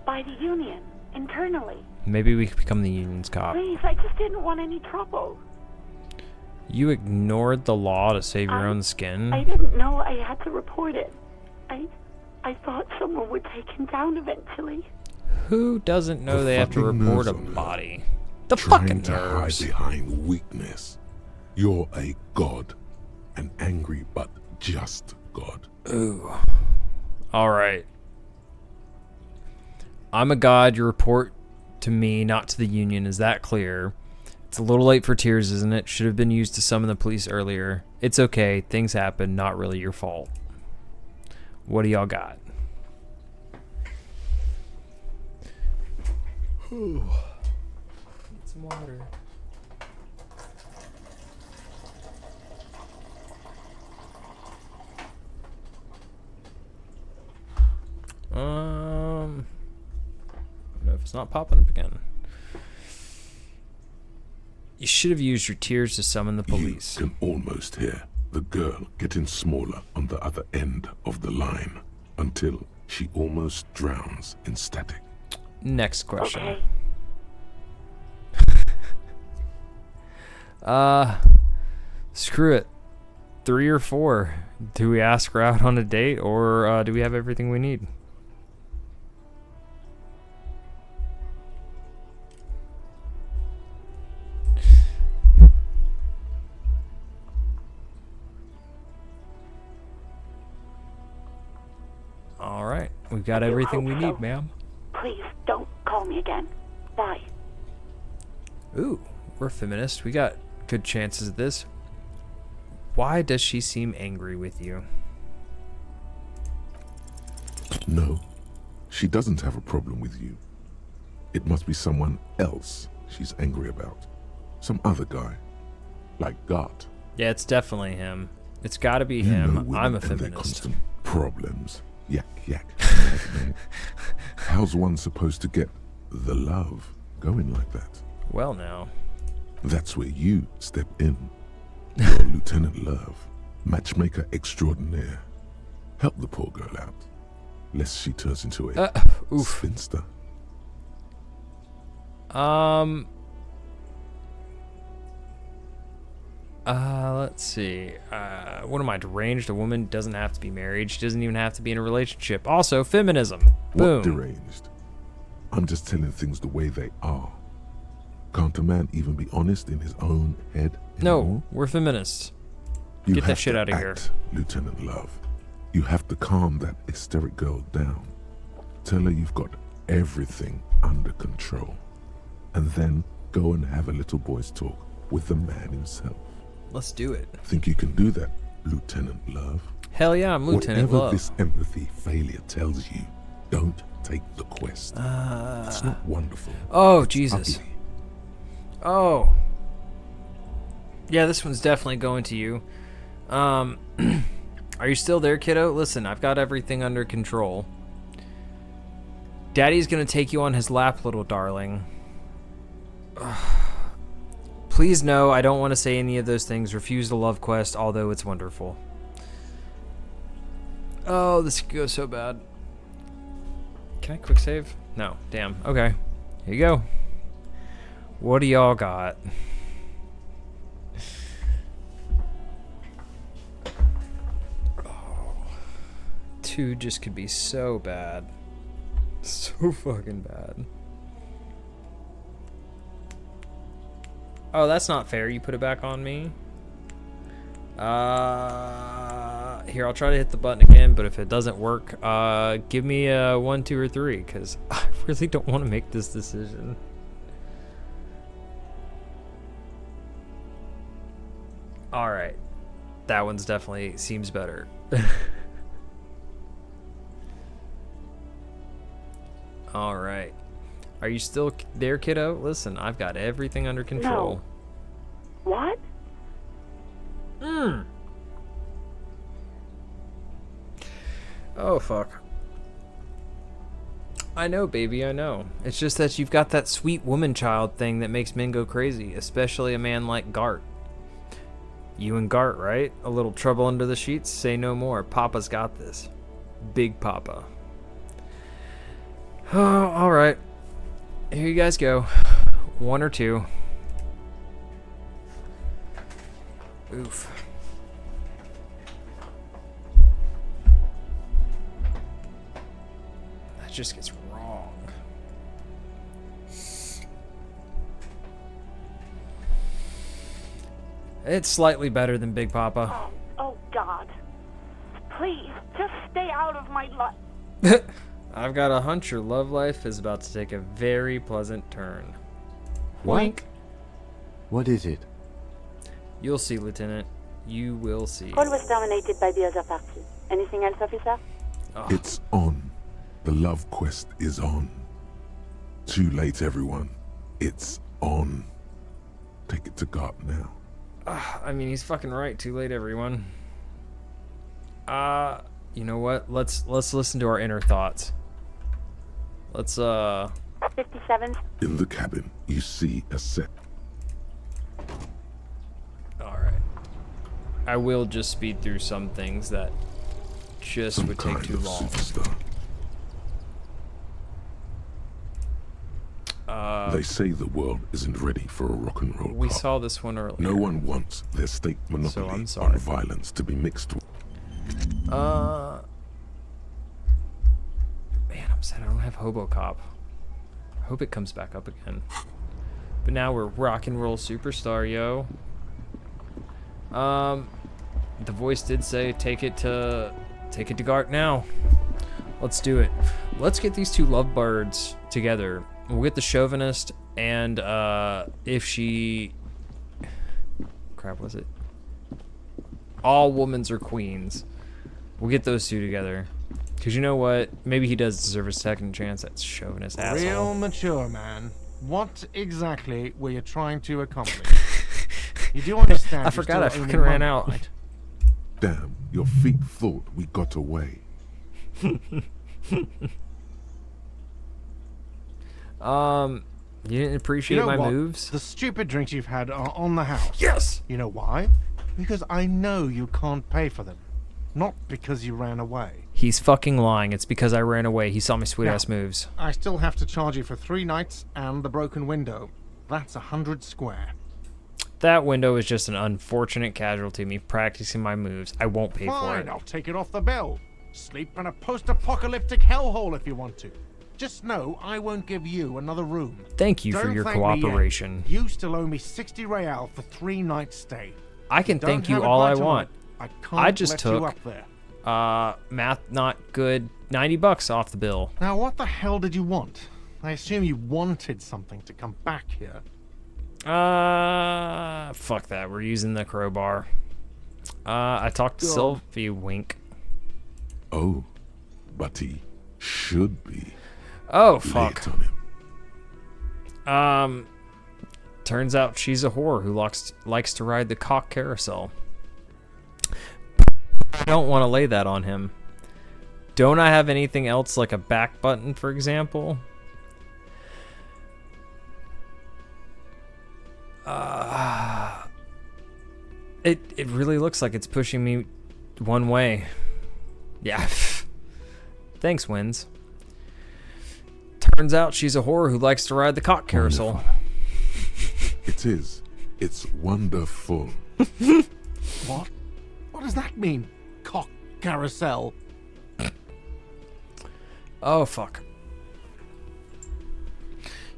by the Union, internally. Maybe we could become the union's cop. Please, I just didn't want any trouble. You ignored the law to save your own skin? I didn't know I had to report it. I thought someone would take him down eventually. Who doesn't know they have to fucking report a nerves on her. body? The Trying fucking to nerves. hide behind weakness. You're a god. An angry but just god. Ooh. Alright. I'm a god, you report to me, not to the Union. Is that clear? It's a little late for tears, isn't it? Should have been used to summon the police earlier. It's okay, things happen, not really your fault. What do y'all got? Need some water. I don't know if it's not popping up again. You should have used your tears to summon the police. You can almost hear the girl getting smaller on the other end of the line until she almost drowns in static. Next question. Okay. Screw it. 3 or 4. Do we ask her out on a date, or do we have everything we need? All right, we've got everything we need, ma'am. Please, don't call me again. Bye. Ooh, we're feminists. We got good chances at this. Why does she seem angry with you? No, she doesn't have a problem with you. It must be someone else she's angry about. Some other guy. Like Gart. Yeah, it's definitely him. It's gotta be You know him. women I'm a and their feminist. constant problems. Yak, yak. Nag, nag. How's one supposed to get the love going like that? Well, now. That's where you step in. You're Lieutenant Love, matchmaker extraordinaire. Help the poor girl out, lest she turns into a spinster. Let's see. What am I, deranged? A woman doesn't have to be married. She doesn't even have to be in a relationship. Also, feminism. Boom. What deranged? I'm just telling things the way they are. Can't a man even be honest in his own head anymore? No, we're feminists. You Get that have shit to out of here. act, Lieutenant Love. You have to calm that hysteric girl down. Tell her you've got everything under control. And then go and have a little boy's talk with the man himself. Let's do it. Think you can do that, Lieutenant Love? Hell yeah, I'm Lieutenant Whatever Love. this empathy failure tells you, don't take the quest. It's not wonderful. Oh, It's Jesus. ugly. Oh. Yeah, this one's definitely going to you. Are you still there, kiddo? Listen, I've got everything under control. Daddy's gonna take you on his lap, little darling. Please no, I don't want to say any of those things. Refuse the love quest, although it's wonderful. Oh, this could go so bad. Can I quick save? No. Damn. Okay. Here you go. What do y'all got? Oh, 2 just could be so bad. So fucking bad. Oh, that's not fair. You put it back on me. Here, I'll try to hit the button again, but if it doesn't work, give me a 1, 2, or 3, because I really don't want to make this decision. Alright. That one's definitely seems better. Alright. Are you still there, kiddo? Listen, I've got everything under control. No. What? Oh, fuck. I know, baby, I know. It's just that you've got that sweet woman child thing that makes men go crazy, especially a man like Gart. You and Gart, right? A little trouble under the sheets? Say no more. Papa's got this. Big Papa. Oh, alright. Here you guys go. 1 or 2. Oof. That just gets wrong. It's slightly better than Big Papa. Oh, God. Please, just stay out of my life. I've got a hunch your love life is about to take a very pleasant turn. What? Wink. What is it? You'll see, Lieutenant. You will see. Call was terminated by the other party. Anything else, officer? Oh. It's on. The love quest is on. Too late, everyone. It's on. Take it to Gart now. I mean, he's fucking right. Too late, everyone. You know what? Let's listen to our inner thoughts. Let's 57. In the cabin, you see a set. Alright. I will just speed through some things that just Some would take kind too of long. superstar. They say the world isn't ready for a rock and roll We cop. saw this one earlier. No one wants their state monopoly I'm sorry. on violence to be mixed with. Man, I'm sad I don't have HoboCop. I hope it comes back up again. But now we're rock and roll superstar, yo. The voice did say take it to Gart now. Let's do it. Let's get these two lovebirds together. We'll get the chauvinist and if she crap was it? All womans are queens. We'll get those two together. Because you know what? Maybe he does deserve a second chance at chauvinist asshole. Real mature, man. What exactly were you trying to accomplish? You do understand? I forgot I fucking ran out. Right? Damn, your feet thought we got away. You didn't appreciate You know my what? moves? The stupid drinks you've had are on the house. Yes! You know why? Because I know you can't pay for them. Not because you ran away. He's fucking lying. It's because I ran away. He saw my sweet Now, ass moves. I still have to charge you for 3 nights and the broken window. That's 100 square. That window is just an unfortunate casualty of me practicing my moves. I won't pay for Fine, it. I'll take it off the bill. Sleep in a post-apocalyptic hellhole if you want to. Just know I won't give you another room. Thank you for Don't your thank me yet. cooperation. You still owe me 60 real for 3 nights stay. I can Don't thank you have it all by I tonight. want. I can't I just let you took, up there. math not good, $90 off the bill. Now what the hell did you want? I assume you wanted something to come back here. Fuck that. We're using the crowbar. I talked to God. Sylvie, wink. Oh, but he should be. Oh, Lay fuck. it on him. Turns out she's a whore who likes to ride the cock carousel. I don't want to lay that on him. Don't I have anything else like a back button, for example? It really looks like it's pushing me one way. Yeah. Thanks, Wins. Turns out she's a whore who likes to ride the cock carousel. Wonderful. It is. It's wonderful. What? What does that mean? Cock carousel. Oh, fuck.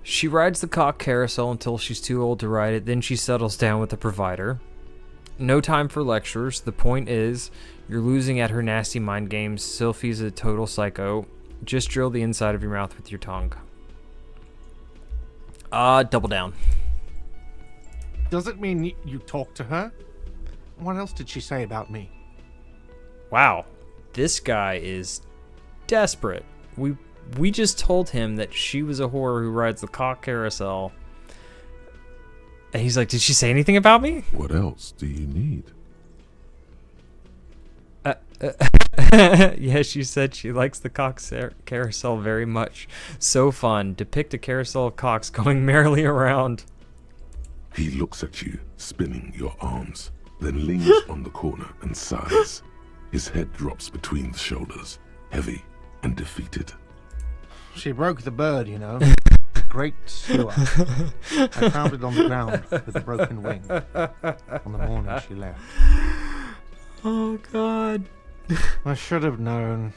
She rides the cock carousel until she's too old to ride it, then she settles down with the provider. No time for lectures. The point is, you're losing at her nasty mind games. Sylphie's a total psycho. Just drill the inside of your mouth with your tongue. Double down. Does it mean you talked to her? What else did she say about me? Wow. This guy is desperate. We just told him that she was a whore who rides the cock carousel. And he's like, did she say anything about me? What else do you need? Yeah, she said she likes the cock carousel very much. So fun. Depict a carousel of cocks going merrily around. He looks at you, spinning your arms, then leans on the corner and sighs. His head drops between the shoulders, heavy and defeated. She broke the bird, you know. Great slewer. I found it on the ground with a broken wing on the morning she left. Oh, God. I should have known.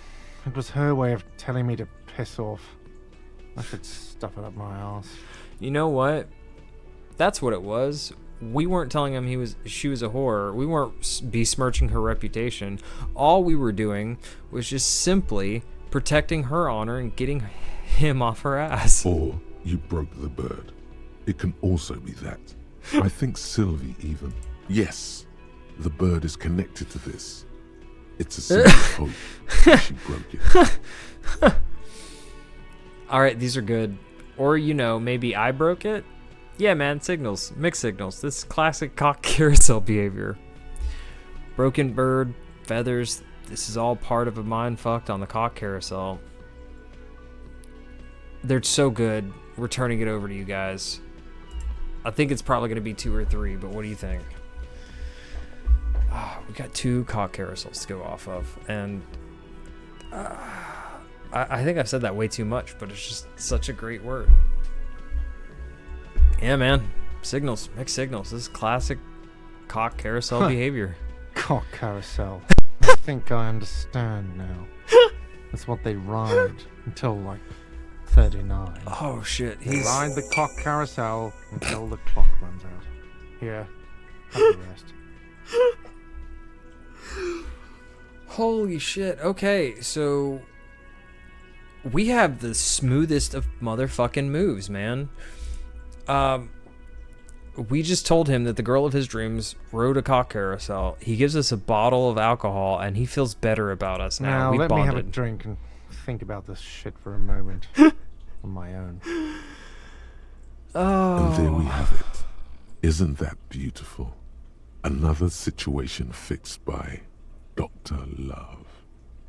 It was her way of telling me to piss off. I should stuff it up my ass. You know what? That's what it was. We weren't telling him she was a whore. We weren't besmirching her reputation. All we were doing was just simply protecting her honor and getting him off her ass. Or you broke the bird. It can also be that. I think Sylvie even. Yes, the bird is connected to this. It's a symbol of hope that she broke it. Alright, these are good. Or, maybe I broke it? Yeah, man, signals. Mixed signals. This is classic cock carousel behavior. Broken bird, feathers. This is all part of a mind fucked on the cock carousel. They're so good. We're turning it over to you guys. I think it's probably going to be 2 or 3, but what do you think? We got 2 cock carousels to go off of, and I think I've said that way too much, but it's just such a great word. Yeah, man. Signals. Mixed signals. This is classic cock carousel behavior. Cock carousel. I think I understand now. That's what they ride until, 39. Oh, shit. They ride the cock carousel until the clock runs out. Here, have the rest. Holy shit. Okay, so we have the smoothest of motherfucking moves, man. We just told him that the girl of his dreams rode a cock carousel. He gives us a bottle of alcohol, and he feels better about us now. Now, We let me have a bonded. drink and think about this shit for a moment. On my own. Oh. And there we have it. Isn't that beautiful? Another situation fixed by Dr. Love.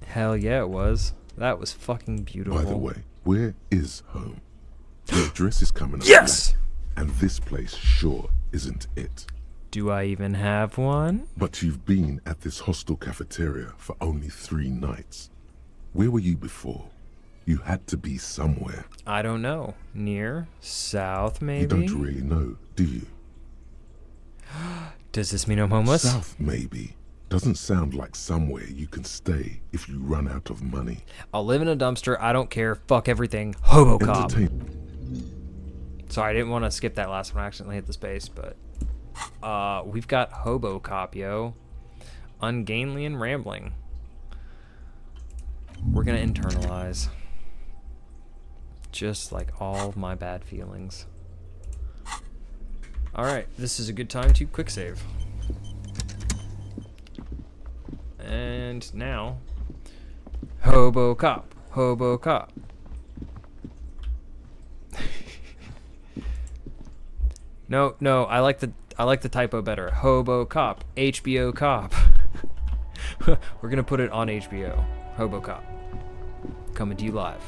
Hell yeah, it was. That was fucking beautiful. By the way, where is home? The address is coming up. Yes! black, and this place sure isn't it. Do I even have one? But you've been at this hostel cafeteria for only 3 nights. Where were you before? You had to be somewhere. I don't know. Near? South, maybe? You don't really know, do you? Does this mean I'm homeless? South, maybe. Doesn't sound like somewhere you can stay if you run out of money. I'll live in a dumpster. I don't care. Fuck everything. Hobo cop. Sorry, I didn't want to skip that last one. I accidentally hit the space, but we've got Hobo Cop, yo. Ungainly and rambling. We're gonna internalize. Just like all of my bad feelings. Alright, this is a good time to quick save. And now, Hobo Cop. Hobo Cop. No, I like the typo better. Hobo Cop. HBO Cop. We're gonna put it on HBO. Hobo Cop. Coming to you live.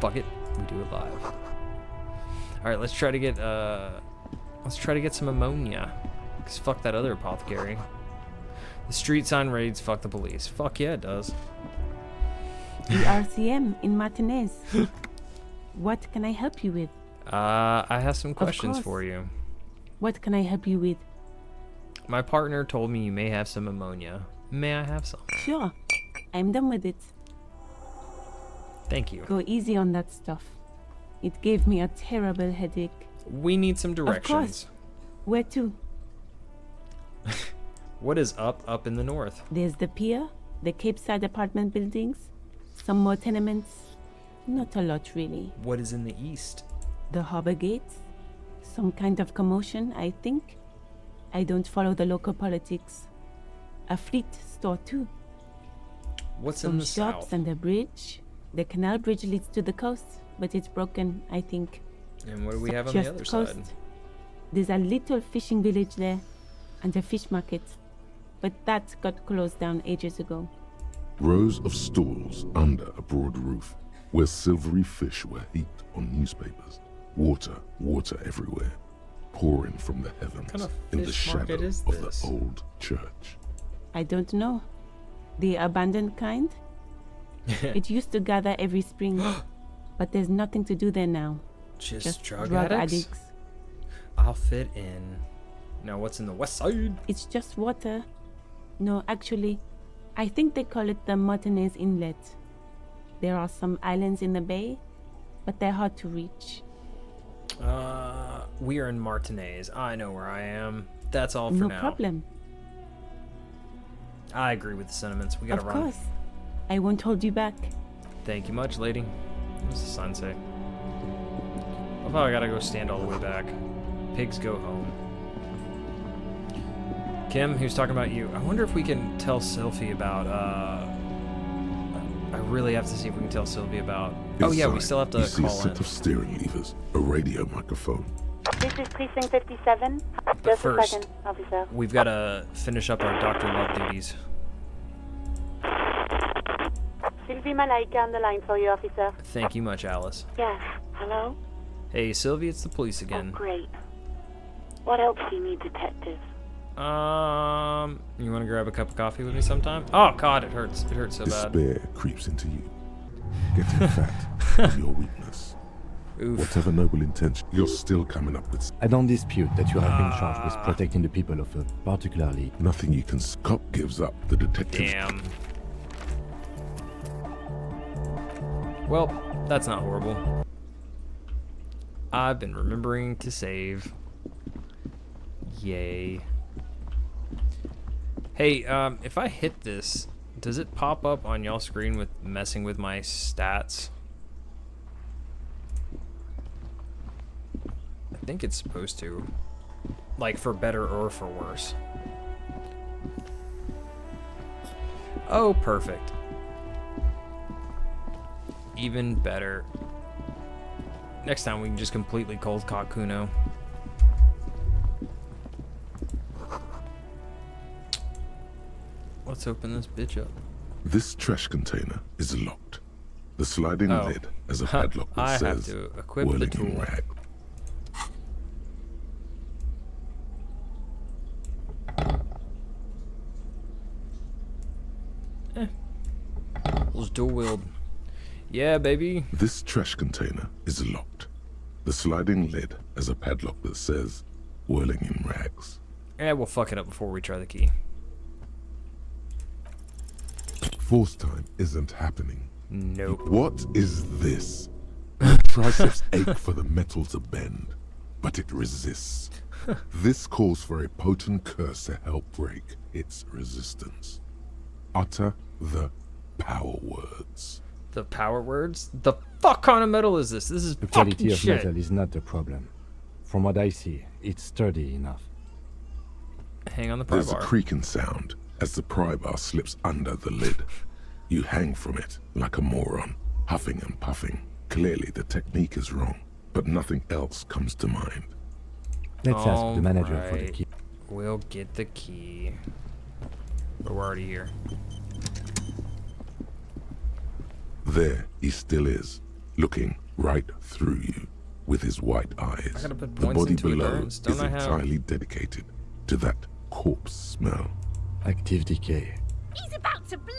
Fuck it, we do it live. Alright, let's try to get some ammonia. Cause fuck that other apothecary. The street sign raids fuck the police. Fuck yeah, it does. The RCM in Martinez. What can I help you with? I have some questions course. for you. What can I help you with? My partner told me you may have some ammonia. May I have some? Sure. I'm done with it. Thank you. Go easy on that stuff. It gave me a terrible headache. We need some directions. Of course. Where to? What is up in the north? There's the pier, the Cape Side apartment buildings, some more tenements. Not a lot, really. What is in the east? The harbor gates. Some kind of commotion, I think. I don't follow the local politics. A fleet store, too. What's some in the shops south? and a bridge. The canal bridge leads to the coast, but it's broken, I think. And what do we have on Just the other coast. side? There's a little fishing village there, and a fish market. But that got closed down ages ago. Rows of stalls under a broad roof, where silvery fish were heaped on newspapers. Water everywhere, pouring from the heavens kind of in the fish market shadow is of this? the old church. I don't know. The abandoned kind? It used to gather every spring, but there's nothing to do there now. Just drug addicts. addicts? I'll fit in. Now what's in the west side? It's just water. No, actually, I think they call it the Martinez Inlet. There are some islands in the bay, but they're hard to reach. We are in Martinez. I know where I am. That's all for No now. problem. I agree with the sentiments. We gotta Of run. course. I won't hold you back. Thank you much, lady. What does the sign say? I thought I gotta go stand all the way back. Pigs go home. Kim, he was talking about you. I wonder if we can tell Sylvie about, I really have to see if we can tell Sylvie about... Oh yeah, we Inside, still have to you see a call set in. of steering levers, a radio microphone. This is Precinct 57. Just first, a second, officer. We've gotta finish up our Dr. Love duties. Sylvie Malaika on the line for you, officer. Thank you much, Alice. Yes. Hello? Hey, Sylvie, it's the police again. Great. What else do you need, detective? You wanna grab a cup of coffee with me sometime? Oh god, it hurts. It hurts so bad. Despair creeps into you. Getting fat is your weakness. Oof. Whatever noble intention, you're still coming up with I don't dispute that you have been charged with protecting the people of a particularly... nothing you can... Cop gives up. The detectives... Damn. Well, that's not horrible. I've been remembering to save. Yay. Hey, if I hit this, does it pop up on y'all's screen with messing with my stats? I think it's supposed to. like for better or for worse. Oh, perfect. Even better. Next time we can just completely cold cock Kuno. Let's open this bitch up. This trash container is locked. The sliding lid has a padlock that I says have to equip the whirling tool. in rag. Let's dual wield. Yeah, baby. This trash container is locked. The sliding lid has a padlock that says whirling in rags. Yeah, we'll fuck it up before we try the key. Force time isn't happening. Nope. What is this? Triceps ache for the metal to bend, but it resists. This calls for a potent curse to help break its resistance. Utter the power words. The power words? The fuck kind of metal is this? This is The fucking quality of shit. metal is not the problem. From what I see, it's sturdy enough. Hang on the pry There's bar. a creaking sound as the pry bar slips under the lid. You hang from it like a moron, huffing and puffing. Clearly the technique is wrong, but nothing else comes to mind. Let's ask the manager for the Alright. key. We'll get the key. But we're already here. There he still is, looking right through you with his white eyes. I gotta put The points body into below endurance, is don't I have? entirely dedicated to that corpse smell. Active decay. He's about to blow!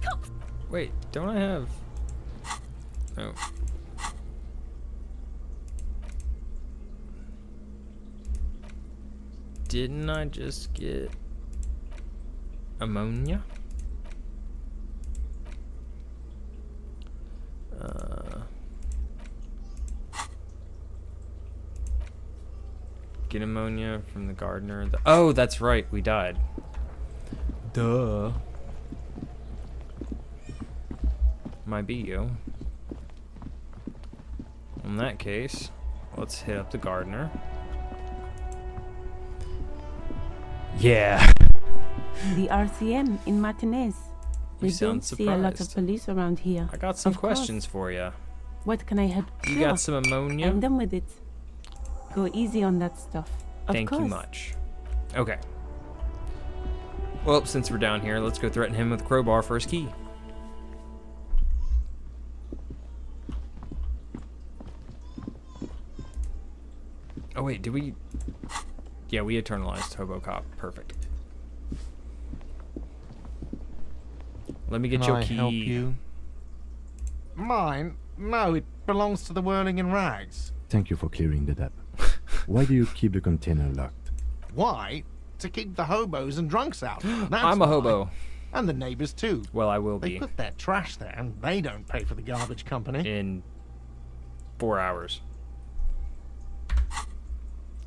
Cock Wait, don't I have... Oh. Didn't I just get ammonia? Get ammonia from the gardener. Oh, that's right, we died. Duh. Might be you. In that case, let's hit up the gardener. Yeah. The RCM in Martinez. You We sound don't see a lot of surprised. police around here. I got some Of course. questions for you. What can I help You got some ammonia? I'm done with it. Go easy on that stuff. Of Thank course. you much. Okay. Well, since we're down here, let's go threaten him with a crowbar for his key. Oh wait, did we... Yeah, we eternalized Hobo Cop. Perfect. Let me get Can your I key. help you? Mine? No, it belongs to the Whirling in Rags. Thank you for clearing that up. Why do you keep the container locked? Why? To keep the hobos and drunks out. That's I'm a why. hobo. And the neighbors too. Well, I will They be put their trash there and they don't pay for the garbage company. in 4 hours.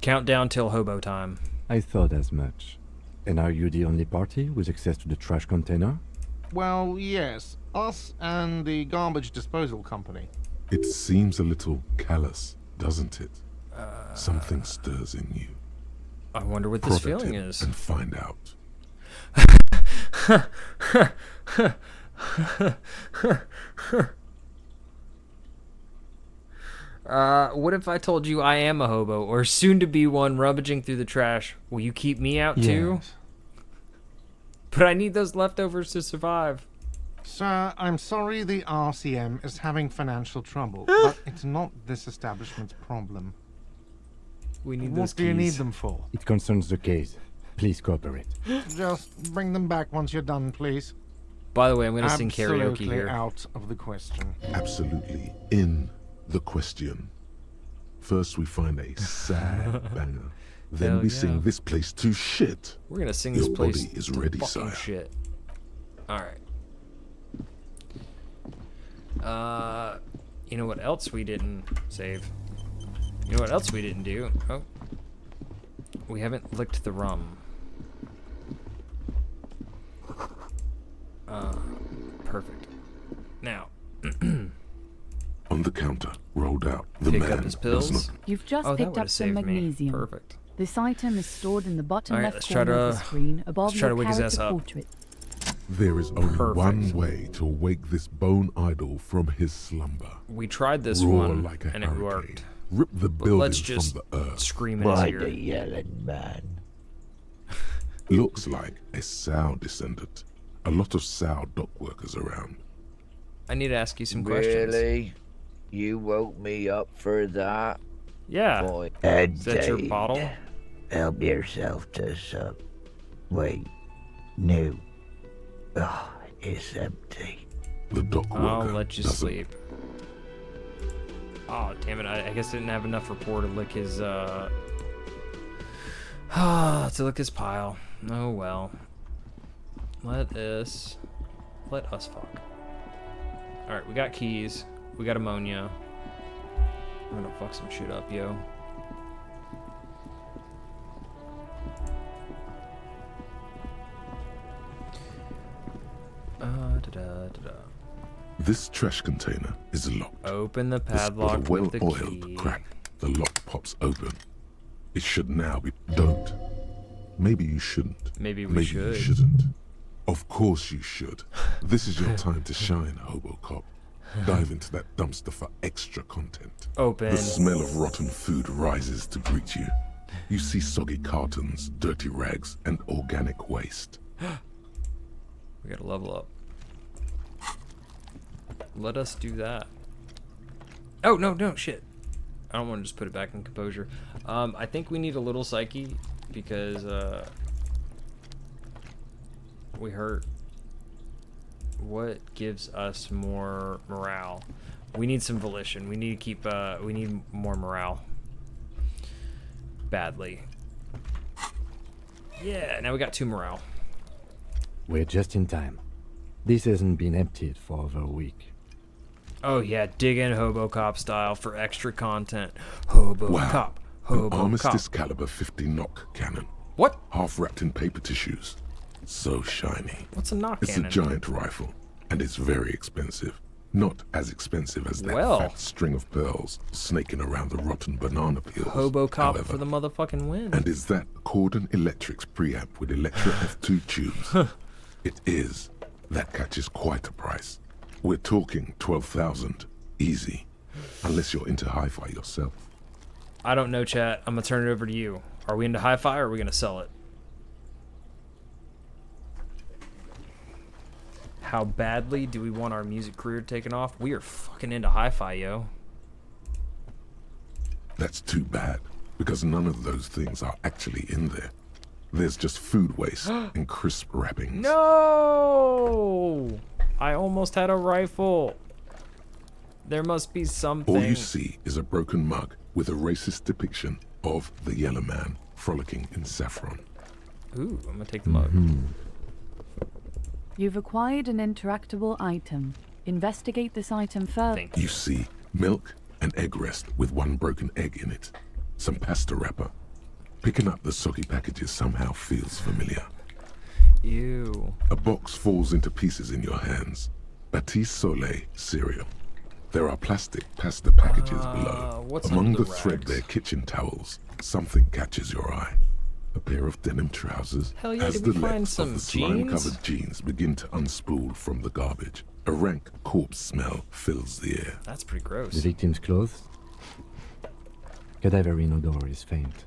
Countdown till hobo time. I thought as much. And are you the only party with access to the trash container? Well, yes. Us and the garbage disposal company. It seems a little callous, doesn't it? Something stirs in you. I wonder what this Prod at feeling him is. and find out. What if I told you I am a hobo, or soon to be one, rummaging through the trash? Will you keep me out too? Yes. But I need those leftovers to survive. Sir, I'm sorry the RCM is having financial trouble, but it's not this establishment's problem. We need those What do you need keys. them for? It concerns the case. Please cooperate. Just bring them back once you're done, please. By the way, I'm gonna sing karaoke Absolutely here. out of the question. Absolutely in the question. First we find a sad banger. Then Hell we yeah. sing this place to shit. We're gonna sing Your this place body is to ready, fucking sire. shit. All right. You know what else we didn't save? You know what else we didn't do? Oh, we haven't licked the rum. Perfect. Now, On the counter, rolled out. The pick man up his does pills. not. You've just Oh, that picked would've up some saved me. magnesium. Perfect. This item is stored in the bottom Alright, left let's try corner of to- the screen above let's try your to wake his character ass up. portrait. There is only Perfect. one way to wake this bone idol from his slumber. We tried this Roar one, like a and it hurricane. worked. Rip the But buildings let's just from the earth. scream in his By ear. the yelling man. Looks like a Sow descendant. A lot of Sow dock workers around. I need to ask you some questions. Really? You woke me up for that? Yeah. Boy, Is that your bottle? Help yourself to some. Wait. No. Oh, it's empty. The dock I'll worker let you doesn't. sleep. Oh, damn it. I guess I didn't have enough rapport to lick his, to lick his pile. Oh, well. Let us fuck. Alright, we got keys. We got ammonia. I'm gonna fuck some shit up, yo. Da-da-da-da. This trash container is locked. Open the With padlock a with the well-oiled key. crack, the lock pops open. It should now be. Don't. Maybe you shouldn't. Maybe we Maybe should. you shouldn't. Of course you should. This is your time to shine, Hobocop. Dive into that dumpster for extra content. Open. The smell of rotten food rises to greet you. You see soggy cartons, dirty rags, and organic waste. We gotta level up. Let us do that. Oh, no, shit. I don't want to just put it back in composure. I think we need a little psyche because, we hurt. What gives us more morale? We need some volition. We need to keep, we need more morale. Badly. Yeah, now we got 2 morale. We're just in time. This hasn't been emptied for over a week. Oh yeah, dig in Hobocop style for extra content. Hobocop. Wow. An Hobocop. Armistice caliber 50 knock cannon. What? Half wrapped in paper tissues. So shiny. What's a knock It's cannon? a giant rifle, and it's very expensive. Not as expensive as that Well. fat string of pearls snaking around the rotten banana peels. Hobocop however. for the motherfucking win. And is that Cordon Electric's preamp with Electra F2 tubes? It is. That catches quite a price. We're talking 12,000. Easy. Unless you're into hi-fi yourself. I don't know, chat. I'm gonna turn it over to you. Are we into hi-fi or are we gonna sell it? How badly do we want our music career taken off? We are fucking into hi-fi, yo. That's too bad, because none of those things are actually in there. There's just food waste and crisp wrappings. No! I almost had a rifle. There must be something. All you see is a broken mug with a racist depiction of the Yellow Man frolicking in saffron. Ooh, I'm gonna take the mug. You've acquired an interactable item. Investigate this item further. You see milk and egg rest with one broken egg in it. Some pasta wrapper. Picking up the soggy packages somehow feels familiar. Ew. A box falls into pieces in your hands. Batiste Soleil cereal. There are plastic pasta packages below. What's Among under the the rags? threadbare kitchen towels, something catches your eye. A pair of denim trousers. Hell yeah, as did the we find legs some of the jeans? slime-covered jeans begin to unspool from the garbage. A rank corpse smell fills the air. That's pretty gross. The victim's clothes? Cadaverine odor is faint.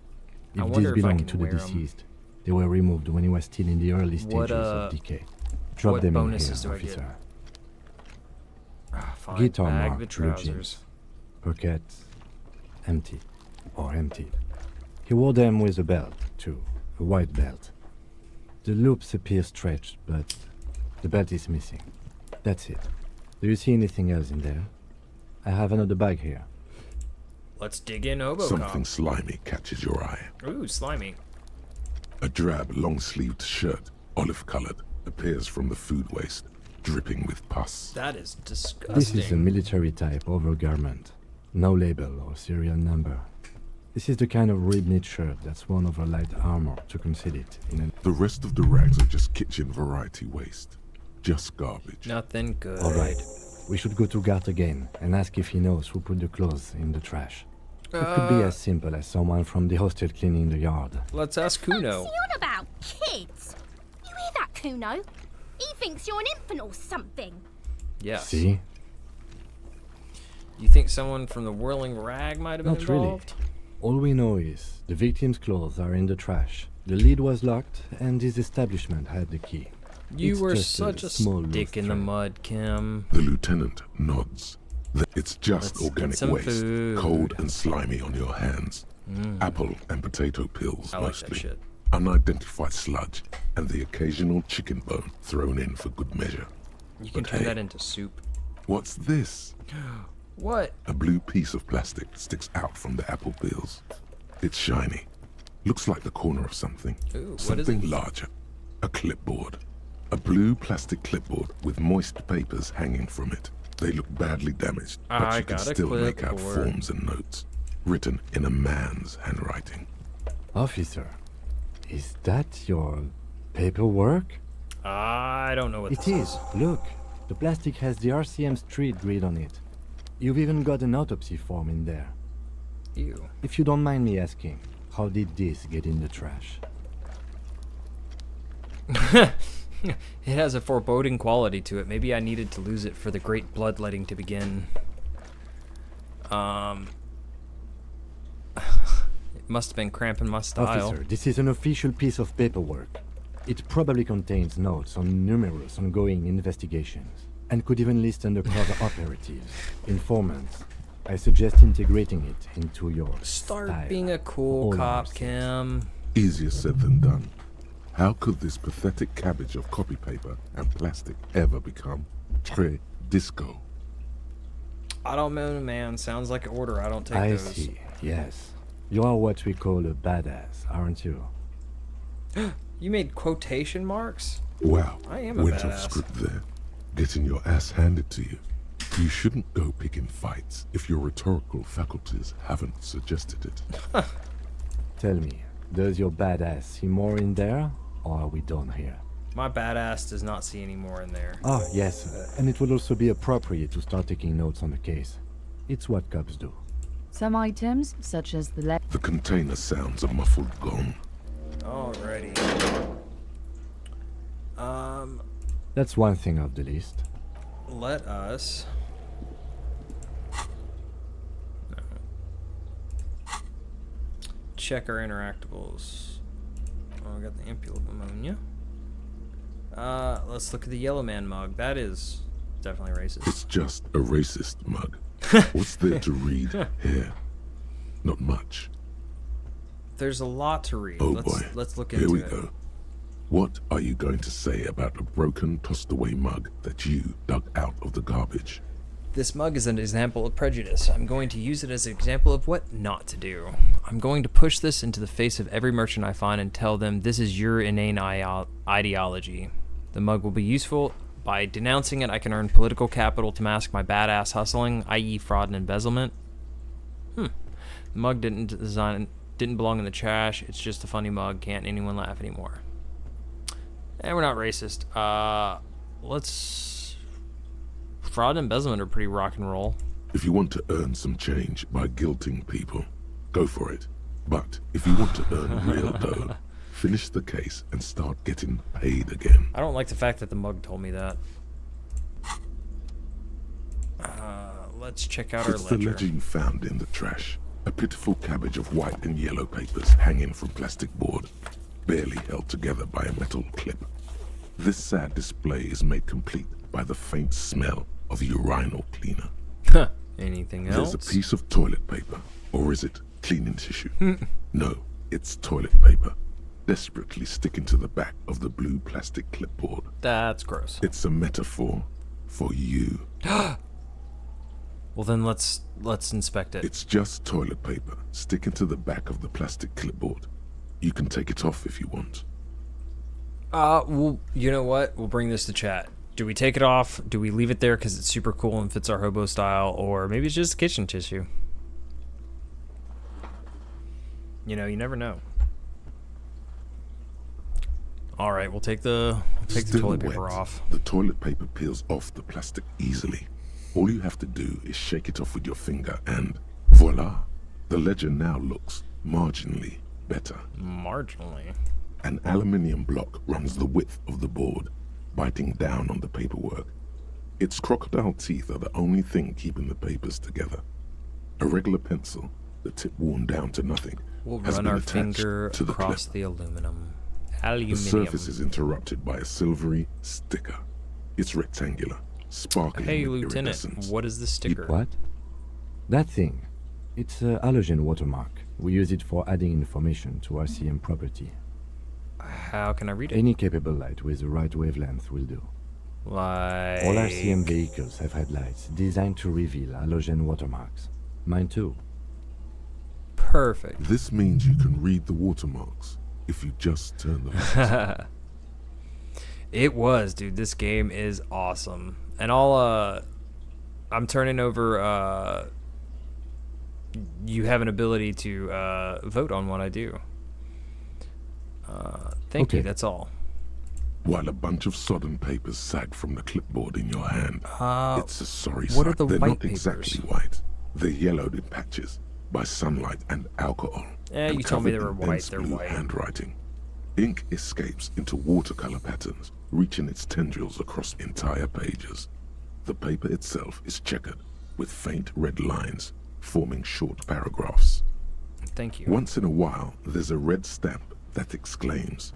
I If wonder these if I belong can to the wear 'em. deceased, they were removed when he was still in the early stages of decay. Drop what them in bonuses here, do I get? officer. Fine, Guitar bag mark, the blue trousers. jeans. Pockets empty or emptied. He wore them with a belt, too, a white belt. The loops appear stretched, but the belt is missing. That's it. Do you see anything else in there? I have another bag here. Let's dig in Hobocop. Something slimy catches your eye. Ooh, slimy. A drab, long-sleeved shirt, olive-colored, appears from the food waste, dripping with pus. That is disgusting. This is a military type overgarment. No label or serial number. This is the kind of rib-knit shirt that's worn over light armor to conceal it in an... The rest of the rags are just kitchen variety waste. Just garbage. Nothing good. All right. We should go to Gart again and ask if he knows who put the clothes in the trash. It could be as simple as someone from the hostel cleaning the yard. Let's ask Kuno. What's he on about? Kids? You hear that, Kuno? He thinks you're an infant or something. Yes. See? You think someone from the Whirling Rag might have been Not really. involved? All we know is the victim's clothes are in the trash. The lid was locked, and his establishment had the key. You It's were just such a small stick in the thread. mud, Kim. The lieutenant nods. It's just Let's get organic some waste, food. cold and slimy on your hands. Apple and potato peels I like that mostly. shit. Unidentified sludge, and the occasional chicken bone thrown in for good measure. You can But turn hey, that into soup. What's this? What? A blue piece of plastic sticks out from the apple peels. It's shiny. Looks like the corner of something. Ooh, what is Something it? larger. A clipboard. A blue plastic clipboard with moist papers hanging from it. They look badly damaged, but I you can got a still make out clipboard. forms and notes, written in a man's handwriting. Officer, is that your paperwork? I don't know what It this is. Look, the plastic has the RCM street grid on it. You've even got an autopsy form in there. Ew. If you don't mind me asking, how did this get in the trash? It has a foreboding quality to it. Maybe I needed to lose it for the great bloodletting to begin. It must have been cramping my style. Officer, this is an official piece of paperwork. It probably contains notes on numerous ongoing investigations, and could even list undercover operatives, informants. I suggest integrating it into your Start style. being a cool All cop, our Kim. Easier said than done. How could this pathetic cabbage of copy paper and plastic ever become très disco? I don't know, man. Sounds like an order. I don't take I those. see, yes. You are what we call a badass, aren't you? You made quotation marks? Wow, I am a went off badass. script there. Getting your ass handed to you. You shouldn't go picking fights if your rhetorical faculties haven't suggested it. Tell me, does your badass see more in there, or are we done here? My badass does not see any more in there. Oh, yes, and it would also be appropriate to start taking notes on the case. It's what cops do. Some items, such as the The container sounds a muffled gong. Alrighty. That's one thing off the list. Let us. Check our interactables. Oh, I got the ampule of ammonia. Let's look at the yellow man mug. That is definitely racist. It's just a racist mug. What's there to read here? Not much. There's a lot to read. Oh let's, boy. Let's look Here into we it. go. What are you going to say about a broken, tossed-away mug that you dug out of the garbage? This mug is an example of prejudice. I'm going to use it as an example of what not to do. I'm going to push this into the face of every merchant I find and tell them this is your inane ideology. The mug will be useful. By denouncing it, I can earn political capital to mask my badass hustling, i.e. fraud and embezzlement. The mug didn't belong in the trash. It's just a funny mug. Can't anyone laugh anymore? And we're not racist. Let's... Fraud and embezzlement are pretty rock and roll. If you want to earn some change by guilting people, go for it. But if you want to earn real dough, finish the case and start getting paid again. I don't like the fact that the mug told me that. Let's check out our It's the ledger. ledger you found in the trash. A pitiful cabbage of white and yellow papers hanging from plastic board, barely held together by a metal clip. This sad display is made complete by the faint smell of urinal cleaner. Anything else? There's a piece of toilet paper, or is it cleaning tissue? No, it's toilet paper, desperately sticking to the back of the blue plastic clipboard. That's gross. It's a metaphor for you. Well, then let's inspect it. It's just toilet paper sticking to the back of the plastic clipboard. You can take it off if you want. Well, you know what? We'll bring this to chat. Do we take it off? Do we leave it there because it's super cool and fits our hobo style? Or maybe it's just kitchen tissue? You know, you never know. All right, we'll take the Still toilet paper wet, off. The toilet paper peels off the plastic easily. All you have to do is shake it off with your finger and voila, The ledger now looks marginally better. Marginally. An aluminium block runs the width of the board, biting down on the paperwork. Its crocodile teeth are the only thing keeping the papers together. A regular pencil, the tip worn down to nothing, We'll has run been our attached finger to the across clip. the aluminum. The Aluminium. surface is interrupted by a silvery sticker. It's rectangular, sparkling Hey, with Lieutenant, iridescence. what is the sticker? What? That thing. It's a halogen watermark. We use it for adding information to RCM property. How can I read it? Any capable light with the right wavelength will do. Like... All RCM vehicles have headlights designed to reveal halogen watermarks. Mine too. Perfect. This means you can read the watermarks if you just turn the lights on. It was, dude. This game is awesome. And I'm turning over, you have an ability to, vote on what I do. Thank you, Okay. that's all. While a bunch of sodden papers sag from the clipboard in your hand, it's a sorry what are sight. the They're white not papers? exactly white. They're yellowed in patches by sunlight and alcohol. Yeah, and you told me they covered were in white. dense They're blue white. handwriting. Ink escapes into watercolor patterns, reaching its tendrils across entire pages. The paper itself is checkered with faint red lines, forming short paragraphs. Thank you. Once in a while, there's a red stamp that exclaims,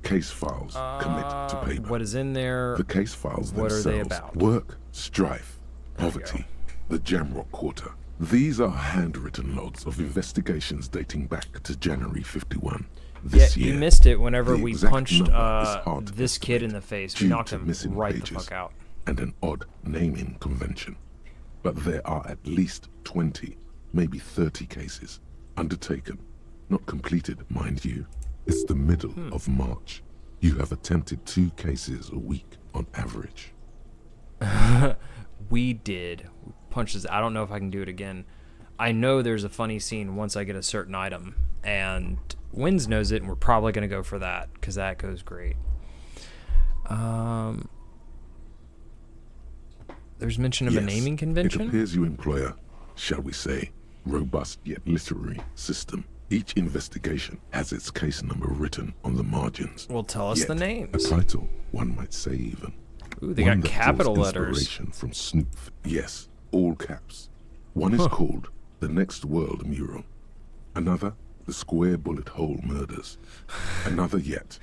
"Case files commit to paper." What is in there? The case files What are themselves: they about? work, strife, poverty, the Jamrock Quarter. These are handwritten logs of investigations dating back to January 51. This Yeah, year, you missed it whenever the we exact punched number is hard to this kid in estimate the face. We due knocked to him missing right the pages fuck out. and an odd naming convention. But there are at least 20, maybe 30 cases undertaken, not completed, mind you. It's the middle of March. You have attempted 2 cases a week on average. We did. We punched his... I don't know if I can do it again. I know there's a funny scene once I get a certain item, and Wins knows it, and we're probably going to go for that, because that goes great. There's mention of a Yes, naming convention? It appears you employ a, shall we say, robust yet literary system. Each investigation has its case number written on the margins. Well, tell us Yet, the names. A title, one might say even. Ooh, they One got that capital draws letters. inspiration from Snoop. Yes, all caps. One is called The Next World Mural. Another, The Square Bullet Hole Murders. Another yet,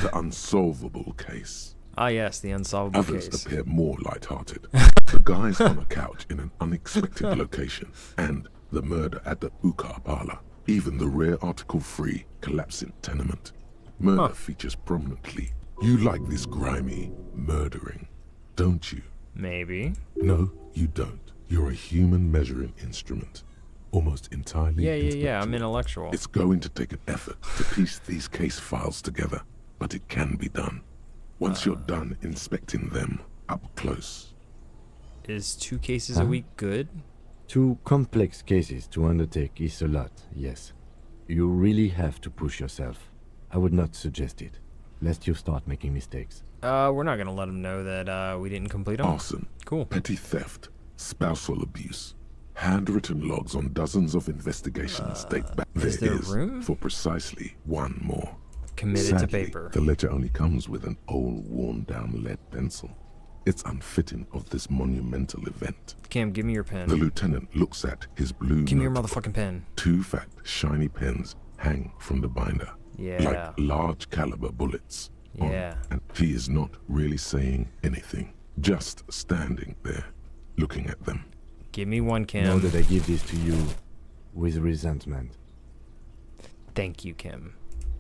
The Unsolvable Case. Ah, yes, the unsolvable Others case. appear more light-hearted. The guys on a couch in an unexpected location, and the murder at the Ukar Parlor. Even the rare article-free collapsing tenement. Murder features prominently. You like this grimy murdering, don't you? Maybe. No, you don't. You're a human measuring instrument. Almost entirely Yeah, I'm intellectual. intellectual. It's going to take an effort to piece these case files together, but it can be done. Once you're done inspecting them up close. Is 2 cases a week good? 2 complex cases to undertake is a lot, yes. You really have to push yourself. I would not suggest it, lest you start making mistakes. We're not gonna let them know that we didn't complete them. Arson, Cool. petty theft, spousal abuse. Handwritten logs on dozens of investigations date back. is there room? for precisely one more. Committed to Sadly, paper. the ledger only comes with an old, worn-down lead pencil. It's unfitting of this monumental event. Cam, give me your pen. The lieutenant looks at his blue Give me your notebook. motherfucking pen. 2 fat, shiny pens hang from the binder. Yeah. Like large caliber bullets. on Yeah. it. And he is not really saying anything. Just standing there, looking at them. Give me one, Know Kim. that I give this to you with resentment. Thank you, Kim.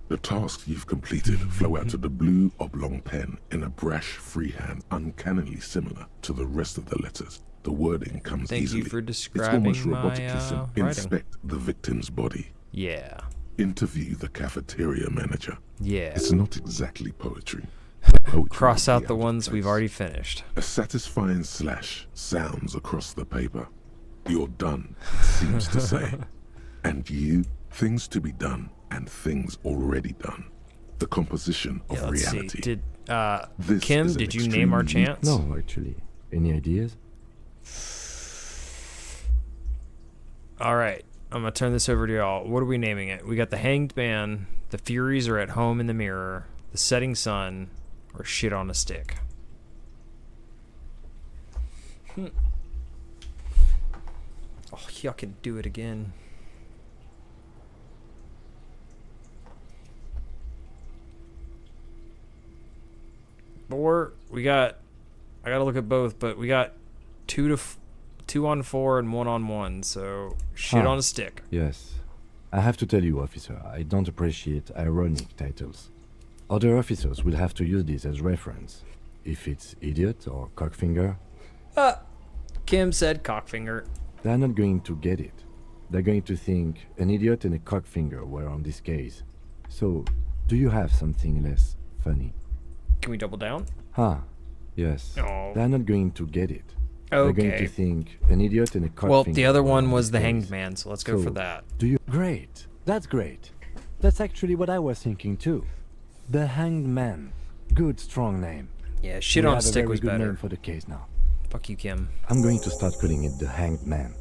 The tasks you've completed flow out of the blue oblong pen in a brash freehand, uncannily similar to the rest of the letters. The wording comes Thank easily. you for It's describing almost my robotically simple. writing. Inspect the victim's body. Yeah. Interview the cafeteria manager. Yeah. It's not exactly poetry. but poetry Cross would out be the of ones we've place. already finished. A satisfying slash sounds across the paper. You're done, it seems to say. And you, things to be done and things already done. The composition of Yeah, let's reality. see. Did This Kim, is an did you name our extremely chance? No, actually. Any ideas? All right. I'm gonna turn this over to y'all. What are we naming it? We got the Hanged Man, the Furies are at home in the mirror, the Setting Sun, or Shit on a Stick. Oh, y'all can do it again. Or we got, I gotta look at both, but we got 2 on 4 and 1 on 1. So shit on a stick. Yes. I have to tell you, officer, I don't appreciate ironic titles. Other officers will have to use this as reference. If it's idiot or cockfinger, Kim said cockfinger. they're not going to get it. They're going to think an idiot and a cockfinger were on this case. So, do you have something less funny? Can we double down? Yes. Oh. They're not going to get it. They're going Okay. to think an idiot and a cockfinger. Well, the other were one on was this the Hanged case. Man, so let's go for that. Do you? Great. That's great. That's actually what I was thinking too. The Hanged Man. Good, strong name. Yeah, shit We on a have stick very was good better. name for the case now. Fuck you, Kim. I'm going to start calling it the Hanged Man.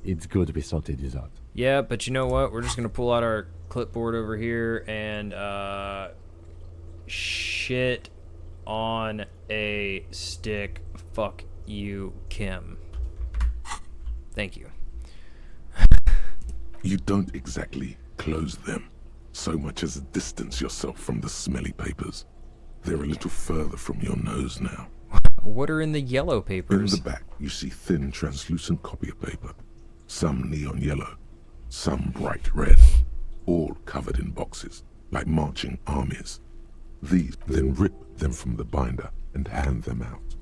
It's good we sorted this out. Yeah, but you know what? We're just gonna pull out our clipboard over here and shit on a stick. Fuck you, Kim. Thank you. You don't exactly close them, so much as distance yourself from the smelly papers. They're a little further from your nose now. What are in the yellow In papers? the back, you see thin, translucent copier paper. Some neon yellow, some bright red, all covered in boxes, like marching armies. These then rip them from the binder and hand them out,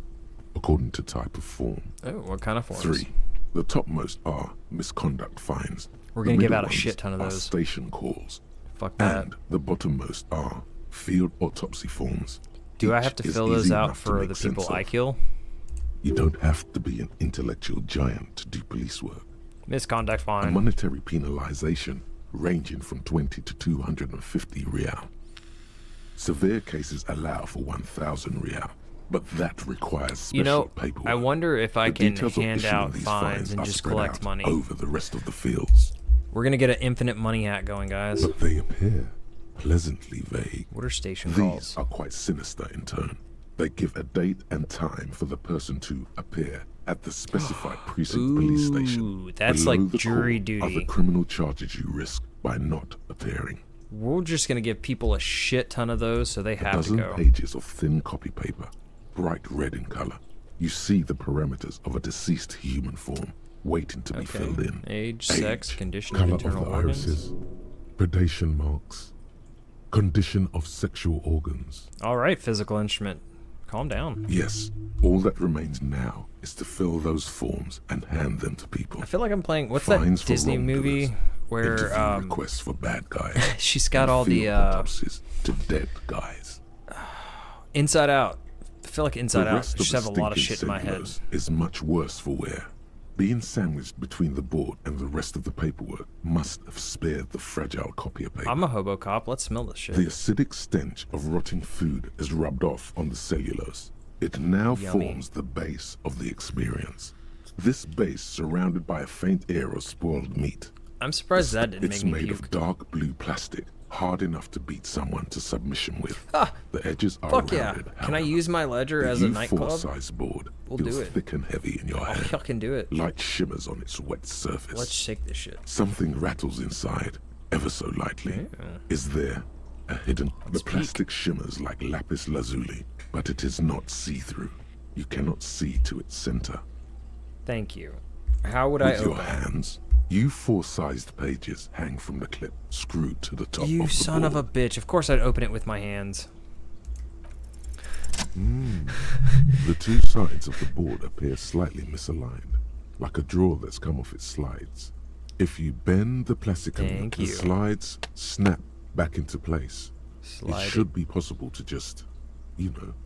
according to type of form. Oh, what kind of forms? 3. The topmost are misconduct fines. We're The gonna give middle out a ones shit ton of are those. station calls. Fuck that. And the bottommost are field autopsy forms. Do I Each have to is fill those easy out enough to for make the sense people of. I kill? You don't have to be an intellectual giant to do police work. Misconduct A fine. monetary penalization ranging from 20 to 250 real. Severe cases allow for 1,000 real, but that requires special You know, paperwork. I wonder if I The can details of hand issuing out these fines and are just spread collect out money. over the rest of the fields, We're gonna get an infinite money hat going, guys. but they appear pleasantly vague. What are station These calls? are quite sinister in turn. They give a date and time for the person to appear at the specified precinct police station. Ooh, that's Below like the jury call duty. Are the criminal charges you risk by not appearing. We're just gonna give people a shit ton of those, so they A have to dozen go. pages of thin copy paper, bright red in color. You see the parameters of a deceased human form waiting to be filled in. Age, sex, condition of color of internal the organs. irises, predation marks, condition of sexual organs. All right, physical instrument. Calm down. Yes, all that remains now is to fill those forms and hand them to people. I feel like I'm playing. What's Fines that for Disney movie wrongdoers, where interview requests for bad guys. she's got and all the field autopsies to dead guys. Inside Out? I feel like Inside The Out. I rest just the have a lot of stinking shit in my head. cellulose is much worse for wear. Being sandwiched between the board and the rest of the paperwork must have spared the fragile copier paper. I'm a hobo cop. Let's smell this shit. The acidic stench of rotting food is rubbed off on the cellulose. It now Yummy. forms the base of the experience. This base surrounded by a faint air of spoiled meat. I'm surprised that didn't It's make me made puke. of dark blue plastic, hard enough to beat someone to submission with. The edges are Fuck yeah. rounded. Can I use my ledger The as a U4 nightclub? size board We'll feels do it. thick and heavy in your Oh, hand. fucking do it. Light shimmers on its wet surface. Let's shake this shit. Something rattles inside, ever so lightly. Is there a hidden? The plastic shimmers like lapis lazuli, but it is not see-through. You cannot see to its center. Thank you. How would I With your open it? hands, U4-sized pages hang from the clip, screwed to the top You of the son board. of a bitch. Of course I'd open it with my hands. The two sides of the board appear slightly misaligned, like a drawer that's come off its slides. If you bend the plastic enough, Thank the you. slides snap back into place. Slide It should be possible to just,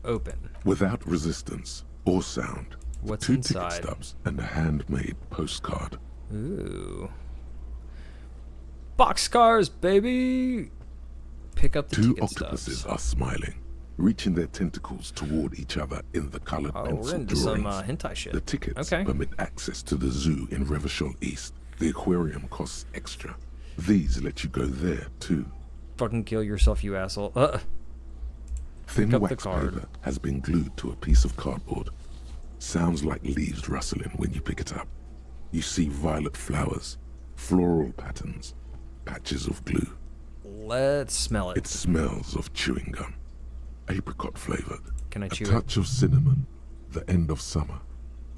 open. without resistance or sound. What's two inside? ticket stubs and a handmade postcard. Ooh. Boxcars, baby! Pick up the Two ticket octopuses stubs. are smiling, reaching their tentacles toward each other in the colored Oh, we're pencil into drawings. some hentai shit. The tickets Okay. permit access to the zoo in Revachol East The aquarium costs extra. These let you go there, too. Fucking kill yourself, you asshole. Thin Pick up the wax card. paper has been glued to a piece of cardboard. Sounds like leaves rustling when you pick it up. You see violet flowers, floral patterns, patches of glue. Let's smell it. It smells of chewing gum. Apricot flavored. Can I A chew it? touch of cinnamon. The end of summer.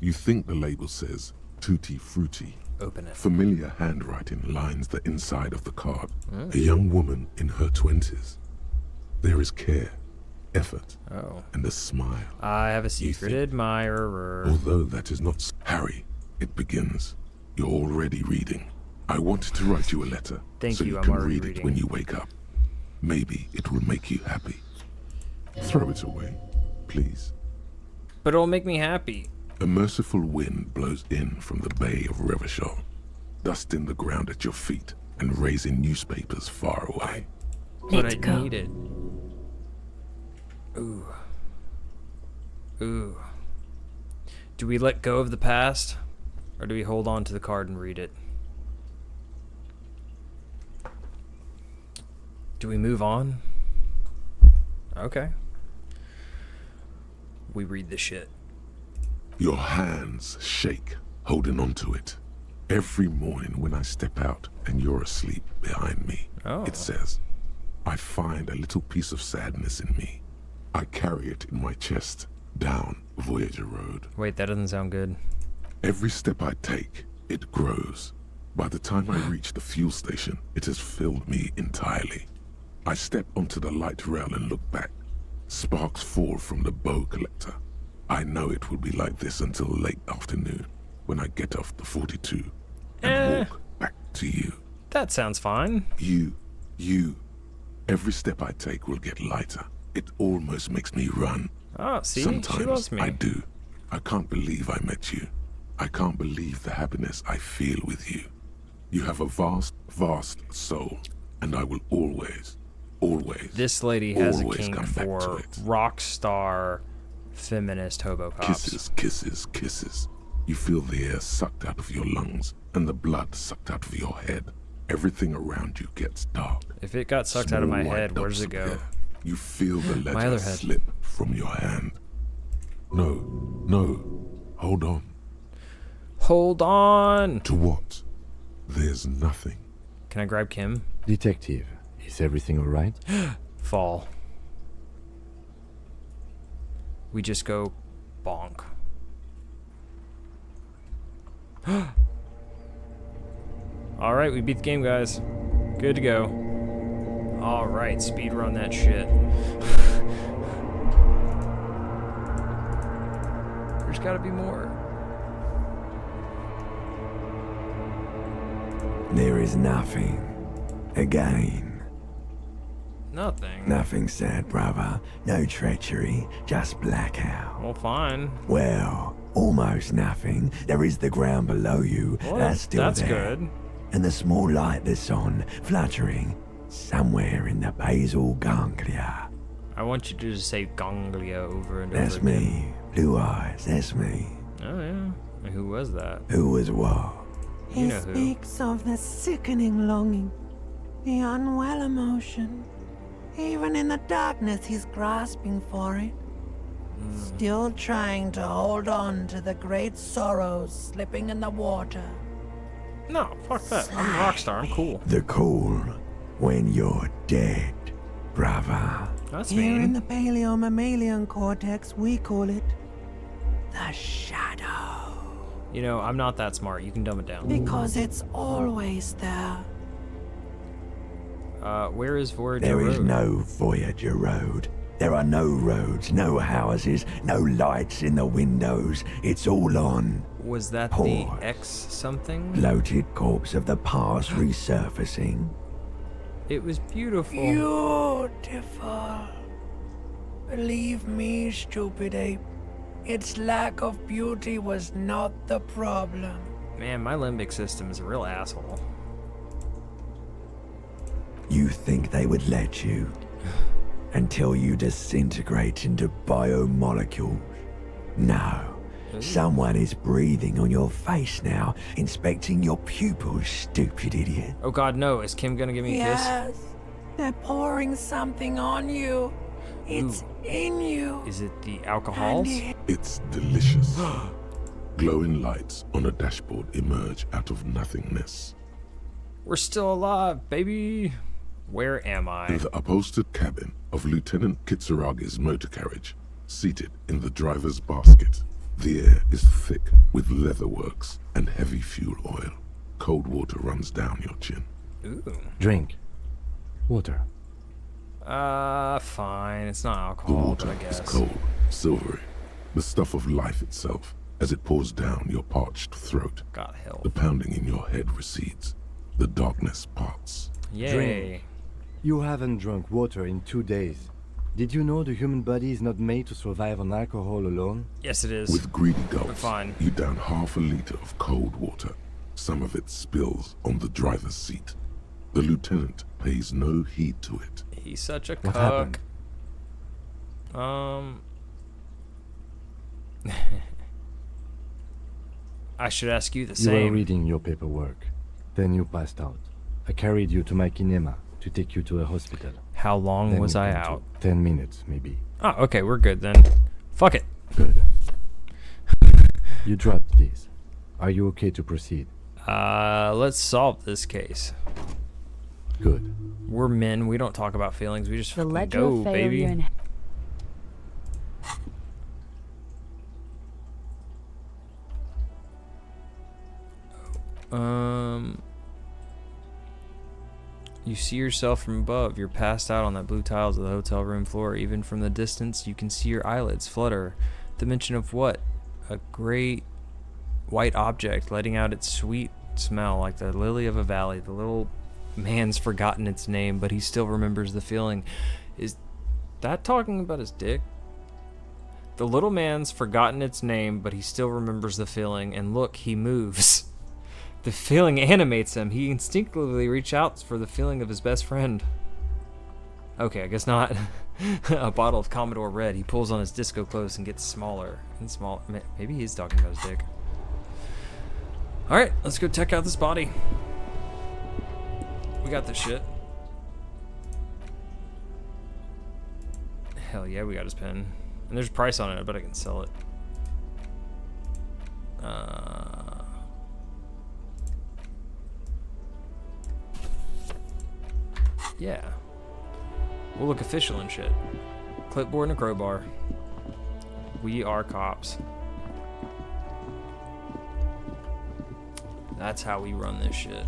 You think the label says tutti frutti. Open it. Familiar handwriting lines the inside of the card. A young woman in her 20s. There is care, effort, and a smile. I have a secret admirer. Although that is not Harry, it begins. You're already reading. I wanted to write you a letter Thank so you, you I'm can already read it reading. when you wake up. Maybe it will make you happy. Throw it away, please. But it'll make me happy. A merciful wind blows in from the Bay of Revachol, dusting the ground at your feet and raising newspapers far away. But I need it. Ooh. Ooh. Do we let go of the past? Or do we hold on to the card and read it? Do we move on? Okay. We read the shit. Your hands shake, holding onto it. Every morning when I step out and you're asleep behind me, it says, I find a little piece of sadness in me. I carry it in my chest, down Voyager Road. Wait, that doesn't sound good. Every step I take, it grows. By the time I reach the fuel station, it has filled me entirely. I step onto the light rail and look back. Sparks fall from the bow collector. I know it will be like this until late afternoon, when I get off the 42 and walk back to you. That sounds fine. You. Every step I take will get lighter. It almost makes me run. Oh, see? Sometimes She loves me. I do. I can't believe I met you. I can't believe the happiness I feel with you. You have a vast, vast soul, and I will always, This lady has a always kink come back to for it. rock star feminist hobo cops. Kisses, kisses, kisses. You feel the air sucked out of your lungs and the blood sucked out of your head. Everything around you gets dark. If it got sucked out of my Small white head, where does dots it go? appear. You feel the My ledger other head. slip from your hand. No, hold on. Hold on! To what? There's nothing. Can I grab Kim? Detective, is everything alright? Fall. We just go bonk. Alright, we beat the game, guys. Good to go. Alright, speedrun that shit. There's gotta be more. There is nothing. Again. Nothing. Nothing sad, brother. No treachery, just blackout. Well, fine. Well, almost nothing. There is the ground below you. Well, that's still that's there. good. And the small light that's on, fluttering, somewhere in the basal ganglia. I want you to just say ganglia over and That's over again. me. Blue eyes, that's me. Oh, yeah. And who was that? Who was what? You know who. Speaks of the sickening longing, the unwell emotion. Even in the darkness, he's grasping for it. Still trying to hold on to the great sorrows slipping in the water. No, fuck that. I'm a rock star. I'm cool. The cool when you're dead, brother. That's Here in mean. the paleo-mammalian cortex, we call it the shadow. You know, I'm not that smart. You can dumb it down. Because it's always there. Where is Voyager There Road? is no Voyager Road. There are no roads, no houses, no lights in the windows. It's all on. Was that Poor. the X something? Bloated corpse of the past resurfacing. It was beautiful. Beautiful. Believe me, stupid ape. Its lack of beauty was not the problem. Man, my limbic system is a real asshole. You think they would let you? Until you disintegrate into biomolecules. No, Someone is breathing on your face now, inspecting your pupils, stupid idiot. Oh God, no! Is Kim gonna give me a kiss? Yes, they're pouring something on you. It's in you. Is it the alcohols? It's delicious. Glowing lights on a dashboard emerge out of nothingness. We're still alive, baby. Where am I? In the upholstered cabin of Lieutenant Kitsuragi's motor carriage, seated in the driver's basket. The air is thick with leatherworks and heavy fuel oil. Cold water runs down your chin. Ooh. Drink. Water. Fine. It's not The alcohol, water but I guess. is cold, silvery, the stuff of life itself as it pours down your parched throat. God help. The pounding in your head recedes. The darkness parts. Yay. Drink. You haven't drunk water in 2 days. Did you know the human body is not made to survive on alcohol alone? Yes, it is. With greedy But gulps, fine. you down half a liter of cold water. Some of it spills on the driver's seat. The lieutenant pays no heed to it. He's such a What cuck. happened? I should ask you the You were same. reading your paperwork. Then you passed out. I carried you to my kinema to take you to a hospital. How long Then was you I came to. out? 10 minutes, maybe. Oh, okay, we're good then. Fuck it. Good. You dropped this. Are you okay to proceed? Let's solve this case. Good. We're men. We don't talk about feelings. We just The fucking ledger go, of failure baby. in You see yourself from above. You're passed out on that blue tiles of the hotel room floor. Even from the distance, you can see your eyelids flutter. The mention of what? A great white object letting out its sweet smell like the lily of a valley. The little man's forgotten its name, but he still remembers the feeling. Is that talking about his dick? The little man's forgotten its name, but he still remembers the feeling. And look, he moves. The feeling animates him. He instinctively reaches out for the feeling of his best friend. Okay, I guess not. A bottle of Commodore Red. He pulls on his disco clothes and gets smaller and smaller. Maybe he's talking about his dick. Alright, let's go check out this body. We got this shit. Hell yeah, we got his pen. And there's a price on it. I bet I can sell it. Yeah. We'll look official and shit. Clipboard and a crowbar. We are cops. That's how we run this shit.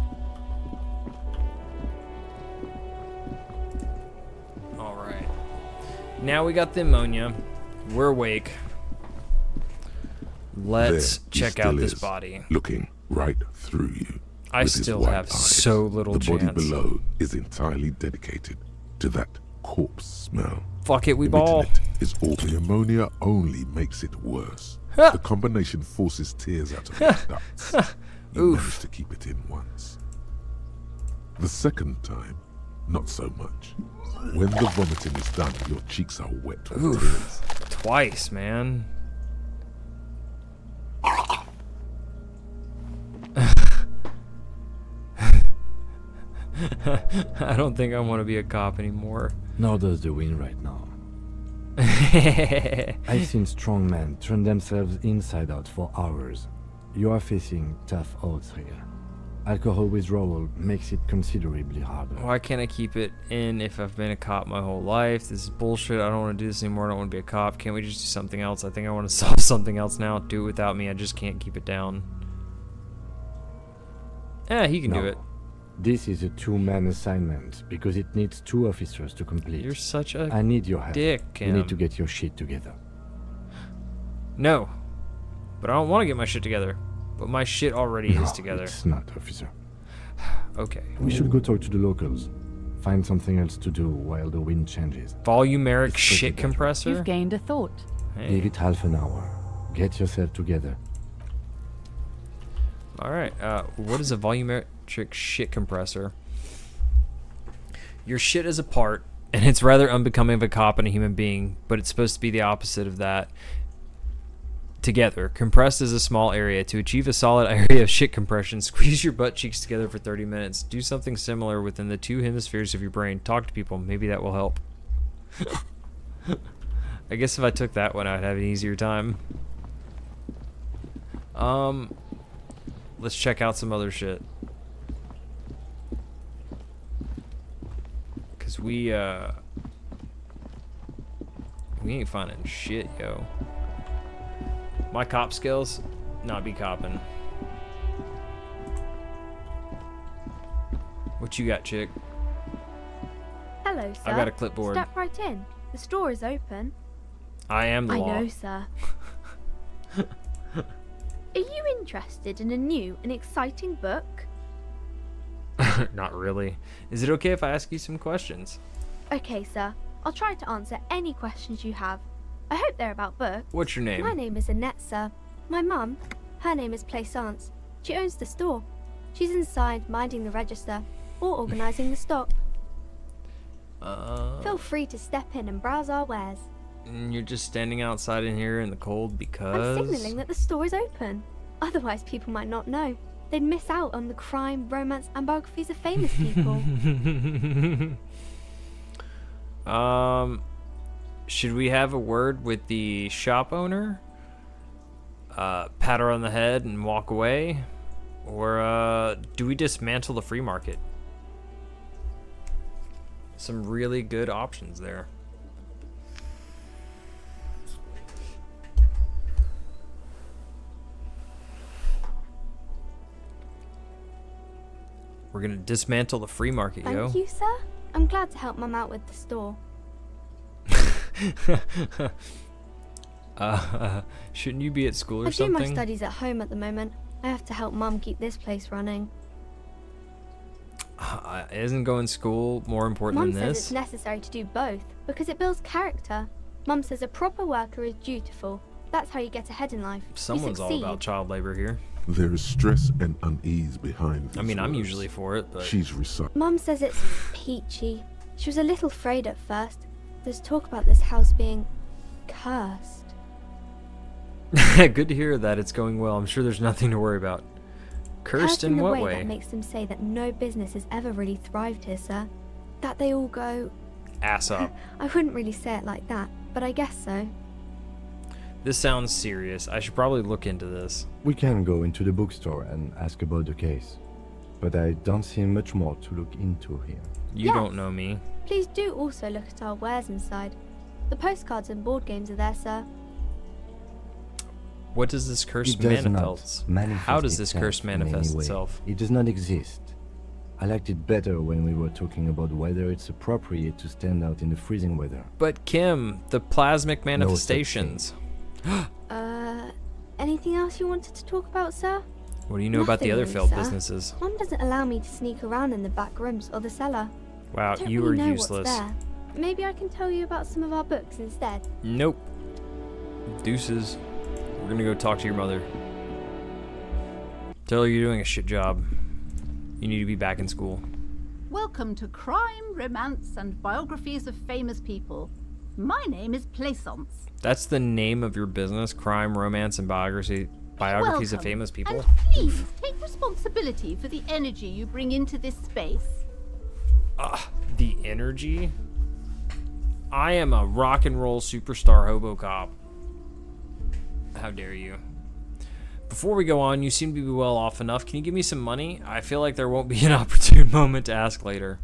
Alright. Now we got the ammonia. We're awake. Let's There he check out still this is, body. looking right through you. I with his still white have eyes. so little The chance. body below is entirely dedicated to that corpse smell. Fuck it, we ball. Emitting it is all the ammonia only makes it worse. The combination forces tears out of your ducts. You manage to keep it in once. The second time, not so much. When the vomiting is done, your cheeks are wet with tears. Twice, man. I don't think I want to be a cop anymore. Nor does the wind right now. I've seen strong men turn themselves inside out for hours. You are facing tough odds here. Alcohol withdrawal makes it considerably harder. Why can't I keep it in if I've been a cop my whole life? This is bullshit. I don't want to do this anymore. I don't want to be a cop. Can't we just do something else? I think I want to solve something else now. Do it without me. I just can't keep it down. Yeah, he can do it. This is a two-man assignment because it needs 2 officers to complete. You're such a I need your help. dick, You Kim. need to get your shit together. No. But I don't want to get my shit together. But my shit already is together. It's not, officer. Okay. We should go talk to the locals. Find something else to do while the wind changes. Volumeric It's pretty shit better. compressor? You've gained a thought. Give it half an hour. Get yourself together. Alright, what is a volumetric shit compressor? Your shit is a part, and it's rather unbecoming of a cop and a human being, but it's supposed to be the opposite of that. together. Compressed is a small area. To achieve a solid area of shit compression, squeeze your butt cheeks together for 30 minutes. Do something similar within the 2 hemispheres of your brain. Talk to people. Maybe that will help. I guess if I took that one, I'd have an easier time. Let's check out some other shit. Cause we ain't finding shit, yo. My cop skills, not be copping. What you got, chick? Hello, sir. I got a clipboard. Step right in. The store is open. I am the law. I know, sir. Are you interested in a new and exciting book? Not really. Is it okay if I ask you some questions? Okay, sir. I'll try to answer any questions you have. I hope they're about books. What's your name? My name is Annette, sir. My mum, her name is Plaisance. She owns the store. She's inside minding the register or organising the stock. Feel free to step in and browse our wares. You're just standing outside in here in the cold because... I'm signalling that the store is open. Otherwise, people might not know. They'd miss out on the crime, romance, and biographies of famous people. Should we have a word with the shop owner? Pat her on the head and walk away? Or, do we dismantle the free market? Some really good options there. We're gonna dismantle the free market, yo. Thank you, sir. I'm glad to help Mum out with the store. Shouldn't you be at school or I do something? my studies at home at the moment. I have to help Mum keep this place running. Isn't going to school more important Mum than says this? it's necessary to do both because it builds character. Mum says a proper worker is dutiful. That's how you get ahead in life. Someone's all about child labor here. There is stress and unease behind these I mean, I'm words. usually for it, but... She's reciting. Mum says it's peachy. She was a little afraid at first. There's talk about this house being cursed. Good to hear that it's going well. I'm sure there's nothing to worry about. Cursed in what way? That makes them say that no business has ever really thrived here, sir. That they all go... Ass up. I wouldn't really say it like that, but I guess so. This sounds serious. I should probably look into this. We can go into the bookstore and ask about the case, but I don't see much more to look into here. You don't know me. Please do also look at our wares inside. The postcards and board games are there, sir. What does this curse It does manifest? not manifest How does this itself curse in manifest any way. itself? It does not exist. I liked it better when we were talking about whether it's appropriate to stand out in the freezing weather. But Kim, the plasmic manifestations. Anything else you wanted to talk about, sir? What do you know about the Nothing other really, failed sir. businesses? Mum doesn't allow me to sneak around in the back rooms or the cellar. Wow, Don't you really are know useless. What's there. Maybe I can tell you about some of our books instead. Nope. Deuces. We're gonna go talk to your mother. Tell her you're doing a shit job. You need to be back in school. Welcome to Crime, Romance, and Biographies of Famous People. My name is Plaisance. That's the name of your business? Crime, romance, and biographies of Welcome, famous people? And please take responsibility for the energy you bring into this space. The energy? I am a rock and roll superstar hobo cop. How dare you? Before we go on, you seem to be well off enough. Can you give me some money? I feel like there won't be an opportune moment to ask later.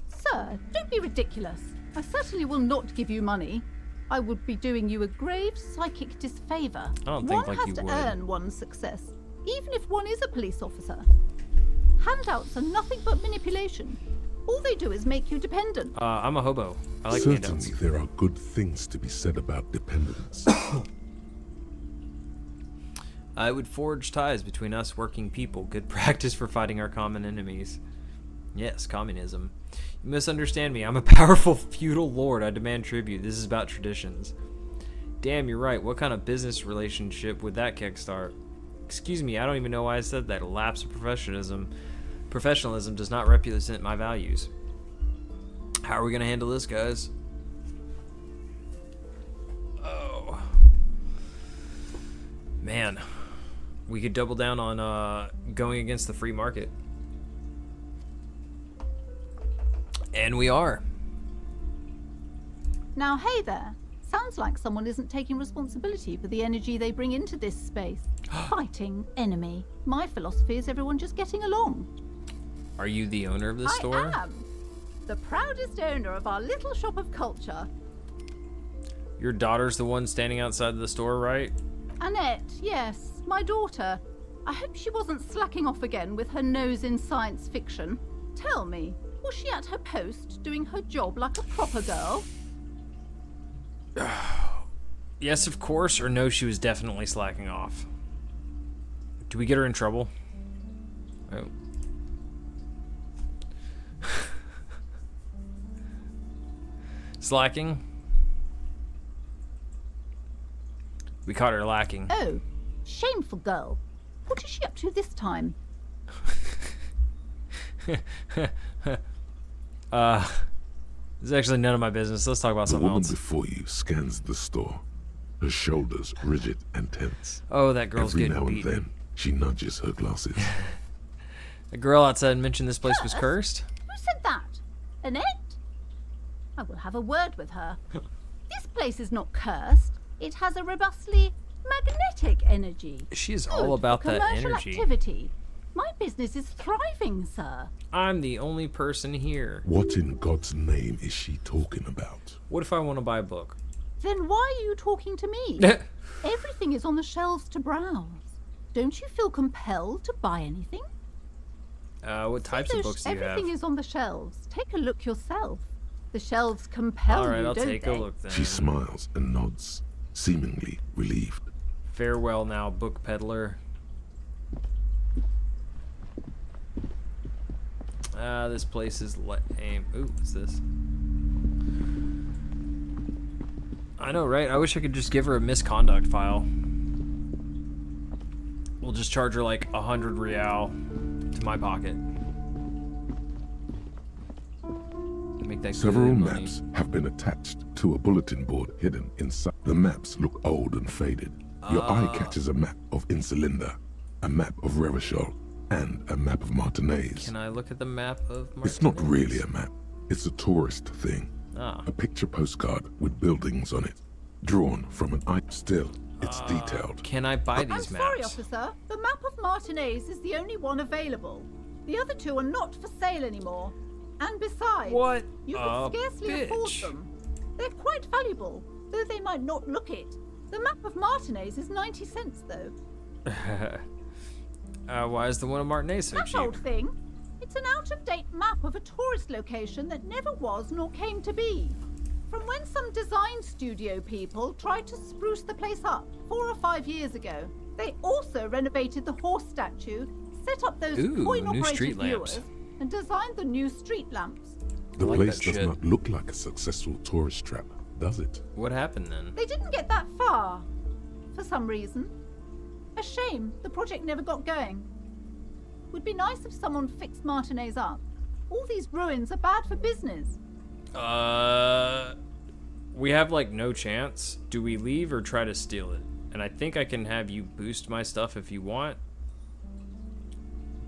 Sir, don't be ridiculous. I certainly will not give you money. I would be doing you a grave psychic disfavor. I don't think one like has you to would. earn one's success, even if one is a police officer. Handouts are nothing but manipulation. All they do is make you dependent. I'm a hobo. I like Certainly handouts. there are good things to be said about dependence. I would forge ties between us working people. Good practice for fighting our common enemies. Yes, communism. You misunderstand me. I'm a powerful feudal lord. I demand tribute. This is about traditions. Damn, you're right. What kind of business relationship would that kickstart? Excuse me, I don't even know why I said that. A lapse of professionalism. Professionalism does not represent my values. How are we going to handle this, guys? Oh. Man, we could double down on going against the free market. And we are. Now, hey there. Sounds like someone isn't taking responsibility for the energy they bring into this space. Fighting enemy. My philosophy is everyone just getting along. Are you the owner of this store? I am. The proudest owner of our little shop of culture. Your daughter's the one standing outside the store, right? Annette, yes, my daughter. I hope she wasn't slacking off again with her nose in science fiction. Tell me, was she at her post doing her job like a proper girl? Yes, of course, or no, she was definitely slacking off. Do we get her in trouble? Oh. Slacking? We caught her lacking. Oh, shameful girl. What is she up to this time? It's actually none of my business. Let's talk about The something woman else. before you scans the store, her shoulders rigid and tense. Oh, that girl's Every getting now beaten. and then, she nudges her glasses. The girl outside mentioned this place was cursed. Who said that? Annette? I will have a word with her. This place is not cursed. It has a robustly magnetic energy. She is Good all about for that commercial energy. activity. My business is thriving, sir. I'm the only person here. What in God's name is she talking about? What if I want to buy a book? Then why are you talking to me? Everything is on the shelves to browse. Don't you feel compelled to buy anything? What types of books do you have? Everything is on the shelves. Take a look yourself. The shelves compel All right, you, I'll don't take they? a look then. She smiles and nods, seemingly relieved. Farewell now, book peddler. This place is lame. Ooh, what's this? I know, right? I wish I could just give her a misconduct file. We'll just charge her like 100 real to my pocket. Make that Several good money. maps have been attached to a bulletin board hidden inside. The maps look old and faded. Your eye catches a map of Insulinda, a map of Revachol, and a map of Martinez. Can I look at the map of Martinez? It's not really a map. It's a tourist thing. Ah. A picture postcard with buildings on it, drawn from an eye. Still, it's detailed. Can I buy I'm these maps? sorry, officer. The map of Martinez is the only one available. The other two are not for sale anymore. And besides, What you a could scarcely afford bitch. them. They're quite valuable, though they might not look it. The map of Martinez is 90 cents, though. Why is the one of Martinez so That cheap? old thing. It's an out-of-date map of a tourist location that never was nor came to be. From when some design studio people tried to spruce the place up 4 or 5 years ago. They also renovated the horse statue, set up those Ooh, new coin-operated street viewers, lamps. and designed the new street lamps. The I like place that does shit. not look like a successful tourist trap, does it? What happened then? They didn't get that far, for some reason. A shame the project never got going. Would be nice if someone fixed Martinez up. All these ruins are bad for business. We have like no chance. Do we leave or try to steal it? And I think I can have you boost my stuff if you want.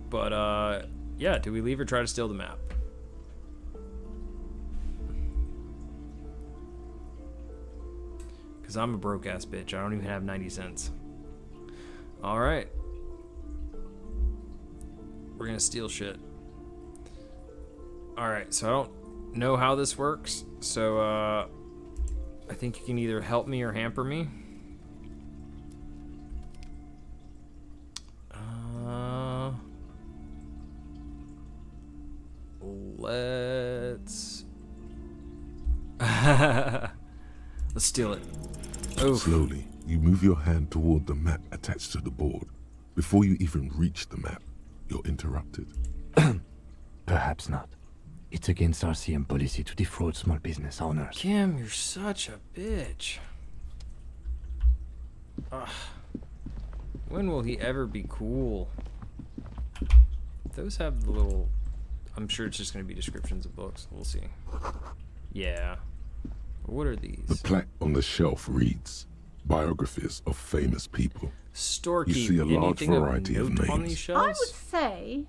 But yeah, do we leave or try to steal the map? Cause I'm a broke ass bitch. I don't even have 90 cents. All right. We're gonna steal shit. All right, so I don't know how this works. So I think you can either help me or hamper me. Let's let's steal it. Oh, Slowly, you move your hand toward the map attached to the board. Before you even reach the map, you're interrupted. Perhaps not. It's against RCM policy to defraud small business owners. Kim, you're such a bitch. Ugh. When will he ever be cool? Those have the little... I'm sure it's just going to be descriptions of books. We'll see. Yeah. What are The these? plaque on the shelf reads, biographies of famous people. Storekeep. You see a large Anything variety of note on names. these shelves? I would say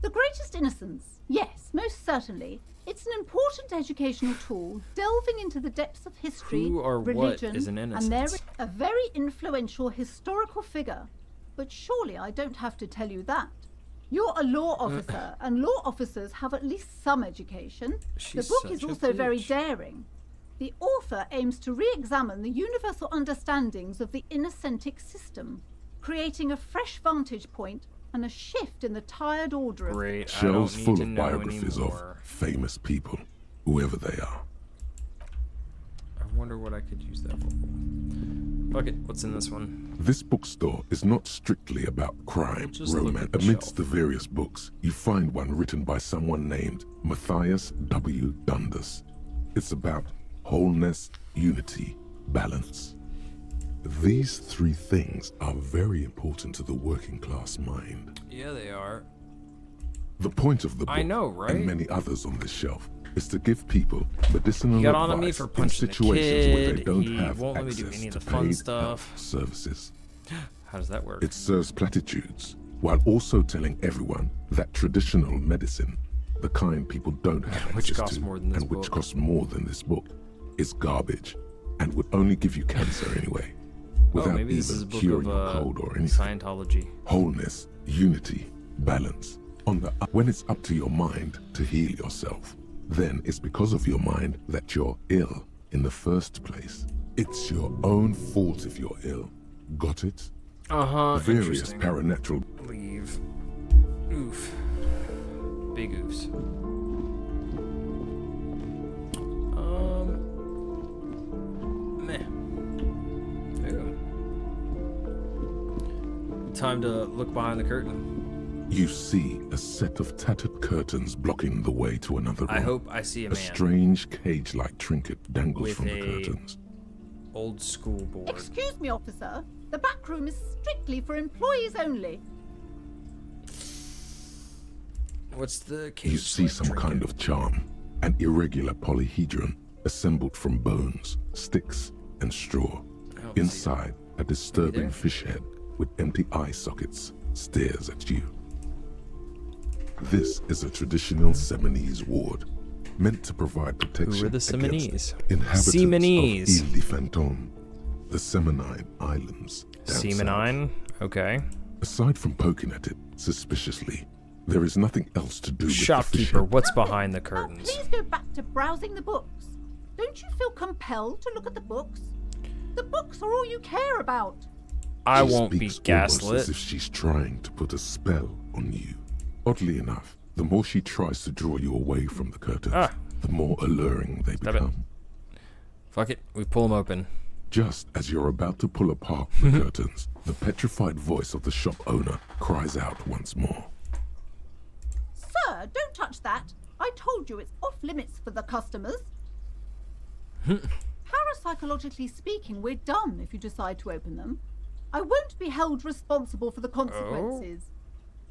The Greatest Innocence. Yes, most certainly. It's an important educational tool, delving into the depths of history, Who or what religion, is an and innocence? they're a very influential historical figure. But surely I don't have to tell you that. You're a law officer, and law officers have at least some education. She's the book is such a also very bitch. daring. The author aims to re-examine the universal understandings of the innocentic system, creating a fresh vantage point and a shift in the tired order of... Great. Shelves I don't need full to of know biographies anymore. of famous people, whoever they are. I wonder what I could use that for. Fuck it. What's in this one? This bookstore is not strictly about crime, Just look romance. at the Amidst shelf. the various books, you find one written by someone named Matthias W. Dundas. It's about wholeness, unity, balance. These three things are very important to the working class mind. Yeah, they are. The point of the book, I know, right? and many others on this shelf, is to give people medicinal He got on advice to me for in punching the situations where they kid. don't He have won't let me access do any of to the fun paid stuff. health services. How does that work? It serves platitudes, while also telling everyone that traditional medicine, the kind people don't have Which access costs to, more than this and which book. costs more than this book, is garbage, and would only give you cancer anyway, without maybe this even is a book curing of, your cold or anything. Scientology. Wholeness, unity, balance. When it's up to your mind to heal yourself, then it's because of your mind that you're ill in the first place. It's your own fault if you're ill. Got it? Various Interesting. paranatural. Leave. Oof. Big oofs. Meh. Ooh. Time to look behind the curtain. You see a set of tattered curtains blocking the way to another room. I hope I see a A man strange cage-like trinket dangles with from the a curtains. old school board. Excuse me, officer. The back room is strictly for employees only. What's the cage? You see some kind of charm, an irregular polyhedron assembled from bones, sticks, and straw. Inside, a disturbing fish head with empty eye sockets stares at you. This is a traditional Seminese ward, meant to provide protection Who are the Seminese? against inhabitants Seminese. of Ile de Fantôme, the Semenine Islands. down south. Semenine? Okay. Aside from poking at it suspiciously, there is nothing else to do with the fish Shopkeeper, head. what's behind the curtains? Please go back to browsing the books. Don't you feel compelled to look at the books? The books are all you care about. I She won't be speaks almost gaslit. as if she's trying to put a spell on you. Oddly enough, the more she tries to draw you away from the curtains, the more alluring they become. Fuck it, we pull them open. Just as you're about to pull apart the curtains, the petrified voice of the shop owner cries out once more. Sir, don't touch that. I told you it's off limits for the customers. Parapsychologically speaking, we're done if you decide to open them. I won't be held responsible for the consequences.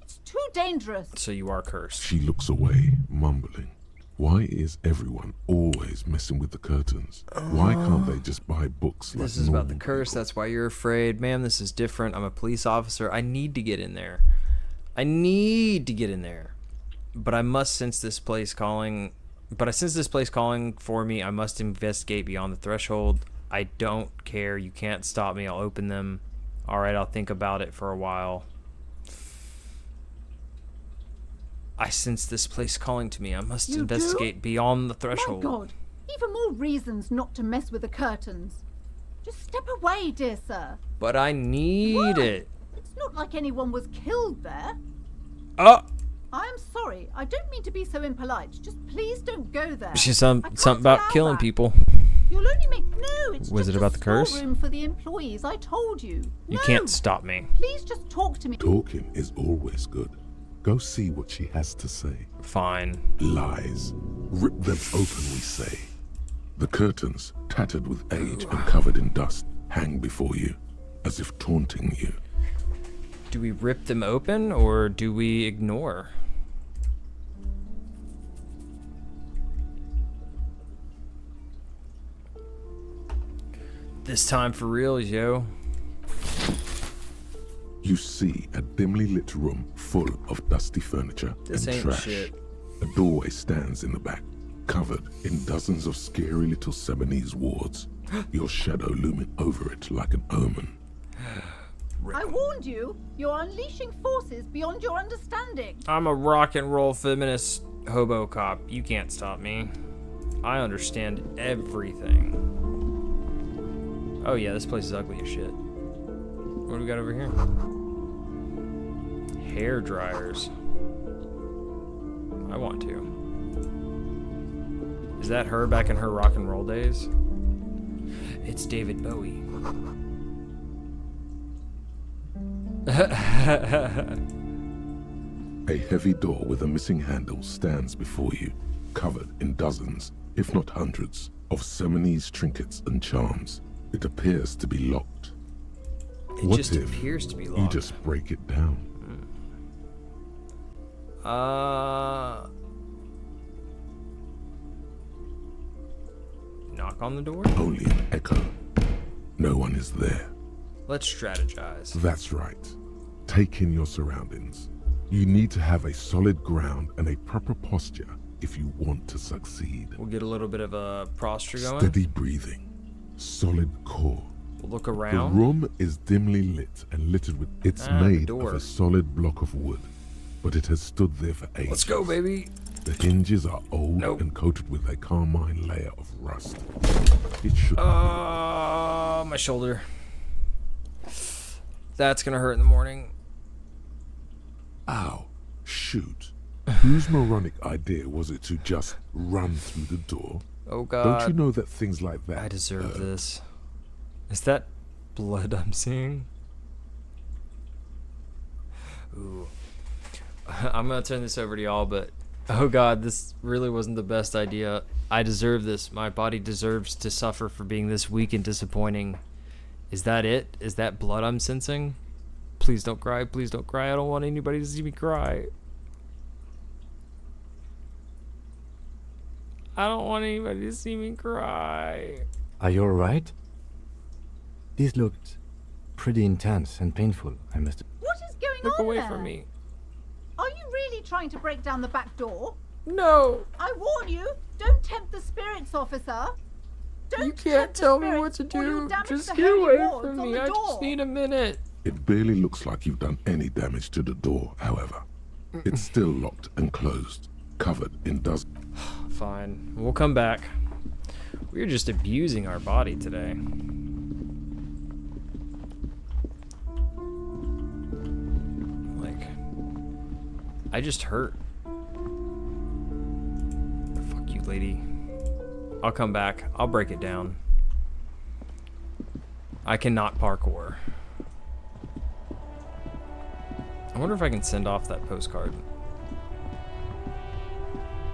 It's too dangerous. So you are cursed. She looks away, mumbling. Why is everyone always messing with the curtains? Why can't they just buy books like This is about the normal curse, that's why you're afraid. Ma'am, this is different. I'm a police officer. I need to get in there. I need to get in there. But I must sense this place calling. But I sense this place calling for me. I must investigate beyond the threshold. I don't care. You can't stop me. I'll open them. Alright, I'll think about it for a while. I sense this place calling to me. I must You investigate beyond the My threshold. God, even more reasons not to mess with the curtains. Just step away, dear sir. But I need it. It's not like anyone was killed there. Oh! I am sorry. I don't mean to be so impolite. Just please don't go there. She's something about killing people. You'll only make it's Was just it about a the curse? storeroom for the employees. I told you. You No, can't stop me. Please just talk to me. Talking is always good. Go see what she has to say. Fine. Lies. Rip them open, we say. The curtains, tattered with age and covered in dust, hang before you, as if taunting you. Do we rip them open or do we ignore? This time for real, yo. You see a dimly lit room full of dusty furniture This and ain't trash. shit. A doorway stands in the back, covered in dozens of scary little Seminese wards, your shadow looming over it like an omen. I warned you. You're unleashing forces beyond your understanding. I'm a rock and roll feminist hobo cop. You can't stop me. I understand everything. Oh yeah, this place is ugly as shit. What do we got over here? Hair dryers. I want to. Is that her back in her rock and roll days? It's David Bowie. A heavy door with a missing handle stands before you, covered in dozens, if not hundreds, of Seminese trinkets and charms. It appears to be locked. It What just if appears to be you locked. just break it down? Knock on the door? Only an echo. No one is there. Let's strategize. That's right. Take in your surroundings. You need to have a solid ground and a proper posture if you want to succeed. We'll get a little bit of a posture going. Steady breathing. Solid core. We'll look The around. room is dimly lit and littered with... It's the made door. of a solid block of wood, but it has stood there for ages. Let's go, baby. The hinges are old Nope. and coated with a carmine layer of rust. It should... My shoulder. That's gonna hurt in the morning. Ow. Shoot. Whose moronic idea was it to just run through the door? Oh god. Don't you know that things like that... I deserve this. Is that blood I'm seeing? Ooh. I'm gonna turn this over to y'all, but oh god, this really wasn't the best idea. I deserve this. My body deserves to suffer for being this weak and disappointing. Is that it? Is that blood I'm sensing? Please don't cry. Please don't cry. I don't want anybody to see me cry. I don't want anybody to see me cry. Are you alright? This looked pretty intense and painful, I must. What is going Look on away there? from me. Are you really trying to break down the back door? No. I warn you, don't tempt the spirits, officer. Don't You can't tempt the tell me what spirits to or you'll do. damage Just the get holy away wards from on me. the I just door. need a minute. It barely looks like you've done any damage to the door, however. It's still locked and closed, covered in dust. Fine. We'll come back. We're just abusing our body today. Like, I just hurt. Fuck you, lady. I'll come back. I'll break it down. I cannot parkour. I wonder if I can send off that postcard.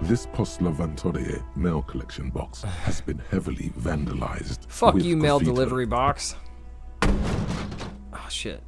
This Post Levantorie mail collection box has been heavily vandalized. Fuck with you, mail graffiti. delivery box. Oh, shit.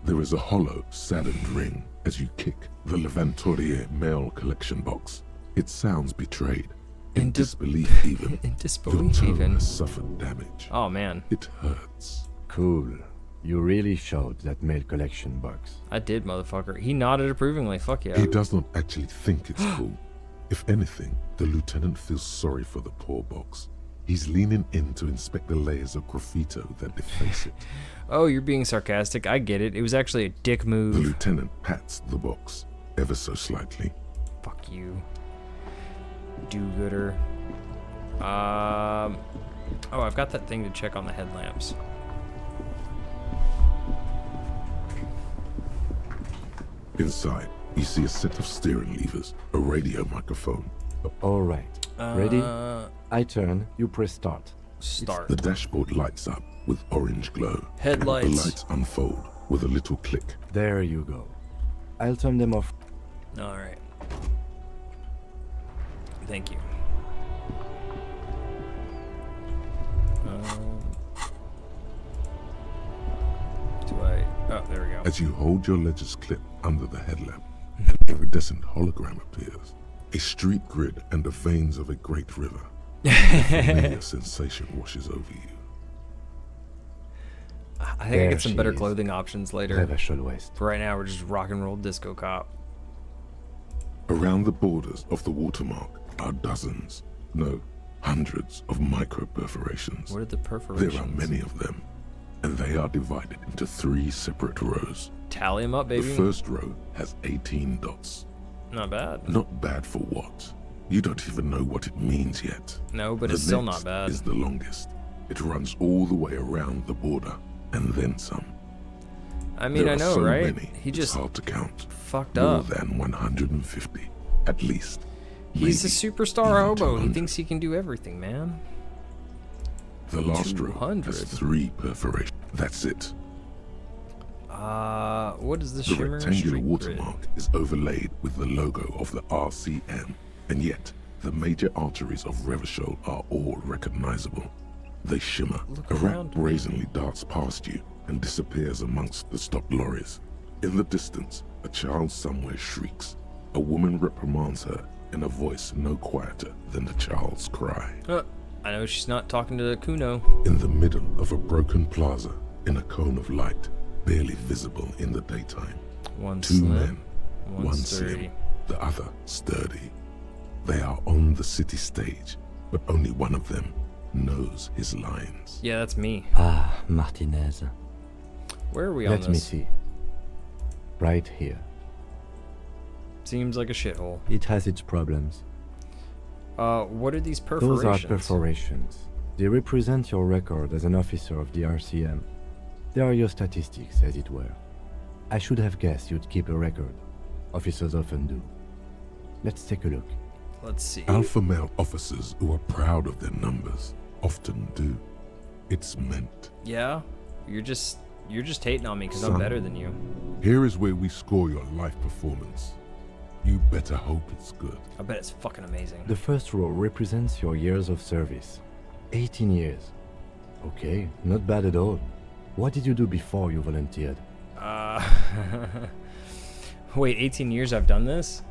There is a hollow, saddened ring as you kick the Levantorie mail collection box. It sounds betrayed. In disbelief, even. In disbelief, Your tone even. has suffered damage. Oh, man. It hurts. Cool. You really showed that mail collection box. I did, motherfucker. He nodded approvingly. Fuck yeah. He does not actually think it's cool. If anything, the lieutenant feels sorry for the poor box. He's leaning in to inspect the layers of graffito that deface it. Oh, you're being sarcastic. I get it. It was actually a dick move. The lieutenant pats the box, ever so slightly. Fuck you. Do-gooder. Oh, I've got that thing to check on the headlamps. Inside, you see a set of steering levers, a radio microphone. Alright. Ready? I turn, you press start. Start. The dashboard lights up with orange glow. Headlights. The lights unfold with a little click. There you go. I'll turn them off. Alright. Thank you. Oh, there we go. As you hold your ledger's clip under the headlamp, an iridescent hologram appears. A street grid and the veins of a great river. A familiar sensation washes over you. I think I There get some she better is. clothing options later. Revachol West. But right now we're just rock and roll disco cop. Around the borders of the watermark are dozens, no, hundreds of micro perforations. What are the perforations? There are many of them, and they are divided into 3 separate rows. Tally them up, baby. The first row has 18 dots. Not bad. Not bad for what? You don't even know what it means yet. No, but The it's still next not bad. is the longest. It runs all the way around the border, and then some. I mean, There I are know, so right? many, He it's just hard to count. fucked More up. than 150, at least. He's a Maybe superstar even hobo. He 200. thinks he can do everything, man. The last row 200. has 3 perforations. That's it. What is the The shimmer rectangular streak watermark is overlaid with the logo of the RCM, and yet the major arteries of Revachol are all recognizable. They shimmer. Look A rat around. brazenly darts past you and disappears amongst the stopped lorries. In the distance, a child somewhere shrieks. A woman reprimands her in a voice no quieter than the child's cry. I know she's not talking to Kuno. In the middle of a broken plaza, in a cone of light, barely visible in the daytime. One 2 slim, men, one one sturdy. slim, the other sturdy. They are on the city stage, but only one of them knows his lines. Yeah, that's me. Ah, Martinez. Where are we on Let me this? see. Right here. Seems like a shithole. It has its problems. What are these perforations? Those are perforations. They represent your record as an officer of the RCM. They are your statistics, as it were. I should have guessed you'd keep a record. Officers often do. Let's take a look. Let's see. Alpha male officers who are proud of their numbers often do. It's meant. Yeah? You're just hating on me because I'm Son, better than you. Here is where we score your life performance. You better hope it's good. I bet it's fucking amazing. The first row represents your years of service. 18 years. Okay, not bad at all. What did you do before you volunteered? Wait, 18 years I've done this?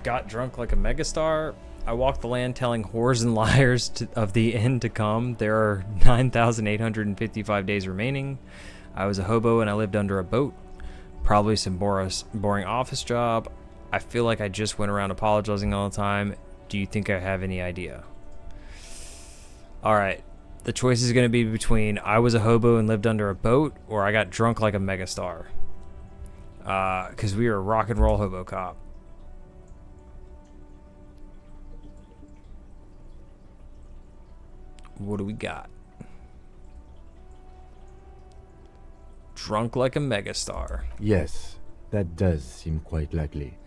Got drunk like a megastar? I walked the land telling whores and liars of the end to come. There are 9,855 days remaining. I was a hobo and I lived under a boat. Probably some boring office job. I feel like I just went around apologizing all the time. Do you think I have any idea? Alright. The choice is going to be between I was a hobo and lived under a boat, or I got drunk like a megastar. Because we were a rock and roll hobo cop. What do we got? Drunk like a megastar. Yes, that does seem quite likely.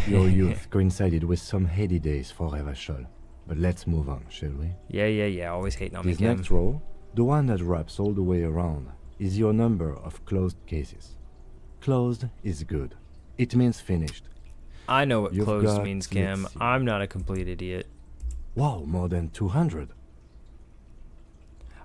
Your youth coincided with some heady days for Revachol. But let's move on, shall we? Yeah. Always hating on me, This Kim. next row, the one that wraps all the way around, is your number of closed cases. Closed is good. It means finished. I know what You've closed got- means, let's Kim. see. I'm not a complete idiot. Wow, more than 200.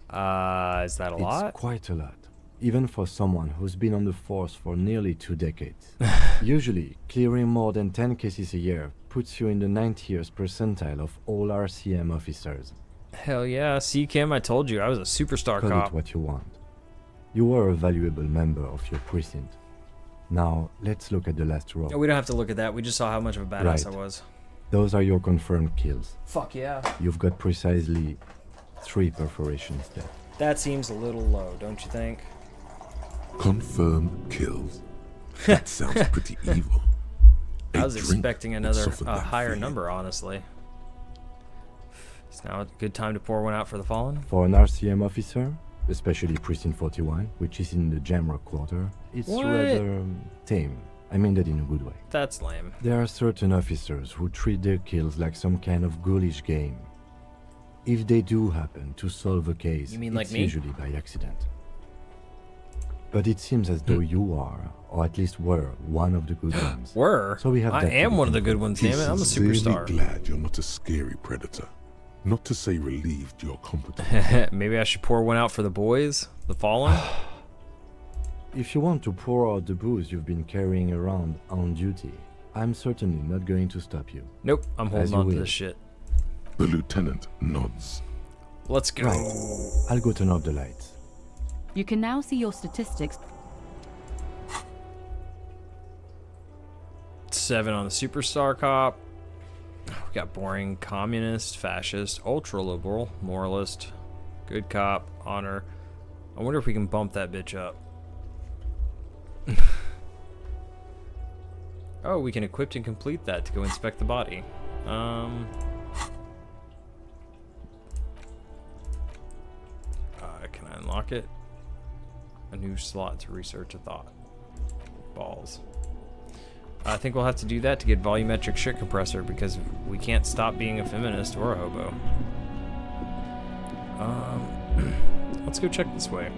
Is that a lot? It's quite a lot, even for someone who's been on the force for nearly 2 decades. Usually, clearing more than 10 cases a year puts you in the 90th percentile of all RCM officers. Hell yeah. See, Kim, I told you I was a superstar Call cop. it what you want. You were a valuable member of your precinct. Now, let's look at the last row. No, we don't have to look at that. We just saw how much of a badass Right. I was. Those are your confirmed kills. Fuck yeah. You've got precisely 3 perforations there. That seems a little low, don't you think? Confirmed kills. That sounds pretty evil. I was A drink expecting would another soften that higher feeling. number, honestly. It's now a good time to pour one out for the fallen. For an RCM officer, especially Precinct 41, which is in the Jamrock quarter, it's What? rather tame. I mean that in a good way. That's lame. There are certain officers who treat their kills like some kind of ghoulish game. If they do happen to solve a case, You mean like it's me? usually by accident. But it seems as though you are, or at least were, one of the good ones. Were? So we have I that to am be one of the thankful good ones, for. damn it. I'm a He's sincerely superstar. glad you're not a scary predator. Not to say relieved you're competent. Maybe I should pour one out for the boys, the fallen. If you want to pour out the booze you've been carrying around on duty, I'm certainly not going to stop you. Nope, I'm As holding you on to will. this shit. The lieutenant nods. Let's go. Right. I'll go turn off the lights. You can now see your statistics. 7 on the superstar cop. We got boring communist, fascist, ultra liberal, moralist, good cop, honor. I wonder if we can bump that bitch up. Oh, we can equip and complete that to go inspect the body. Can I unlock it? A new slot to research a thought. Balls. I think we'll have to do that to get volumetric shit compressor because we can't stop being a feminist or a hobo. Let's go check this way.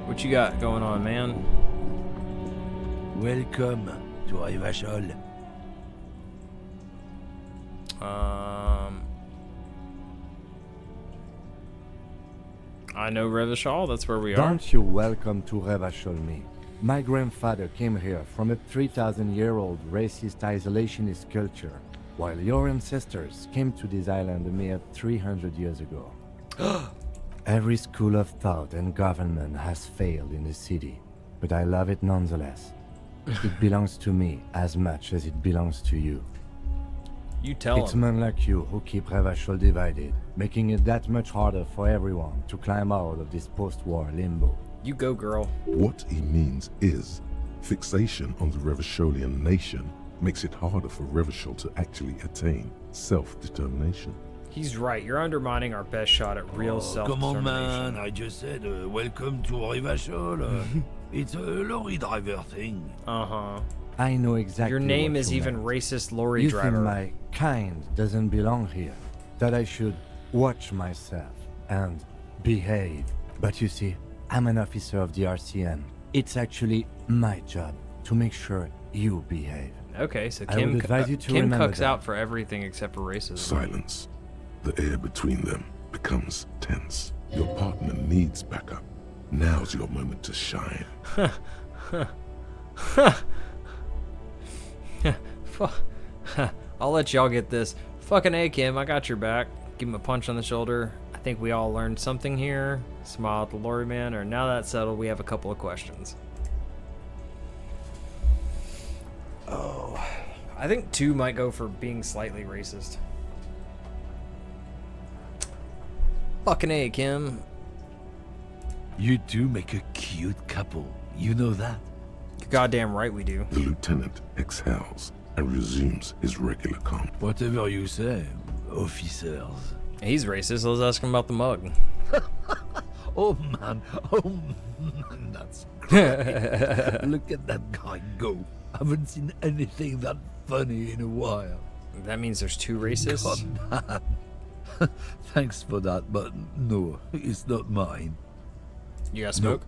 What you got going on, man? Welcome to Revachol. I know Revachol, that's where we are. Don't you welcome to Revachol me. My grandfather came here from a 3,000-year-old racist isolationist culture, while your ancestors came to this island a mere 300 years ago. Every school of thought and government has failed in the city, but I love it nonetheless. It belongs to me as much as it belongs to you. You tell It's him. men like you who keep Revachol divided, making it that much harder for everyone to climb out of this post-war limbo. You go, girl. What he means is, fixation on the Revacholian nation makes it harder for Revachol to actually attain self-determination. He's right. You're undermining our best shot at real Come on, self-determination. man. I just said, welcome to Revachol. It's a lorry driver thing. Uh-huh. I know exactly Your name what is you even meant. racist lorry You driver. think my kind doesn't belong here, that I should watch myself and behave. But you see, I'm an officer of the RCM. It's actually my job to make sure you behave. Okay, so I Kim, would advise you to Kim remember cucks that. out for everything except for racism. Silence. The air between them becomes tense. Your partner needs backup. Now's your moment to shine. I'll let y'all get this. Fucking A, Kim, I got your back. Give him a punch on the shoulder. I think we all learned something here. Smile at the lorry man, or now that's settled, we have a couple of questions. Oh, I think 2 might go for being slightly racist. Fucking A, Kim. You two make a cute couple. You know that? You're goddamn right we do. The lieutenant exhales and resumes his regular calm. Whatever you say, officers. He's racist, let's ask him about the mug. Oh man, that's great. Look at that guy go. Haven't seen anything that funny in a while. That means there's 2 racists? God, man. Thanks for that, but no, it's not mine. You got smoke?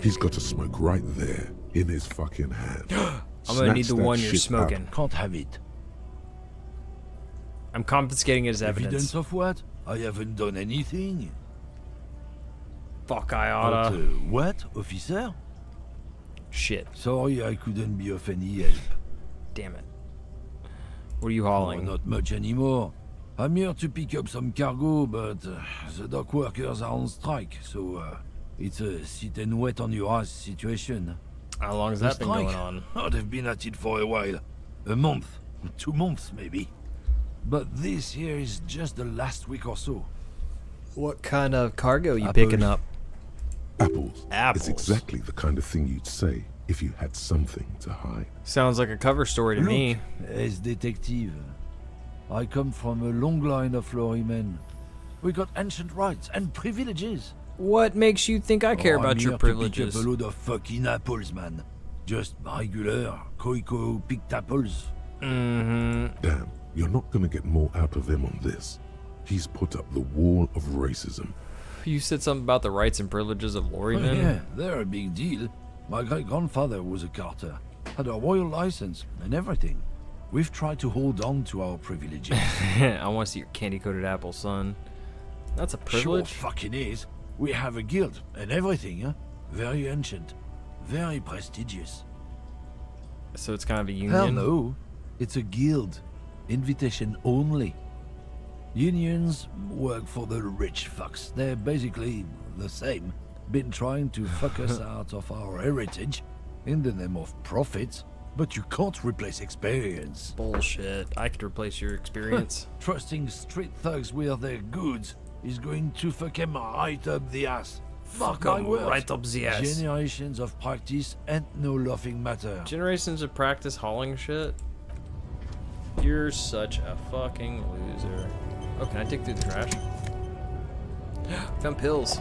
He's got a smoke right there in his fucking hand. I'm gonna need the Snatch that one you're shit smoking. up. Can't have it. I'm confiscating it as evidence. Evidence of what? I haven't done anything. Fuck, I oughta. But, what, officer? Shit. Sorry I couldn't be of any help. Damn it. What are you hauling? Oh, not much anymore. I'm here to pick up some cargo, but the dock workers are on strike, so it's a sit and wait on your ass situation. How long has that been going on? Oh, they've been at it for a while. A month. 2 months, maybe. But this here is just the last week or so. What kind of cargo you Apples. picking up? Apples. Apples. It's exactly the kind of thing you'd say if you had something to hide. Sounds like a cover story to me. As detective, I come from a long line of lorrymen. We got ancient rights and privileges. What makes you think I care I'm about your here privileges? To pick up a load of fucking apples, man. Just regular Koiko picked apples. Mm-hmm. Damn, you're not gonna get more out of him on this. He's put up the wall of racism. You said something about the rights and privileges of Oh, lorrymen? yeah, they're a big deal. My great-grandfather was a carter, had a royal license and everything. We've tried to hold on to our privileges. I want to see your candy-coated apple, son. That's a privilege? Sure fucking is. We have a guild and everything, huh? Very ancient. Very prestigious. So it's kind of a union? Hell no. It's a guild. Invitation only. Unions work for the rich fucks. They're basically the same. Been trying to fuck us out of our heritage in the name of profit, but you can't replace experience. Bullshit. I could replace your experience. Trusting street thugs with their goods is going to fuck 'em right up the ass. Fuck Mark my 'em words. right up the ass. Generations of practice and no laughing matter. Generations of practice hauling shit? You're such a fucking loser. Oh, can I dig through the trash? Found pills.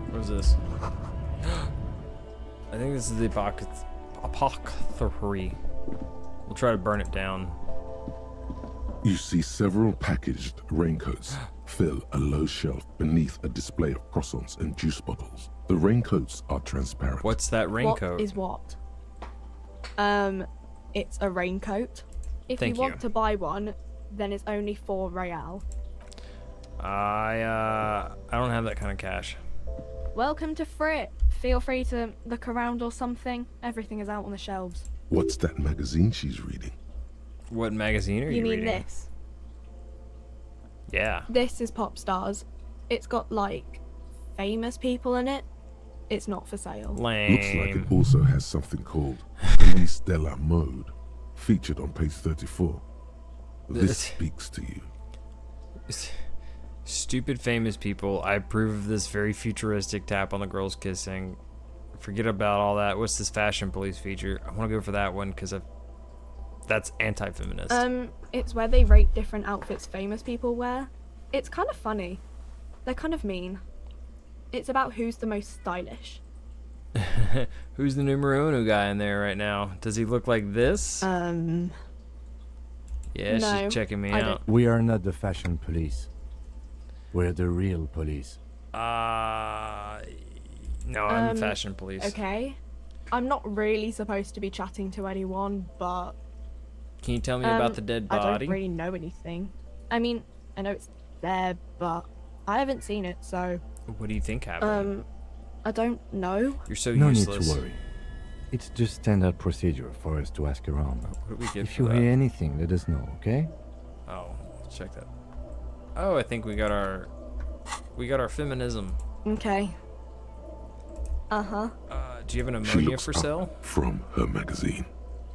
What is this? I think this is the apothecary. We'll try to burn it down. You see several packaged raincoats fill a low shelf beneath a display of croissants and juice bottles. The raincoats are transparent. What's that raincoat? What is what? It's a raincoat. If Thank you want you. to buy one, then it's only 4 real. I don't have that kind of cash. Welcome to Frit. Feel free to look around or something. Everything is out on the shelves. What's that magazine she's reading? What magazine are you You mean reading? this? Yeah. This is Pop Stars. It's got, like, famous people in it. It's not for sale. Lame. Looks like it also has something called Police de la Mode, featured on page 34. This speaks to you. Stupid famous people. I approve of this very futuristic tap on the girls kissing. Forget about all that. What's this fashion police feature? I want to go for that one because that's anti-feminist. It's where they rate different outfits famous people wear. It's kind of funny. They're kind of mean. It's about who's the most stylish. Who's the numero uno guy in there right now? Does he look like this? Yeah, no, she's checking me I out. We are not the fashion police. We're the real police. No, I'm the fashion police. Okay. I'm not really supposed to be chatting to anyone, but... Can you tell me about the dead I body? don't really know anything. I mean, I know it's there, but I haven't seen it, so... What do you think happened? I don't know. You're so No useless. need to worry. It's just standard procedure for us to ask around. What do we get If for you that? hear anything, let us know, okay? Oh, let's check that. Oh, I think we got our feminism. Okay. Uh-huh. Do you have an She ammonia looks for up sale? from her magazine,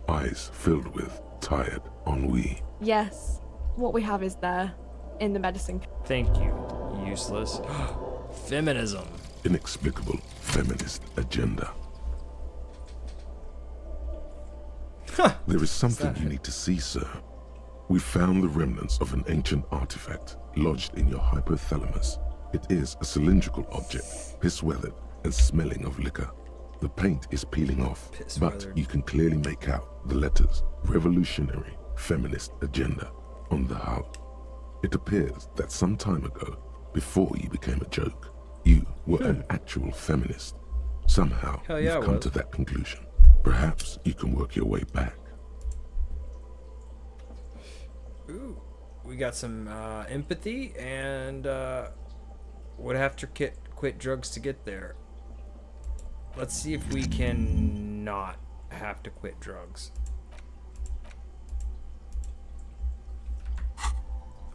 eyes filled with tired ennui. Yes. What we have is there, in the medicine. Thank you, useless. Feminism. Inexplicable feminist agenda. There is something you need to see, sir. We found the remnants of an ancient artifact lodged in your hypothalamus. It is a cylindrical object, piss-weathered and smelling of liquor. The paint is peeling off, but you can clearly make out the letters Revolutionary Feminist Agenda on the hull. It appears that some time ago, before you became a joke, you were an actual feminist. Somehow, Hell yeah, I you've come was. to that conclusion. Perhaps you can work your way back. Ooh, we got some empathy and would have to quit drugs to get there. Let's see if we can not have to quit drugs.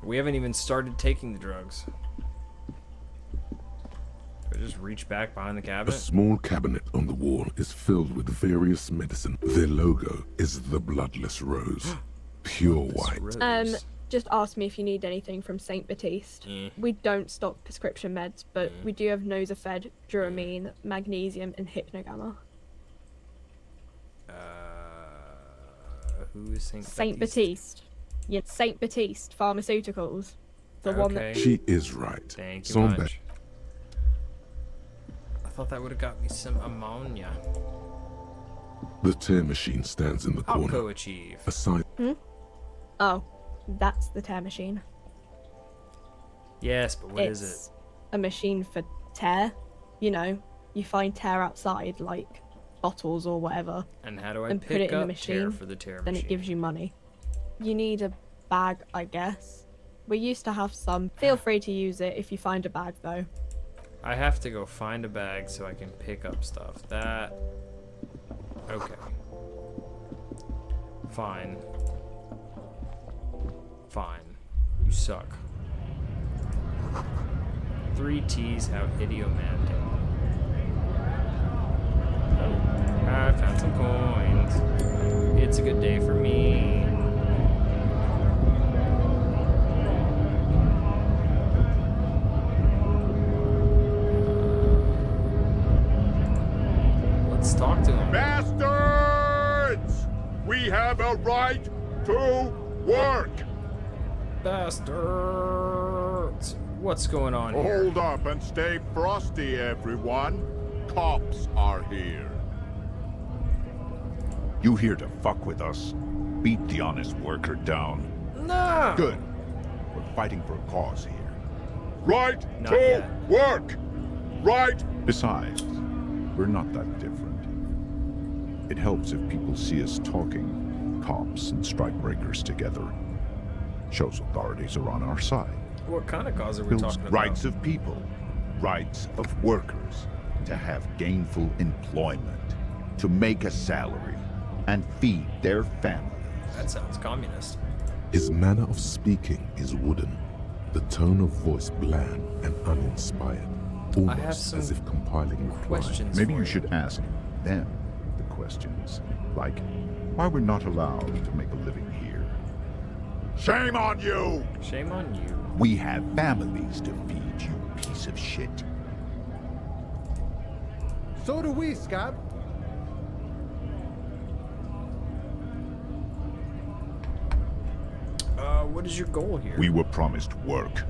We haven't even started taking the drugs. Do I just reach back behind the A cabinet? small cabinet on the wall is filled with various medicine. Their logo is the bloodless rose, pure white. Just ask me if you need anything from St. Baptiste. We don't stock prescription meds, but we do have Nosafed, Duramine, Magnesium, and Hypnogamma. Who is St. Baptiste. Yeah, St. Baptiste Pharmaceuticals. The one that... She is right. Thank you Some much. I thought that would have got me some ammonia. The tear machine stands in the I'll corner. co-achieve. Aside, Oh, that's the tear machine. Yes, but what It's is it? a machine for tear. You know, you find tear outside, like bottles or whatever. And how do I and pick put it in the up machine, tear for the tear then machine? it gives you money. You need a bag, I guess. We used to have some. Feel free to use it if you find a bag, though. I have to go find a bag so I can pick up stuff. That... Okay. Fine. Fine. You suck. 3 T's, how idiomatic. Oh, I found some coins. It's a good day for me. Let's talk to him. Bastards! We have a right to work! Bastards! What's going on here? Hold up and stay frosty, everyone. Cops are here. You here to fuck with us? Beat the honest worker down. No! Good. We're fighting for a cause here. Right Not to yet. work! Right! Besides, we're not that different. It helps if people see us talking, cops and strikebreakers together. Shows authorities are on our side. What kind of cause are we Builds talking about? rights of people, rights of workers, to have gainful employment, to make a salary, and feed their families. That sounds communist. His manner of speaking is wooden, the tone of voice bland and uninspired, I have almost some as if compiling questions Maybe for you should ask them the questions, like why we're not allowed to make a living here. Shame on you! Shame on you. We have families to feed, you piece of shit. So do we, Scab. What is your goal here? We were promised work.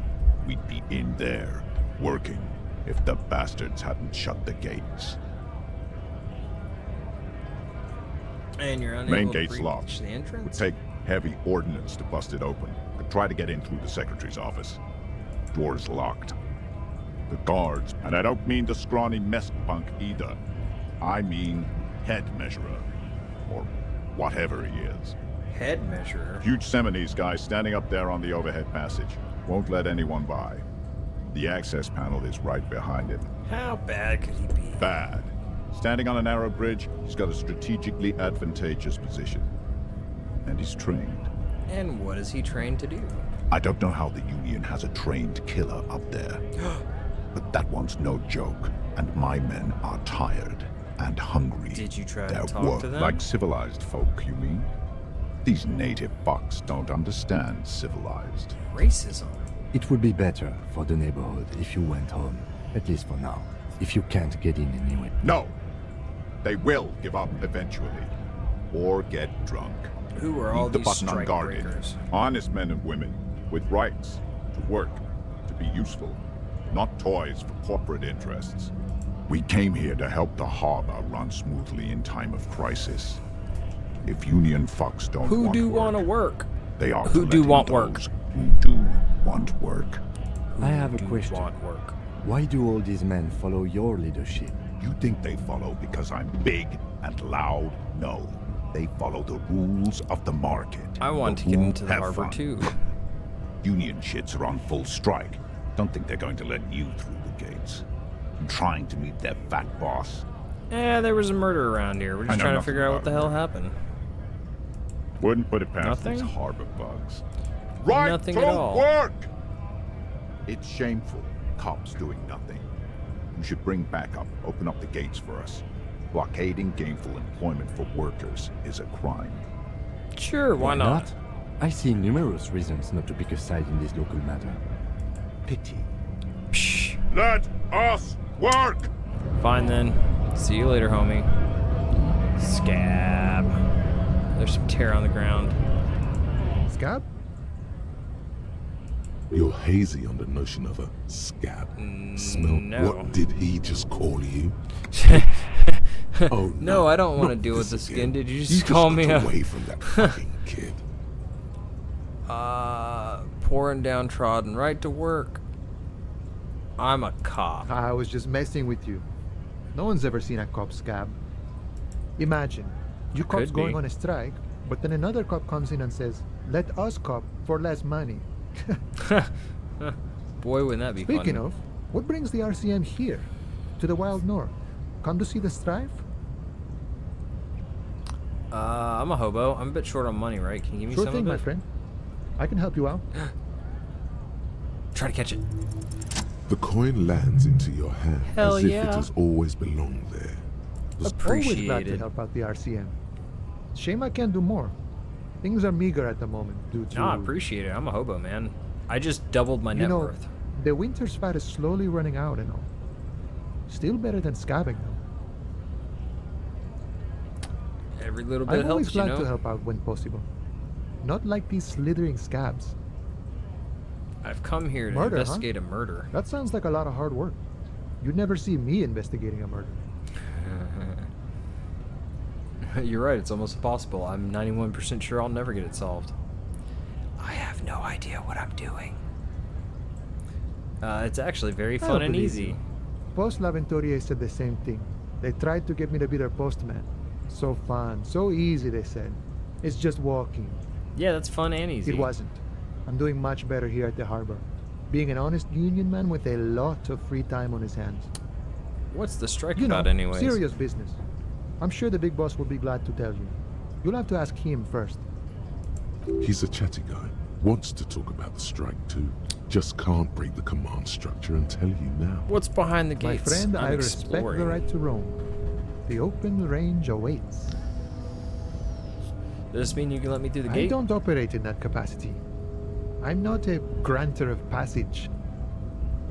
We'd be in there, working, if the bastards hadn't shut the gates. And you're unable Main to gate's breach locked. the Would entrance? take heavy ordnance to bust it open. Could try to get in through the secretary's office. Door's locked. The guards, and I don't mean the scrawny mess punk either. I mean head measurer, or whatever he is. Head measurer? Huge Seminese guy standing up there on the overhead passage. Won't let anyone by. The access panel is right behind him. How bad could he be? Bad. Standing on a narrow bridge, he's got a strategically advantageous position. And he's trained. And what is he trained to do? I don't know how the Union has a trained killer up there. But that one's no joke, and my men are tired and hungry. Did you try to They're talk to them? like civilized folk, you mean? These native fucks don't understand civilized. Racism. It would be better for the neighborhood if you went home, at least for now, if you can't get in anyway. No! They will give up eventually. Or get drunk. Who are all Leave the these button strike unguarded. breakers? Honest men and women, with rights, to work, to be useful, not toys for corporate interests. We came here to help the harbor run smoothly in time of crisis. If Union fucks don't Who want do work, want to work? they are Who to do let in want work? those Who do want work. I have a do question. want work? Why do all these men follow your leadership? You think they follow because I'm big and loud? No. They follow the rules of the market. I want to get into the harbor too. Union shits are on full strike. Don't think they're going to let you through the gates. I'm trying to meet their fat boss. There was a murder around here. We're I just know trying to nothing figure out what about the hell happened. Wouldn't put it past Nothing? these harbor bugs. Right Nothing to at all. work! It's shameful. Cops doing nothing. You should bring backup. Open up the gates for us. Blockading gainful employment for workers is a crime. Sure, why not? I see numerous reasons not to pick a side in this local matter. Pity. Psh. Let us work! Fine then. See you later, homie. Scab. There's some tear on the ground. Scab? You're hazy on the notion of a scab. Smell. no. What did he just call you? Oh No, I don't want to not deal with the this skin. again. Did you You just call got me a... away from that fucking kid. Pouring downtrodden, right to work. I'm a cop. I was just messing with you. No one's ever seen a cop, Scab. Imagine, you cops Could going be. on a strike, but then another cop comes in and says, "Let us cop for less money." Boy, wouldn't that be fun. Speaking of, what brings the RCM here, to the Wild North? Come to see the strife? I'm a hobo. I'm a bit short on money, right? Can you give me Sure some thing, of my it? friend. I can help you out. Try to catch it. The coin lands into your hand Hell as if yeah. it has always belonged there. Always glad to help out the RCM. Shame I can't do more. Things are meager at the moment due to... No, I appreciate it. I'm a hobo, man. I just doubled my You net know, worth. the winter's fat is slowly running out and all. Still better than scabbing, though. Every little bit I'm always helps, you glad know? to help out when possible. Not like these slithering scabs. I've come here to Murder, investigate a murder. That sounds like a lot of hard work. You'd never see me investigating a murder. You're right, it's almost impossible. I'm 91% sure I'll never get it solved. I have no idea what I'm doing. It's actually very I fun don't and believe easy. you. Post L'Aventurier said the same thing. They tried to get me to be their postman. So fun, so easy, they said. It's just walking. Yeah, that's fun and easy. It wasn't. I'm doing much better here at the harbor. Being an honest union man with a lot of free time on his hands. What's the strike You know, about anyways? serious business. I'm sure the big boss will be glad to tell you. You'll have to ask him first. He's a chatty guy. Wants to talk about the strike too. Just can't break the command structure and tell you now. What's behind the My gates? friend, I'm I respect the exploring. right to roam. The open range awaits. Does this mean you can let me through the I gate? don't operate in that capacity. I'm not a granter of passage.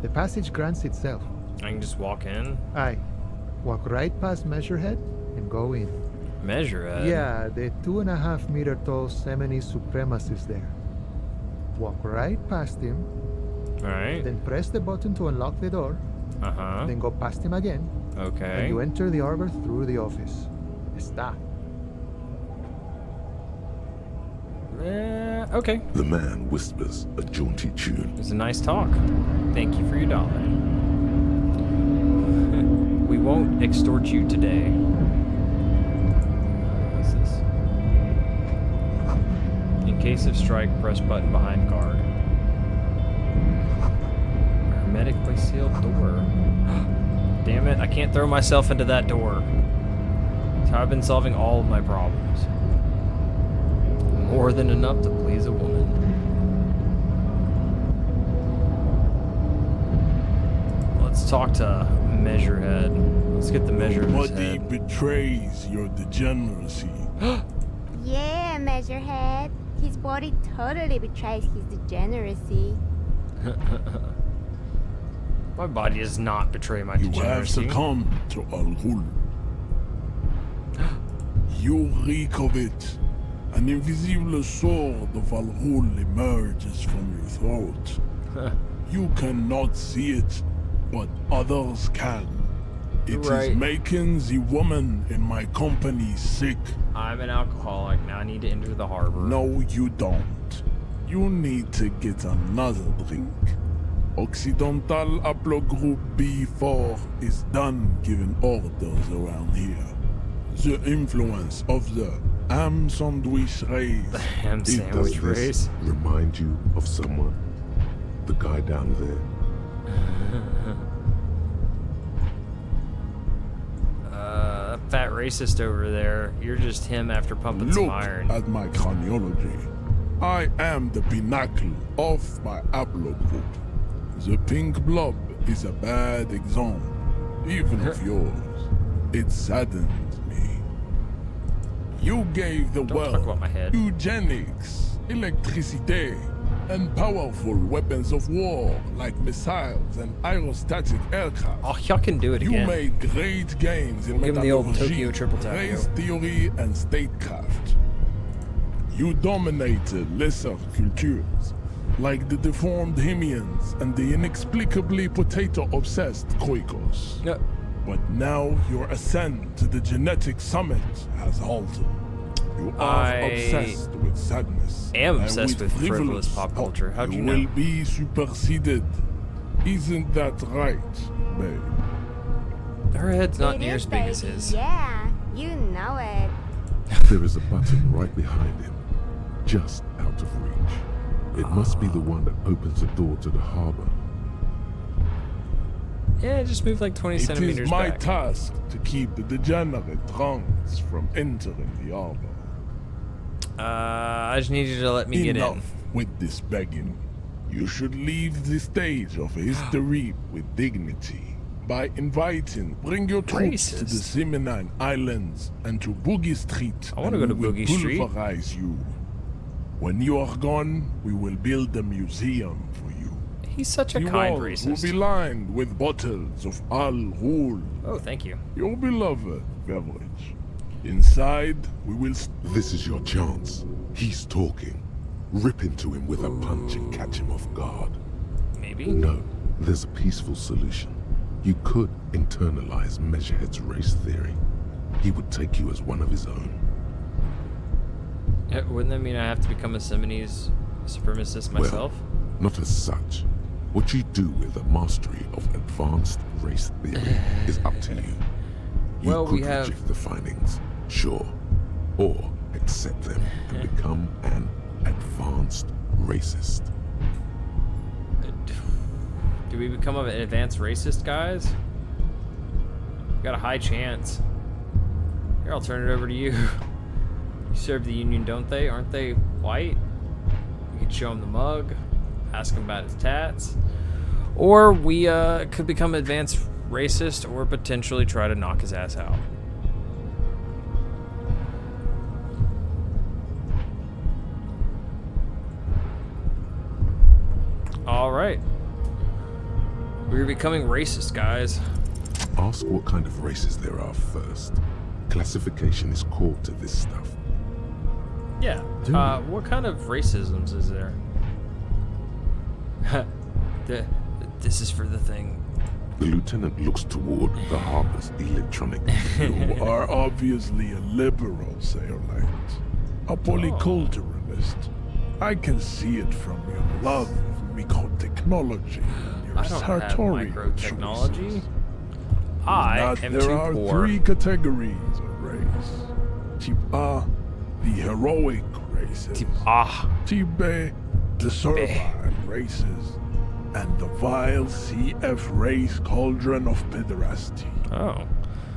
The passage grants itself. I can just walk in? I walk right past Measurehead and go in. Measurehead? Yeah, the 2.5 meter tall Semini supremacist there. Walk right past him. Alright. Then press the button to unlock the door. Uh-huh. Then go past him again. Okay. And you enter the arbor through the office. Está. Okay. The man whispers a jaunty tune. It was a nice talk. Thank you for your dollar. We won't extort you today. What's this? In case of strike, press button behind guard. Hermetically sealed door. Damn it, I can't throw myself into that door. That's how I've been solving all of my problems. More than enough to please a woman. Let's talk to Measurehead. Let's get the measure of his Nobody head. betrays your degeneracy. Yeah, Measurehead. His body totally betrays his degeneracy. My body does not betray my You have degeneracy. succumbed to Al Ghul. You reek of it. An invisible sword of Al Ghul emerges from your throat. You cannot see it, but others can. It is Right. making the woman in my company sick. I'm an alcoholic. Now I need to enter the harbor. No, you don't. You need to get another drink. Occidental Haplogroup B4 is done giving orders around here. The influence of the ham sandwich race. Ham Does sandwich this race. remind you of someone? The guy down there? Fat racist over there. You're just him after pumping some Look iron. at my craniology. I am the pinnacle of my haplogroup. The pink blob is a bad example, even of yours. It saddens me. You gave the world eugenics, electricity, and powerful weapons of war like missiles and aerostatic aircraft. Oh, y'all can do it You again. made great gains in Give him the old metallurgy, Tokyo triple tap, race yo. theory, and statecraft. You dominated lesser cultures, like the deformed Hemians and the inexplicably potato-obsessed Koikos. But now your ascent to the genetic summit has halted. You are obsessed with sadness. am and obsessed with frivolous pop culture. How'd you know? will be superseded. Isn't that right, babe? Her head's not It near is, as big as baby, his. Yeah, you know it. There is a button right behind him, just out of reach. It must be the one that opens the door to the harbor. Yeah, just move like 20 It centimeters is my back. task to keep the degenerate drunks from entering the harbor. I just need you to let me get in. Enough with this begging. You should leave the stage of history with dignity by bring your troops to the Simonine Islands and to Boogie Street. I want to go to Boogie Street. Pulverize you. When you are gone, we will build a museum for you. He's such a The kind walls racist. will be lined with bottles of Al Ghul. Oh, thank you. Your beloved beverage. Inside, we will... This is your chance. He's talking. Rip into him with a punch and catch him off guard. Maybe? No, there's a peaceful solution. You could internalize Measurehead's race theory. He would take you as one of his own. Wouldn't that mean I have to become a Seminoles supremacist myself? Well, not as such. What you do with a mastery of advanced race theory is up to you. You Well, could we have... reject the findings, sure, or accept them and become an advanced racist. Do we become an advanced racist, guys? We got a high chance. Here, I'll turn it over to you. You serve the Union, don't they? Aren't they white? We could show him the mug, ask him about his tats. Or we could become advanced racist or potentially try to knock his ass out. Alright. We're becoming racist, guys. Ask what kind of races there are first. Classification is core to this stuff. Yeah. What kind of racisms is there? This is for the thing. The lieutenant looks toward the harbor's electronic. You are obviously a liberal, Sailor, a polyculturalist. I can see it from your love of microtechnology and your I don't have sartorial microtechnology. choices. I That am there too are poor. 3 categories of race. Type A, the heroic races. Type A. Type B, the servile races. And the vile CF race cauldron of pederasty. Oh.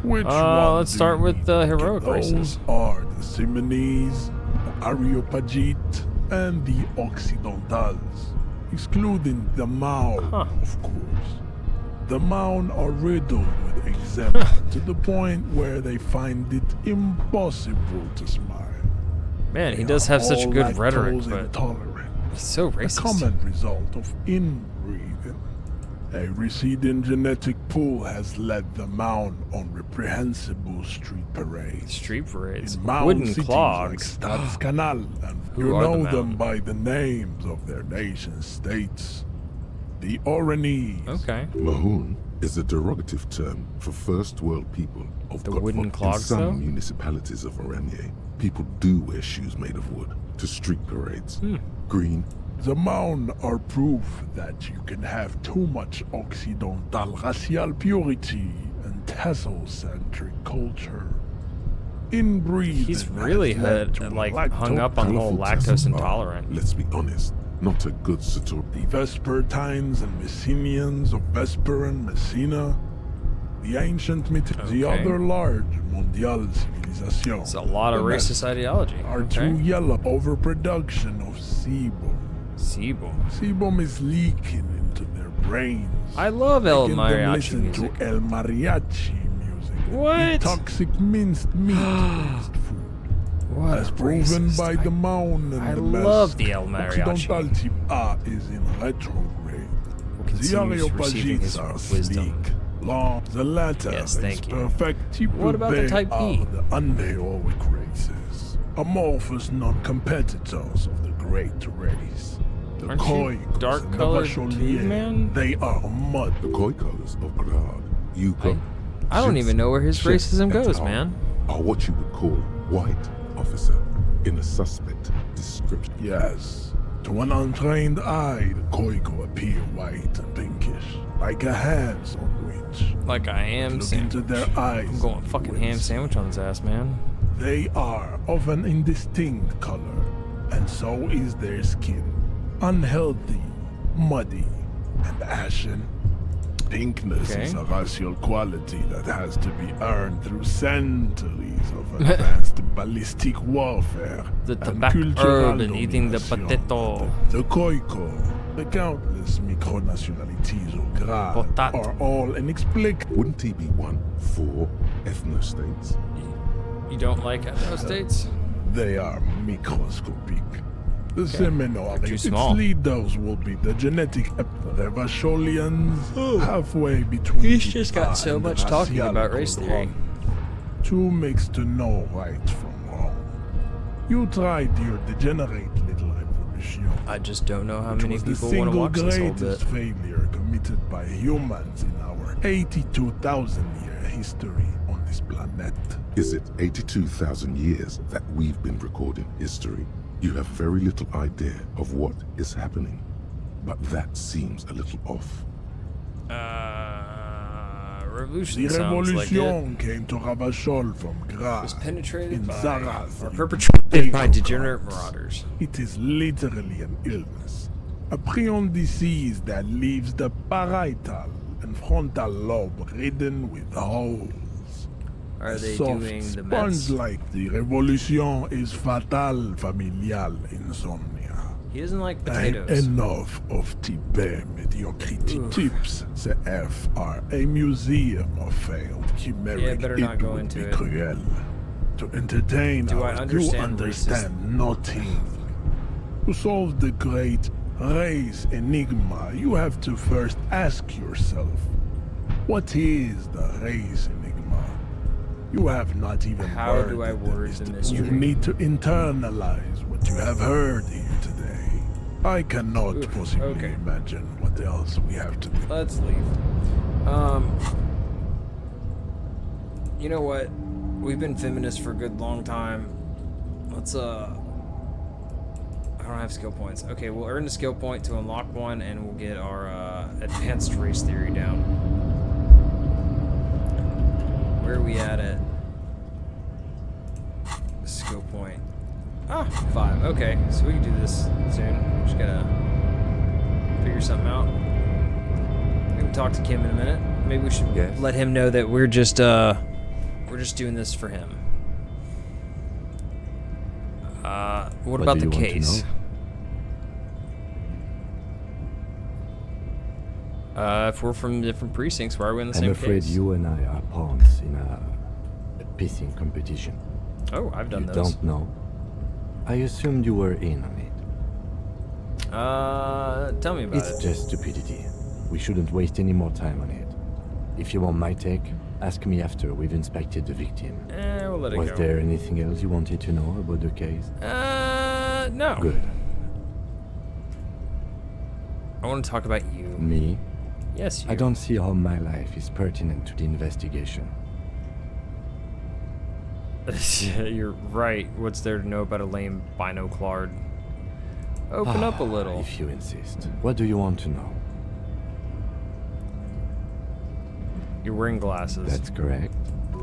Which one let's do start you with need? the heroic Those races. are the Simonese, the Areopagite, and the Occidentals, excluding the Maun, of course. The Maun are riddled with eczema to the point where they find it impossible to smile. Man, he does have such All good rhetoric, lactose but intolerant. he's so racist. A common result of inbreeding. A receding genetic pool has led the Maun on reprehensible street parades. Street parades. In Maun Wooden cities clogs. like Stadskanal, and Who you are the know Maun? them by the names of their nation states. The Oranese. Okay. Mahoon is a derogative term for first world people of The Godford. wooden clogs, In some though? municipalities of Oranje, people do wear shoes made of wood to street parades. Green. The Maun are proof that you can have too much Occidental racial purity and tassel-centric culture. Inbreeding He's really has led to hung up on the whole lactose intolerant. Let's be honest, not a good Sator. The Vespertines and Messenians of Vesper and Messina, the ancient the Okay. other large mondial civilization. It's a lot of racist ideology. Are Okay. too yellow overproduction of sebum. Sebum. Sebum is leaking into their brains. I love El making them Mariachi listen music. to El Mariachi music. What? Eat toxic minced meat-based food. What As a proven racist. by the Maun and I the love Mesk, the El Mariachi. Occidental type A is in retrograde. The continues receiving his Areopagites are wisdom. sleek, long. The latter Yes, is thank you. perfect. Type What about the B type B? are the unheroic races. Amorphous non-competitors of the great race. The Aren't you Khoikos dark and the colored Vacholiers, too, man? They are mud. The Khoikos of Grad, Yuko, I don't even know where his Shit, racism and goes, Tar man. are what you would call white officer in a suspect description. Yes. To an untrained eye, the Khoiko appear white and pinkish, like a ham sandwich. Like a ham Look sandwich. into their eyes. I'm going fucking ham sandwich on his ass, man. They are of an indistinct color, and so is their skin. Unhealthy, muddy, and ashen. Pinkness is a racial quality that has to be earned through centuries of advanced ballistic warfare. The and tobacco cultural herb and eating the domination. potato. The Khoikhoi, the countless micronationalities au grade are all inexplicable. Wouldn't he be one for ethnostates? You don't like ethnostates? They are microscopic. The Okay. Seminole, They're too its small. leaders will be the genetic Revacholians, halfway between. He's just got Tipa so and much talking about race racial theory. Two makes to know right from wrong. You tried your degenerate little evolution. I just don't know how which many was the people want to single watch this whole bit. greatest failure committed by humans in our 82,000-year history on this planet. Is it 82,000 years that we've been recording history? You have very little idea of what is happening, but that seems a little off. Revolution The sounds like it. revolution came to Ravachol from Gra. Was penetrated in by, Zaraz, or in perpetrated by potato degenerate cards. marauders. It is literally an illness. A prion disease that leaves the parietal and frontal lobe ridden with holes. Are they Soft doing the sponge meds? like the revolution is fatal familial insomnia. He doesn't like And potatoes. enough of Tibet mediocrity Oof. tips. The F are a museum of failed chimeric. Yeah, better not it go would into be it. cruel. To entertain Do I us, understand you understand nothing. To solve the great race enigma, you have to first ask yourself, what is the race enigma? You have not even How heard do I the word the mystery. You mystery? need to internalize what you have heard here today. I cannot possibly imagine what else we have to do. Let's leave. You know what? We've been feminists for a good long time. Let's I don't have skill points. Okay, we'll earn a skill point to unlock one, and we'll get our advanced race theory down. Where are we at it? Skill point. Ah, 5. Okay, so we can do this soon. Just gotta figure something out. We can talk to Kim in a minute. Maybe we should let him know that we're just doing this for him. What about do the you want to case? If we're from different precincts, why are we in the same I'm afraid case? you and I are pawns in a pissing competition. Oh, I've done you those. don't know? I assumed you were in on it. Tell me about It's it. just stupidity. We shouldn't waste any more time on it. If you want my take, ask me after we've inspected the victim. We'll let it Was go. there anything else you wanted to know about the case? No. Good. I want to talk about you. Me? Yes, you. I don't see how my life is pertinent to the investigation. You're right. What's there to know about a lame binoclard? Open up a little. If you insist. What do you want to know? You're wearing glasses. That's correct.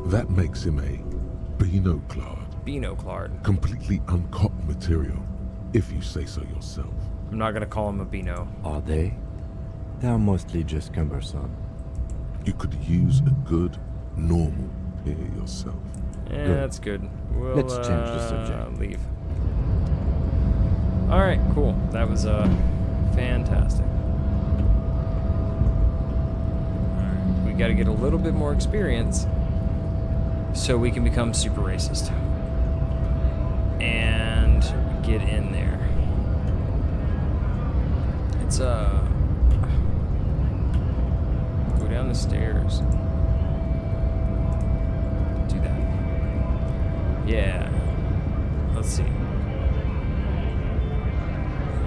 That makes him a binoclard. Binoclard. Completely uncopped material, if you say so yourself. I'm not gonna call him a Beano. Are they? They're mostly just cumbersome. You could use a good, normal pair yourself. Yeah, Good. that's good. We'll, Let's change the subject. Leave. All right, cool. That was fantastic. All right, we got to get a little bit more experience so we can become super racist and get in there. It's go down the stairs. Do that. Yeah. Let's see.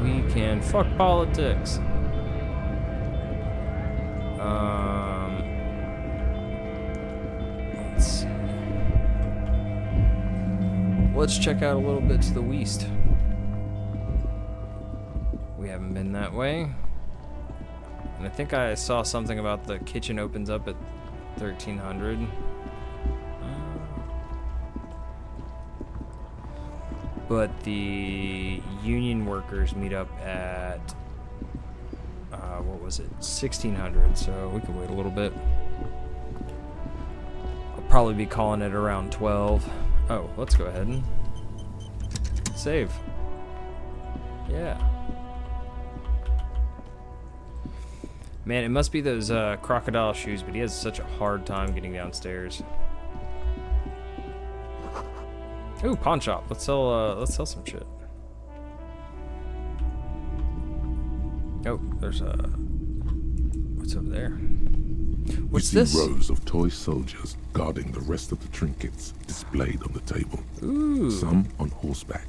We can fuck politics. Let's see. Let's check out a little bit to the west. We haven't been that way. And I think I saw something about the kitchen opens up at 1300. But the union workers meet up at, what was it? 1600, so we can wait a little bit. I'll probably be calling it around 12. Oh, let's go ahead and save. Yeah. Man, it must be those crocodile shoes, but he has such a hard time getting downstairs. Ooh, pawn shop. Let's sell some shit. Oh, there's what's over there? What's you this? see rows of toy soldiers guarding the rest of the trinkets displayed on the table. Ooh. Some on horseback,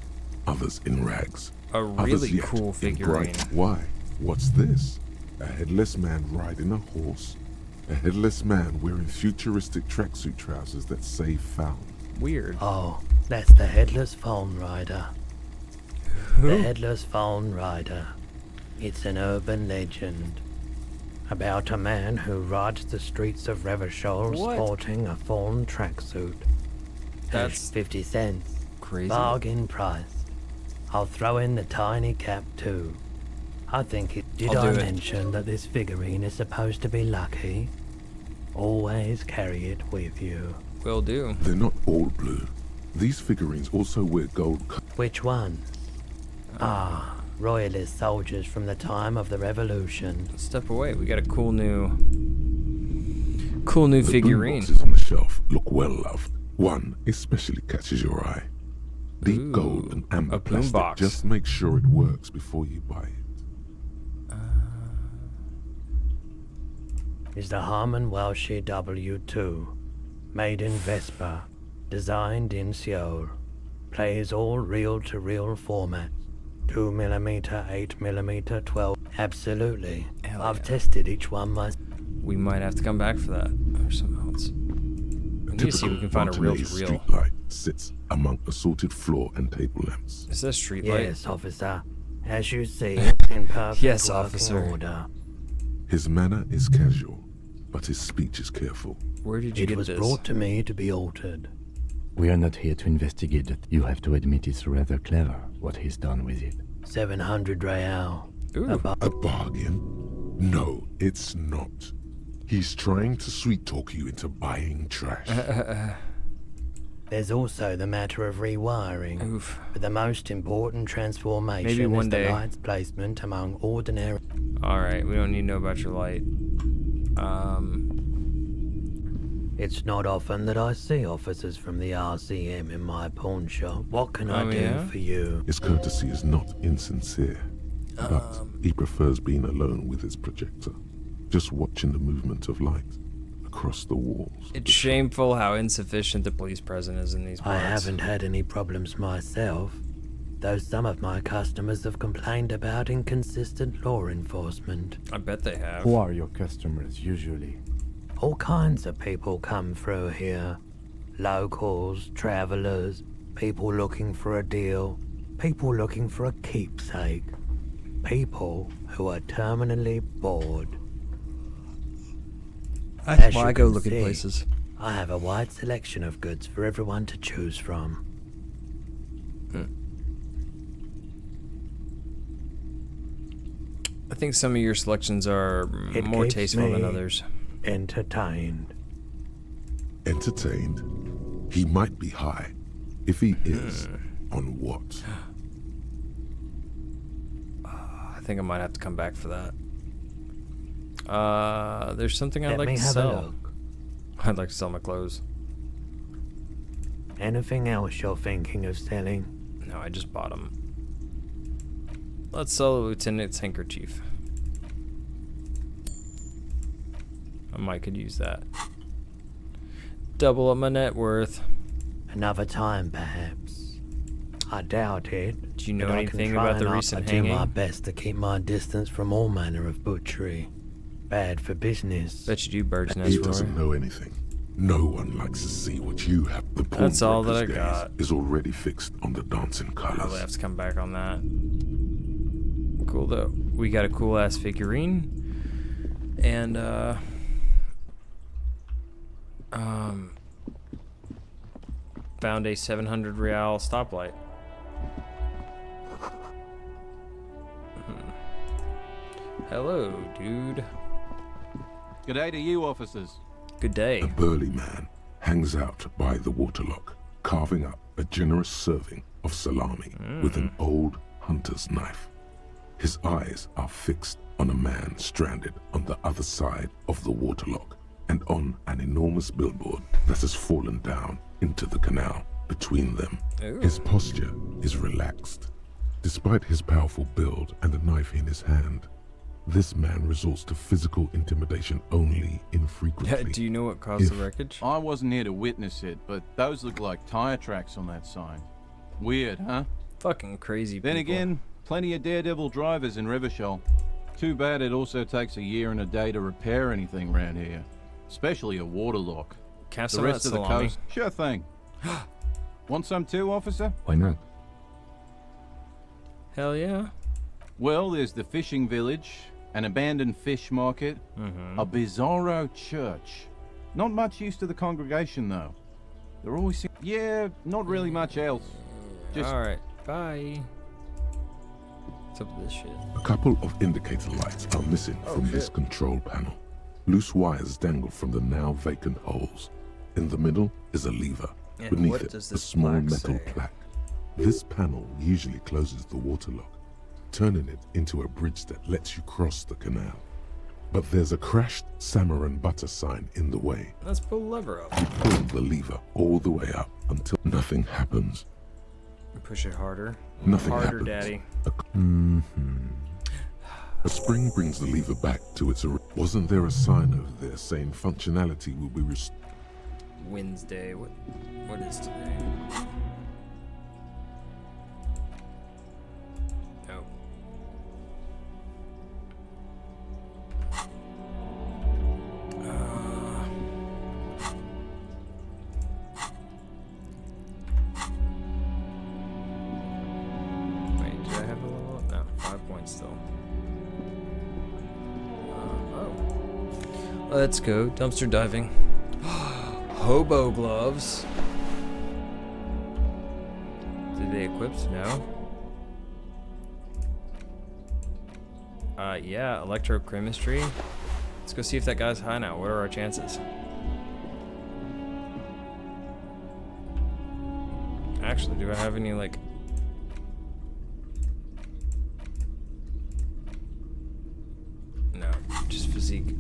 others in rags. A others really yet cool in figurine. bright. Why? What's this? A headless man riding a horse. A headless man wearing futuristic tracksuit trousers that say found. Weird. Oh, that's the Headless Phone Rider. Who? The Headless Phone Rider. It's an urban legend about a man who rides the streets of Revachol sporting a fawn tracksuit. That's 50 cents. Crazy. Bargain price. I'll throw in the tiny cap too. I think it. Did I'll I do it. mention that this figurine is supposed to be lucky? Always carry it with you. Will do. They're not all blue. These figurines also wear gold. Which one? Royalist soldiers from the time of the Revolution. Step away. We got a cool new The figurine. boomboxes on the shelf look well loved. One especially catches your eye. Deep Ooh, gold and amber a plastic. boombox. Just make sure it works before you buy it. Is the Harman Welshie W2. Made in Vespa. Designed in Seoul. Plays all reel-to-reel formats. 2mm, 8mm, 12. Absolutely. Hell I've yeah. tested each one myself. We might have to come back for that. Or something else. We need to see if we can find a Martinez reel-to-reel. streetlight sits among assorted floor and table lamps. Is that street light? Yes, officer. As you see, it's in perfect Yes, working officer. order. His manner is casual, but his speech is careful. Where did you It get was this? brought to me to be altered. We are not here to investigate it. You have to admit it's rather clever what he's done with it. 700 real. Ooh. A bargain? No, it's not. He's trying to sweet talk you into buying trash. There's also the matter of rewiring. Oof. But the most important transformation Maybe one is day. the light's placement among ordinary. Alright, we don't need to know about your light. It's not often that I see officers from the RCM in my pawn shop. What can I do yeah? for you? His courtesy is not insincere, but he prefers being alone with his projector, just watching the movement of light across the walls. It's shameful how insufficient the police presence is in these parts. I haven't had any problems myself, though some of my customers have complained about inconsistent law enforcement. I bet they have. Who are your customers usually? All kinds of people come through here. Locals, travelers, people looking for a deal, people looking for a keepsake, people who are terminally bored. That's As why you I go can looking see, places. I have a wide selection of goods for everyone to choose from. I think some of your selections are It more keeps tasteful than me others. Entertained. Entertained? He might be high. If he is, on what? I think I might have to come back for that. There's something I'd Let like me to have a sell. look. I'd like to sell my clothes. Anything else you're thinking of selling? No, I just bought them. Let's sell the lieutenant's handkerchief. I might could use that. Double up my net worth. Another time, perhaps. I doubt it. Do you know but I can anything try about the and recent I do my hanging? best to keep my distance from all manner of butchery. Bad for business. Bet you do, Bird's Nest He Roy. doesn't know anything. No one likes to see what you have. The That's all that I pawnbroker's got. gaze is already fixed on the dancing Probably colors. have to come back on that. Cool though. We got a cool ass figurine. And found a 700 real stoplight. Hello, dude. Good day to you, officers. Good day. A burly man hangs out by the waterlock, carving up a generous serving of salami with an old hunter's knife. His eyes are fixed on a man stranded on the other side of the waterlock and on an enormous billboard that has fallen down into the canal between them. Ooh. His posture is relaxed. Despite his powerful build and a knife in his hand, this man resorts to physical intimidation only infrequently. Do you know what caused the wreckage? I wasn't here to witness it, but those look like tire tracks on that sign. Weird, huh? Fucking crazy people. Then again, plenty of daredevil drivers in Rivershoal. Too bad it also takes a year and a day to repair anything around here, especially a waterlock. Have The some of rest that of the salami? coast, sure thing. Want some too, officer? Why not? Hell yeah. Well, there's the fishing village, an abandoned fish market, a bizarro church. Not much use to the congregation, though. They're always... Yeah, not really much else. Just... Alright, bye. What's up with this shit? A couple of indicator lights are missing from this control panel. Loose wires dangle from the now vacant holes. In the middle is a lever. And Beneath what it, does a this small plaque metal say? plaque. This panel usually closes the waterlock, turning it into a bridge that lets you cross the canal. But there's a crashed salmon and butter sign in the way. Let's pull the lever up. You pull the lever all the way up until nothing happens. Push it harder. Nothing Harder, happens. daddy. A spring brings the lever back to its Wasn't there a sign over there saying functionality will be restored? Wednesday. What is today? Oh. Wait, did I have a level up? No, 5 points still. Oh. Let's go dumpster diving. Hobo gloves. Did they equipped? No. Yeah, electrochemistry. Let's go see if that guy's high now. What are our chances? Actually, do I have any, like... No, just physique.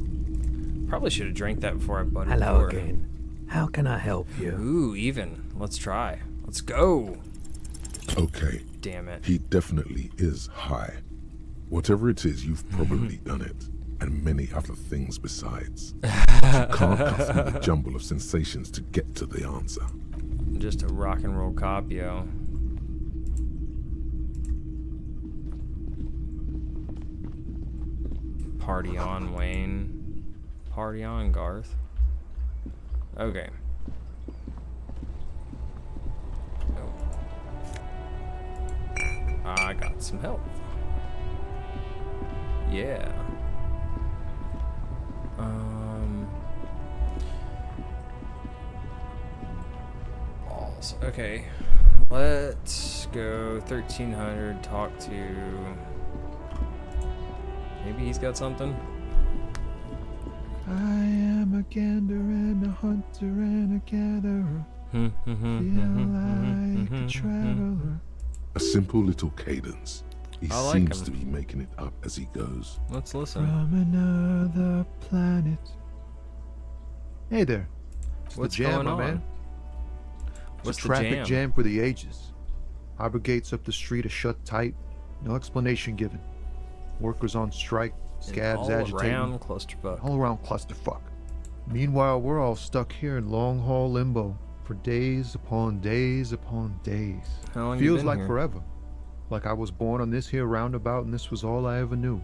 Probably should have drank that before I buttered Hello for. again. How can I help you? Ooh, even. Let's try. Let's go. Okay. Damn it. He definitely is high. Whatever it is, you've probably done it. And many other things besides. But you can't cut through the jumble of sensations to get to the answer. Just a rock and roll cop, yo. Party on, Wayne. Party on, Garth. Okay. I got some help. Yeah. Balls. Okay. Let's go 1300. Talk to. Maybe he's got something. I am a gander and a hunter and a gatherer. Feel like a traveler. A simple little cadence. He I like seems him. to be making it up as he goes. Let's listen. From another planet. Hey there. It's What's the jam, going my on? man. It's What's a the traffic jam? jam for the ages. Harbor gates up the street are shut tight. No explanation given. Workers on strike. Scabs all agitating. around clusterfuck. All around clusterfuck. Meanwhile, we're all stuck here in long haul limbo for days upon days upon days. How long you Feels been like here? forever. Like I was born on this here roundabout and this was all I ever knew.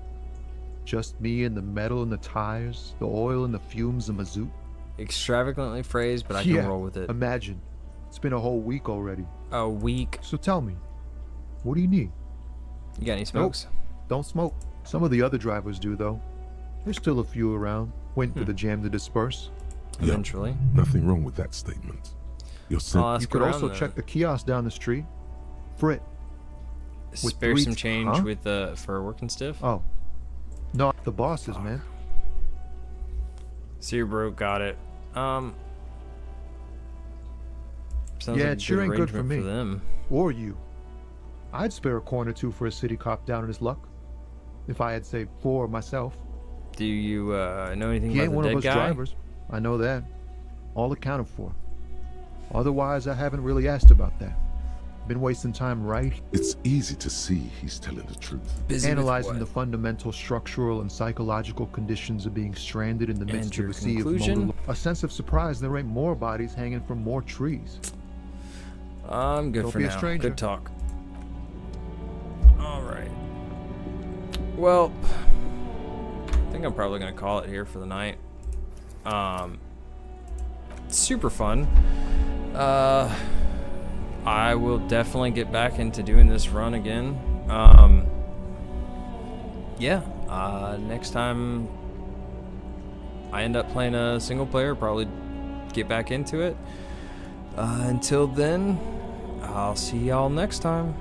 Just me and the metal and the tires, the oil and the fumes of mazout. Extravagantly phrased, but I Yeah, can roll with it. Imagine. It's been a whole week already. A week. So tell me, what do you need? You got any smokes? Nope, don't smoke. Some of the other drivers do, though. There's still a few around, waiting for the jam to disperse. Eventually. Nothing wrong with that statement. You're I'll ask You could around also the- check the kiosk down the street. Frit. Spare some change with for working stiff. Oh, No, the bosses, man. Sear broke, got it. Sounds Yeah, like a it sure good ain't good for arrangement me. them. Or you. I'd spare a coin or two for a city cop down in his luck. If I had, say, 4 myself. Do you know anything He about ain't the one of dead us guy? drivers. I know that. All accounted for. Otherwise, I haven't really asked about that. Been wasting time right. It's easy to see he's telling the truth. Analyzing the fundamental structural and psychological conditions of being stranded in the midst And your of a sea of conclusion? motor. A sense of surprise there ain't more bodies hanging from more trees. I'm good Don't for be a now. stranger. Good talk. All right. Well, I think I'm probably gonna call it here for the night. Super fun. I will definitely get back into doing this run again. Yeah. Next time I end up playing a single player, probably get back into it. Until then, I'll see y'all next time.